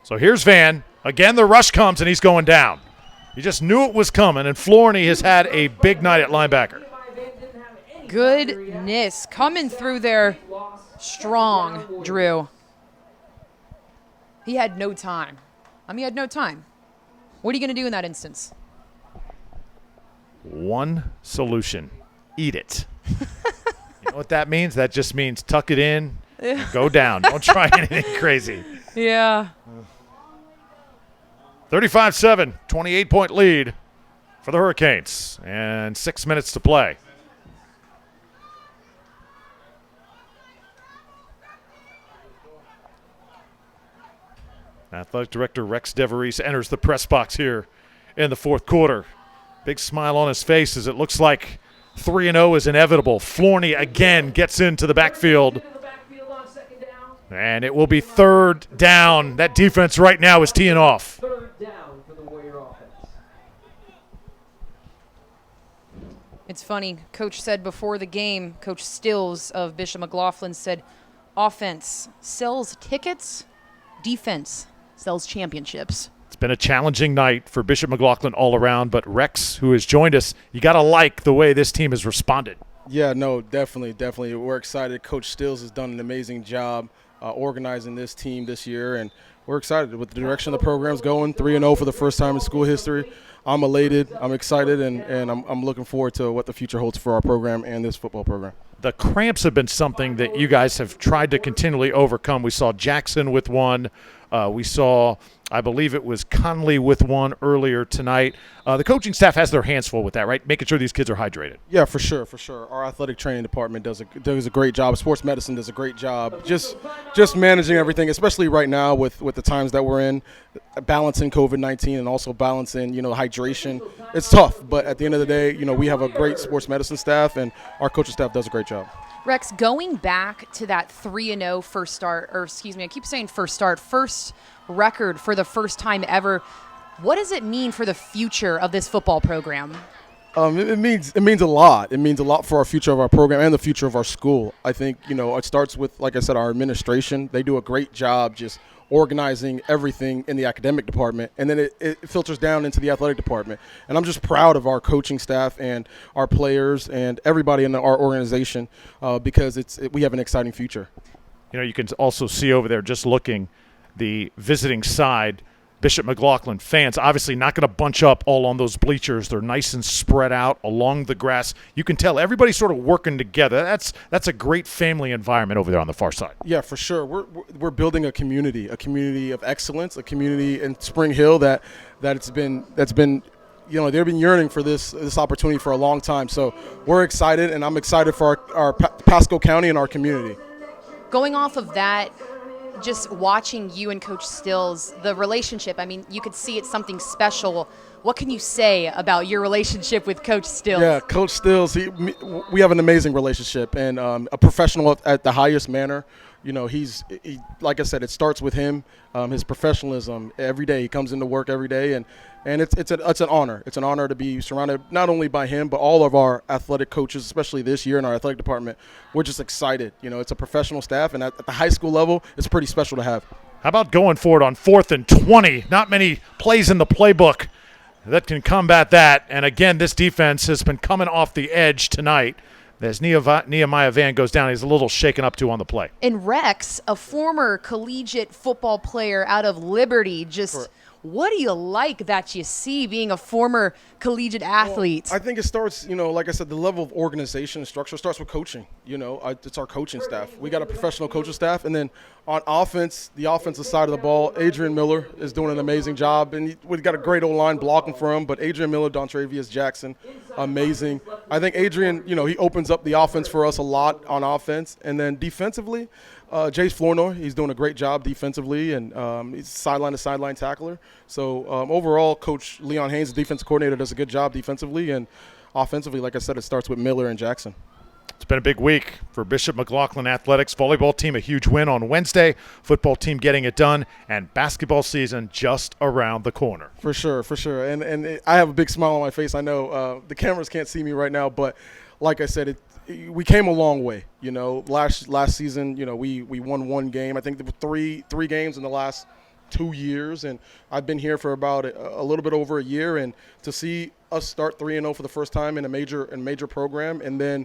So here's Van. Again, the rush comes, and he's going down. You just knew it was coming, and Floriney has had a big night at linebacker. Goodness, coming through there strong, Drew. He had no time. He had no time. What are you going to do in that instance? One solution. Eat it. You know what that means? That just means tuck it in, and go down. Don't try anything crazy. Yeah. 35-7, 28-point lead for the Hurricanes, and 6 minutes to play. Athletic Director Rex DeVries enters the press box here in the fourth quarter. Big smile on his face as it looks like 3-0 is inevitable. Floriney again gets into the backfield. And it will be third down. That defense right now is teeing off. Third down for the Warrior offense. It's funny. Coach said before the game, Coach Stills of Bishop McLaughlin said, offense sells tickets, defense sells championships. It's been a challenging night for Bishop McLaughlin all around, but Rex, who has joined us, you got to like the way this team has responded. Yeah, no, definitely. We're excited. Coach Stills has done an amazing job organizing this team this year, and we're excited with the direction the program's going. 3-0 for the first time in school history. I'm elated. I'm excited, and I'm looking forward to what the future holds for our program and this football program. The cramps have been something that you guys have tried to continually overcome. We saw Jackson with one. We saw, I believe it was Conley with one earlier tonight. The coaching staff has their hands full with that, right? Making sure these kids are hydrated. Yeah, for sure. Our athletic training department does a great job. Sports medicine does a great job. Just managing everything, especially right now with the times that we're in, balancing COVID-19 and also balancing, hydration. It's tough, but at the end of the day, we have a great sports medicine staff, and our coaching staff does a great job. Rex, going back to that 3-0 first record for the first time ever, what does it mean for the future of this football program? It means a lot. It means a lot for our future of our program and the future of our school. I think, it starts with, like I said, our administration. They do a great job just organizing everything in the academic department, and then it filters down into the athletic department. And I'm just proud of our coaching staff and our players and everybody in our organization because we have an exciting future. You can also see over there, just looking, the visiting side, Bishop McLaughlin fans obviously not going to bunch up all on those bleachers. They're nice and spread out along the grass. You can tell everybody's sort of working together. That's a great family environment over there on the far side. Yeah, for sure. We're building a community of excellence, a community in Spring Hill that's been they've been yearning for this opportunity for a long time. So we're excited, and I'm excited for our Pasco County and our community. Going off of that, just watching you and Coach Stills, the relationship, you could see it's something special. What can you say about your relationship with Coach Stills? Yeah, Coach Stills, we have an amazing relationship, and a professional at the highest manner. He like I said, it starts with him, his professionalism. Every day he comes into work every day, and it's an honor. It's an honor to be surrounded not only by him, but all of our athletic coaches, especially this year in our athletic department. We're just excited. It's a professional staff, and at the high school level, it's pretty special to have. How about going for it on 4th and 20? Not many plays in the playbook that can combat that. And again, this defense has been coming off the edge tonight. As Nehemiah Van goes down, he's a little shaken up too on the play. And Rex, a former collegiate football player out of Liberty, just what do you like that you see being a former collegiate athlete? I think it starts, like I said, the level of organization and structure starts with coaching. It's our coaching staff. We got a professional coaching staff. And then on offense, the offensive side of the ball, Adrian Miller is doing an amazing job. And we've got a great O-line blocking for him. But Adrian Miller, Dontravius Jackson, amazing. I think Adrian, he opens up the offense for us a lot on offense. And then defensively, Jace Flournoy, he's doing a great job defensively, and he's sideline-to-sideline tackler. So overall, Coach Leon Haynes, the defensive coordinator, does a good job defensively. And offensively, like I said, it starts with Miller and Jackson. It's been a big week for Bishop McLaughlin Athletics. Volleyball team, a huge win on Wednesday. Football team getting it done. And basketball season just around the corner. For sure, for sure. And I have a big smile on my face. I know the cameras can't see me right now, but like I said, we came a long way. Last season, we won one game. I think there were three games in the last 2 years, and I've been here for about a little bit over a year. And to see us start 3-0 for the first time in a major program, and then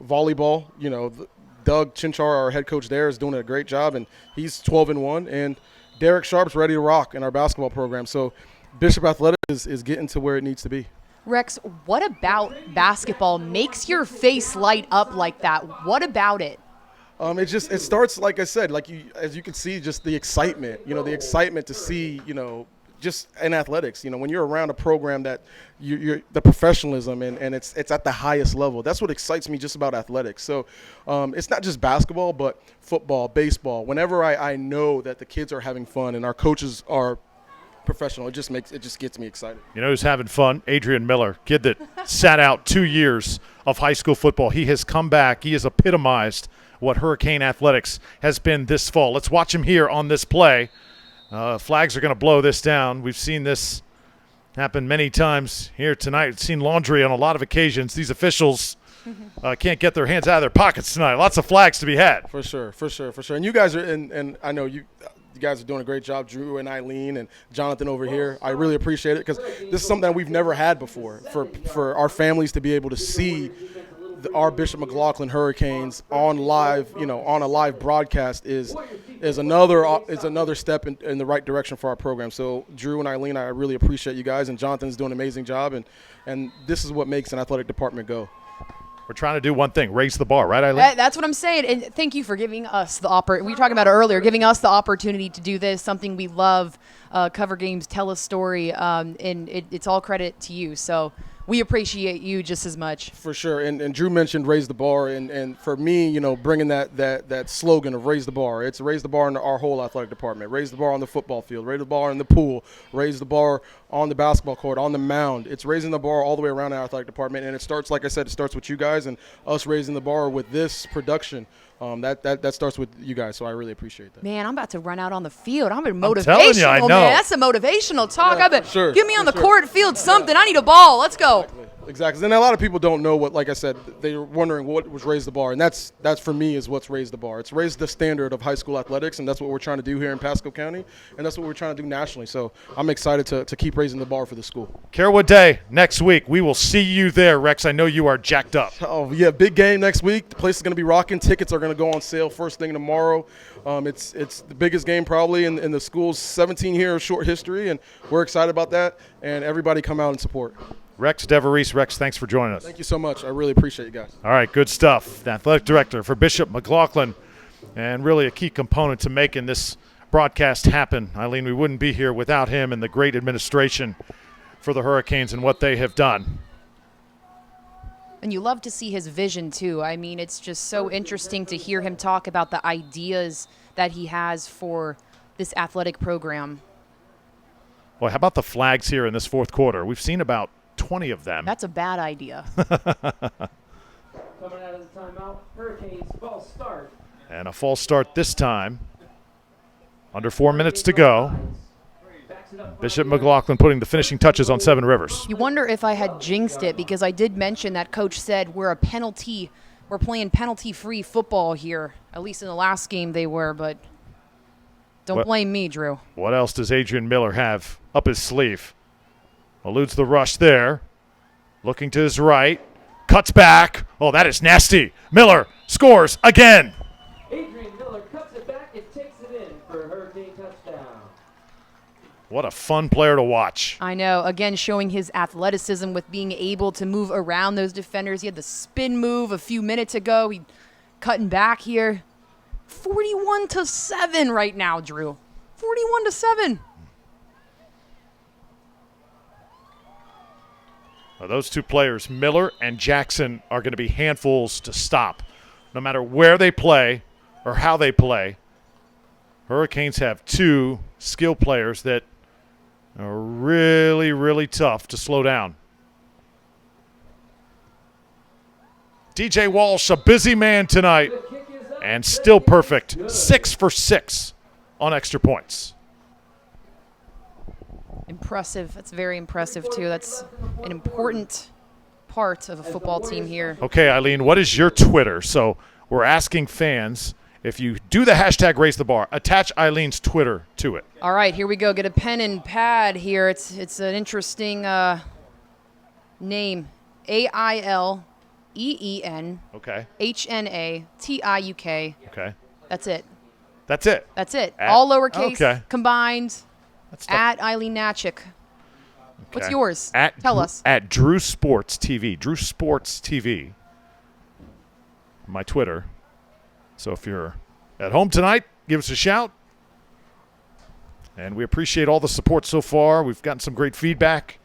volleyball, Doug Chinchar, our head coach there, is doing a great job, and he's 12-1. And Derek Sharp's ready to rock in our basketball program. So Bishop Athletics is getting to where it needs to be. Rex, what about basketball makes your face light up like that? What about it? It starts, like I said, as you can see, just the excitement, the excitement to see, just in athletics, when you're around a program that you're the professionalism and it's at the highest level. That's what excites me just about athletics. So it's not just basketball, but football, baseball. Whenever I know that the kids are having fun and our coaches are professional, it just gets me excited. Who's having fun? Adrian Miller, kid that sat out 2 years of high school football. He has come back. He has epitomized what Hurricane Athletics has been this fall. Let's watch him here on this play. Flags are going to blow this down. We've seen this happen many times here tonight. We've seen laundry on a lot of occasions. These officials can't get their hands out of their pockets tonight. Lots of flags to be had. For sure. And you guys are, and I know you guys are doing a great job, Drew and Eileen and Jonathan over here. I really appreciate it because this is something that we've never had before, for our families to be able to see our Bishop McLaughlin Hurricanes on a live broadcast is another step in the right direction for our program. So Drew and Eileen, I really appreciate you guys, and Jonathan's doing an amazing job, and this is what makes an athletic department go. We're trying to do one thing, raise the bar, right, Eileen? That's what I'm saying, and thank you for giving us the we were talking about it earlier, giving us the opportunity to do this, something we love, cover games, tell a story, and it's all credit to you. So we appreciate you just as much. For sure. And Drew mentioned raise the bar. And for me, bringing that slogan of raise the bar, it's raise the bar in our whole athletic department. Raise the bar on the football field, raise the bar in the pool, raise the bar on the basketball court, on the mound. It's raising the bar all the way around our athletic department. And it starts, like I said, it starts with you guys and us raising the bar with this production. That starts with you guys, so I really appreciate that. Man, I'm about to run out on the field. I'm telling motivational, you, I know. man. That's a motivational talk. Yeah, sure, Give me on the sure. court, field, something. I need a ball. Let's go. Exactly. And a lot of people don't know what, like I said, they're wondering what was raise the bar. And that's for me is what's raised the bar. It's raised the standard of high school athletics, and that's what we're trying to do here in Pasco County, and that's what we're trying to do nationally. So I'm excited to keep raising the bar for the school. Carewood Day next week. We will see you there, Rex. I know you are jacked up. Oh, yeah, big game next week. The place is going to be rocking. Tickets are going to go on sale first thing tomorrow. It's the biggest game probably in the school's 17-year short history, and we're excited about that, and everybody come out and support. Rex DeVries. Rex, thanks for joining us. Thank you so much. I really appreciate you guys. All right, good stuff. The athletic director for Bishop McLaughlin, and really a key component to making this broadcast happen. Eileen, we wouldn't be here without him and the great administration for the Hurricanes and what they have done. And you love to see his vision, too. I mean, it's just so interesting to hear him talk about the ideas that he has for this athletic program. Well, how about the flags here in this fourth quarter? We've seen about 20 of them. That's a bad idea. Coming out of the timeout, Hurricanes false start. And a false start this time. Under 4 minutes to go. Bishop McLaughlin putting the finishing touches on Seven Rivers. You wonder if I had jinxed it, because I did mention that Coach said we're playing penalty-free football here. At least in the last game they were, but don't blame me, Drew. What else does Adrian Miller have up his sleeve? Eludes the rush there. Looking to his right. cuts back. Oh, that is nasty. Miller scores again. Adrian Miller cuts it back and takes it in for a Hurricane touchdown. What a fun player to watch. I know. Again, showing his athleticism with being able to move around those defenders. He had the spin move a few minutes ago. He cutting back here. 41-7 right now, Drew. 41-7. Well, those two players, Miller and Jackson, are going to be handfuls to stop. No matter where they play or how they play, Hurricanes have two skill players that are really, really tough to slow down. DJ Walsh, a busy man tonight, and still perfect. 6 for 6 on extra points. Impressive. That's very impressive, too. That's an important part of a football team here. Okay, Eileen, what is your Twitter? So we're asking fans, if you do the hashtag Raise the Bar, attach Eileen's Twitter to it. All right, here we go. Get a pen and pad here. It's an interesting name. AILEEN Okay. HNATIUK. Okay. That's it. That's it. That's it. At- All lowercase okay. combined. That's the- At Eileen Natchik. What's okay. yours? At Tell us. At Drew Sports TV. Drew Sports TV. My Twitter. So if you're at home tonight, give us a shout. And we appreciate all the support so far. We've gotten some great feedback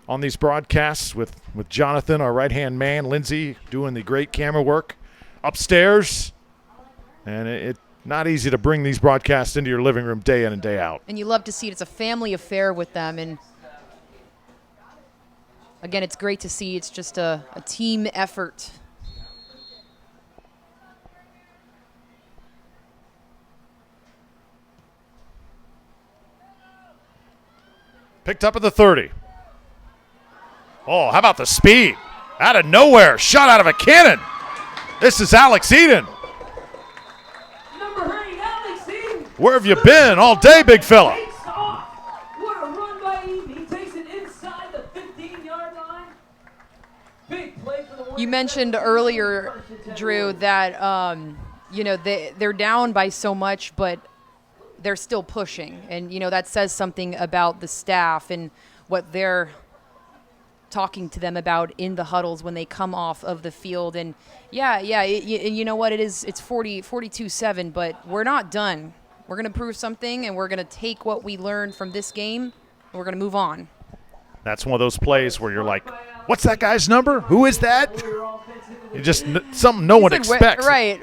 on these broadcasts with Jonathan, our right-hand man, Lindsay doing the great camera work upstairs. And it's not easy to bring these broadcasts into your living room day in and day out. And you love to see it. It's a family affair with them. And again, it's great to see. It's just a team effort. Picked up at the 30. Oh, how about the speed? Out of nowhere, shot out of a cannon. This is Alex Eden. Number 8, Alex Eden. Where have you been all day, big fella? Takes off. What a run by Eden. He takes it inside the 15-yard line. Big play for the Warriors. You mentioned earlier, Drew, that they're down by so much, but they're still pushing. And, that says something about the staff and what they're talking to them about in the huddles when they come off of the field. And, you know what? It's 42-7, but we're not done. We're going to prove something, and we're going to take what we learned from this game, and we're going to move on. That's one of those plays where you're like, what's that guy's number? Who is that? You just something no one expects. Right.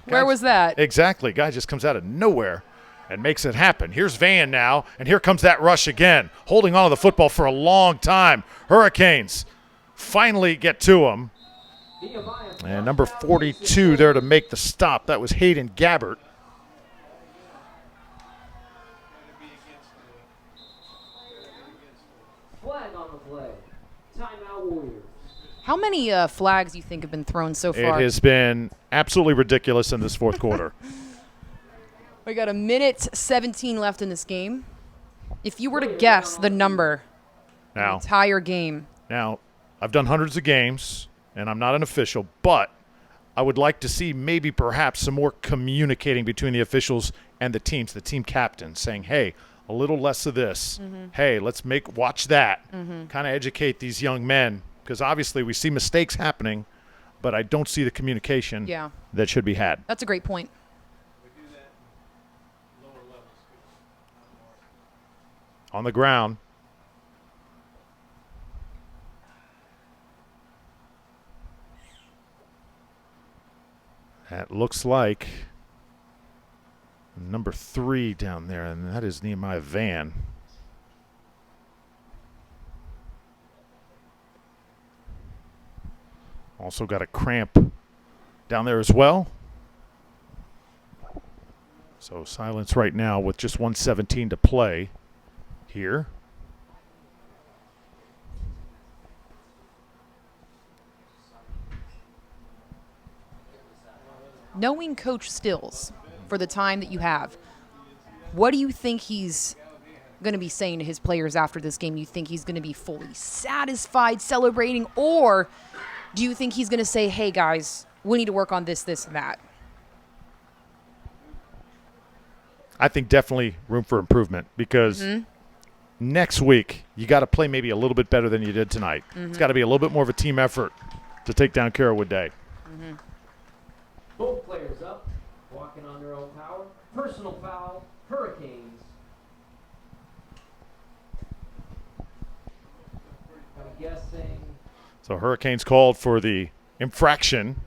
Where was that? Exactly. Guy just comes out of nowhere and makes it happen. Here's Van now, and here comes that rush again, holding on to the football for a long time. Hurricanes finally get to him. And number 42 there to make the stop. That was Hayden Gabbert. Flag on the play. Timeout Warriors. How many flags do you think have been thrown so far? It has been absolutely ridiculous in this fourth quarter. We got 1:17 left in this game. If you were to guess the number, the entire game. Now, I've done hundreds of games, and I'm not an official, but I would like to see maybe perhaps some more communicating between the officials and the teams, the team captains, saying, hey, a little less of this. Mm-hmm. Hey, let's watch that. Mm-hmm. Kind of educate these young men, because obviously we see mistakes happening, but I don't see the communication that should be had. That's a great point. On the ground. That looks like number 3 down there, and that is Nehemiah Van. Also got a cramp down there as well. So silence right now with just 1:17 to play here. Knowing Coach Stills for the time that you have, what do you think he's going to be saying to his players after this game? You think he's going to be fully satisfied, celebrating, or do you think he's going to say, hey, guys, we need to work on this, this, and that? I think definitely room for improvement because next week you got to play maybe a little bit better than you did tonight. It's got to be a little bit more of a team effort to take down Carrollwood Day. Both players up, walking on their own power. Personal foul, Hurricanes. I'm guessing. So Hurricanes called for the infraction,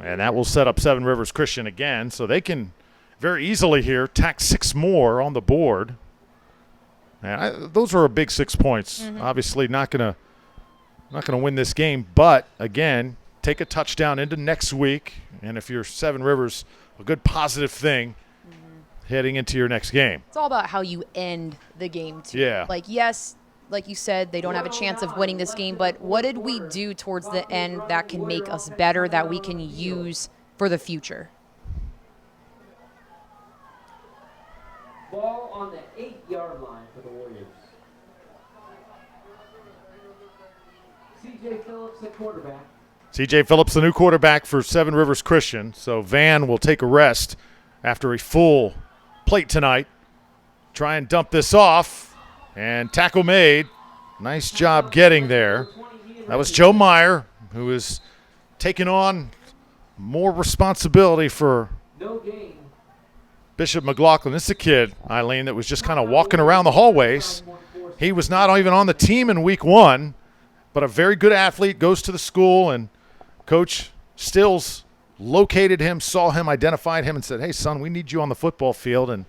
and that will set up Seven Rivers Christian again, so they can very easily here tack 6 more on the board. And those are a big 6 points. Obviously not gonna win this game, but again, take a touchdown into next week, and if you're Seven Rivers, a good positive thing heading into your next game. It's all about how you end the game, too. Yeah. Like, yes, like you said, they don't have a chance of winning this game, but what did we do towards the end that can make us better, that we can use for the future? Ball on the 8-yard line for the Warriors. C.J. Phillips at quarterback. C.J. Phillips, the new quarterback for Seven Rivers Christian. So Van will take a rest after a full plate tonight. Try and dump this off, and tackle made. Nice job getting there. That was Joe Meyer, who is taking on more responsibility for No gain. Bishop McLaughlin. This is a kid, Eileen, that was just kind of walking around the hallways. He was not even on the team in week 1, but a very good athlete, goes to the school, and Coach Stills located him, saw him, identified him, and said, hey, son, we need you on the football field, and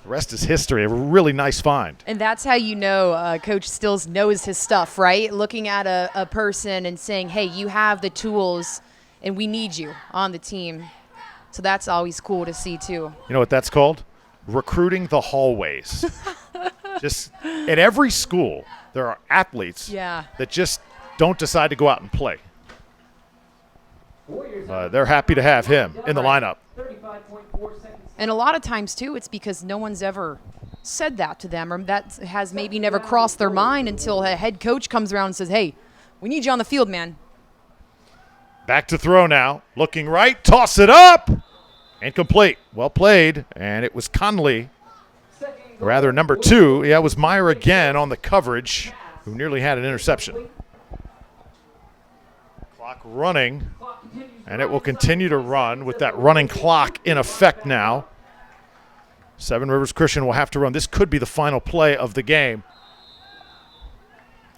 the rest is history. A really nice find. And that's how you know Coach Stills knows his stuff, right? Looking at a person and saying, hey, you have the tools, and we need you on the team. So that's always cool to see, too. You know what that's called? Recruiting the hallways. Just at every school, there are athletes that just don't decide to go out and play. They're happy to have him in the lineup. 35.4 seconds. And a lot of times, too, it's because no one's ever said that to them, or that has maybe never crossed their mind until a head coach comes around and says, hey, we need you on the field, man. Back to throw now. Looking right. Toss it up. Incomplete. Well played. And it was Conley, or rather number 2. Yeah, it was Meyer again on the coverage, who nearly had an interception. Clock running, and it will continue to run with that running clock in effect now. Seven Rivers Christian will have to run. This could be the final play of the game.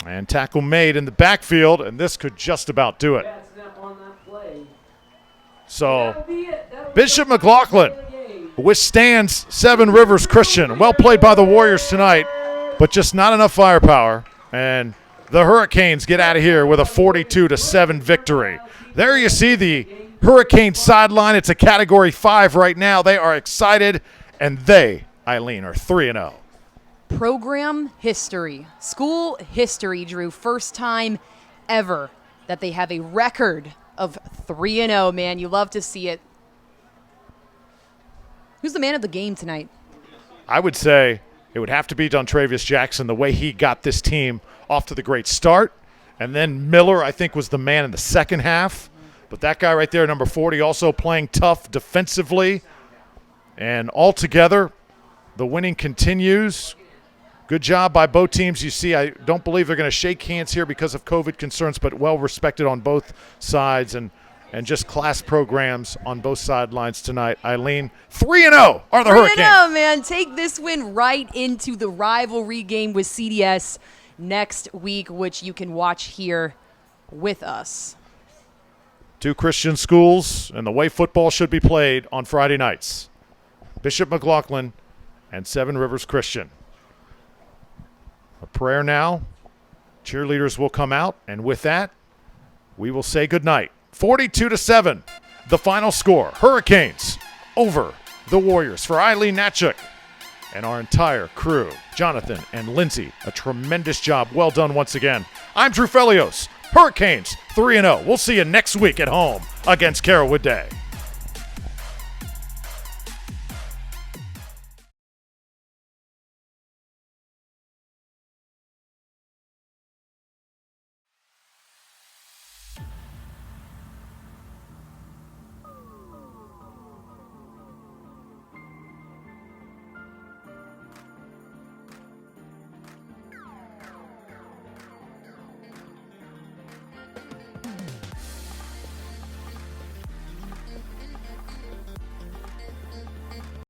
And tackle made in the backfield, and this could just about do it. So Bishop McLaughlin withstands Seven Rivers Christian. Well played by the Warriors tonight, but just not enough firepower. And the Hurricanes get out of here with a 42-7 victory. There you see the Hurricane sideline. It's a Category 5 right now. They are excited, and they, Eileen, are 3-0. Program history, school history, Drew. First time ever that they have a record of 3-0, man. You love to see it. Who's the man of the game tonight? I would say it would have to be Dontravius Jackson, the way he got this team off to the great start. And then Miller, I think, was the man in the second half. But that guy right there, number 40, also playing tough defensively. And altogether, the winning continues. Good job by both teams. You see, I don't believe they're going to shake hands here because of COVID concerns, but well respected on both sides, and just class programs on both sidelines tonight. Eileen, 3-0 are the Hurricanes. 3-0, man. Take this win right into the rivalry game with CDS next week, which you can watch here with us. 2 Christian schools and the way football should be played on Friday nights. Bishop McLaughlin and Seven Rivers Christian. A prayer now. Cheerleaders will come out, and with that, we will say goodnight. 42-7, the final score. Hurricanes over the Warriors. For Eileen Natchuk and our entire crew, Jonathan and Lindsay, a tremendous job. Well done once again. I'm Drew Felios. Hurricanes 3-0. We'll see you next week at home against Carrollwood Day.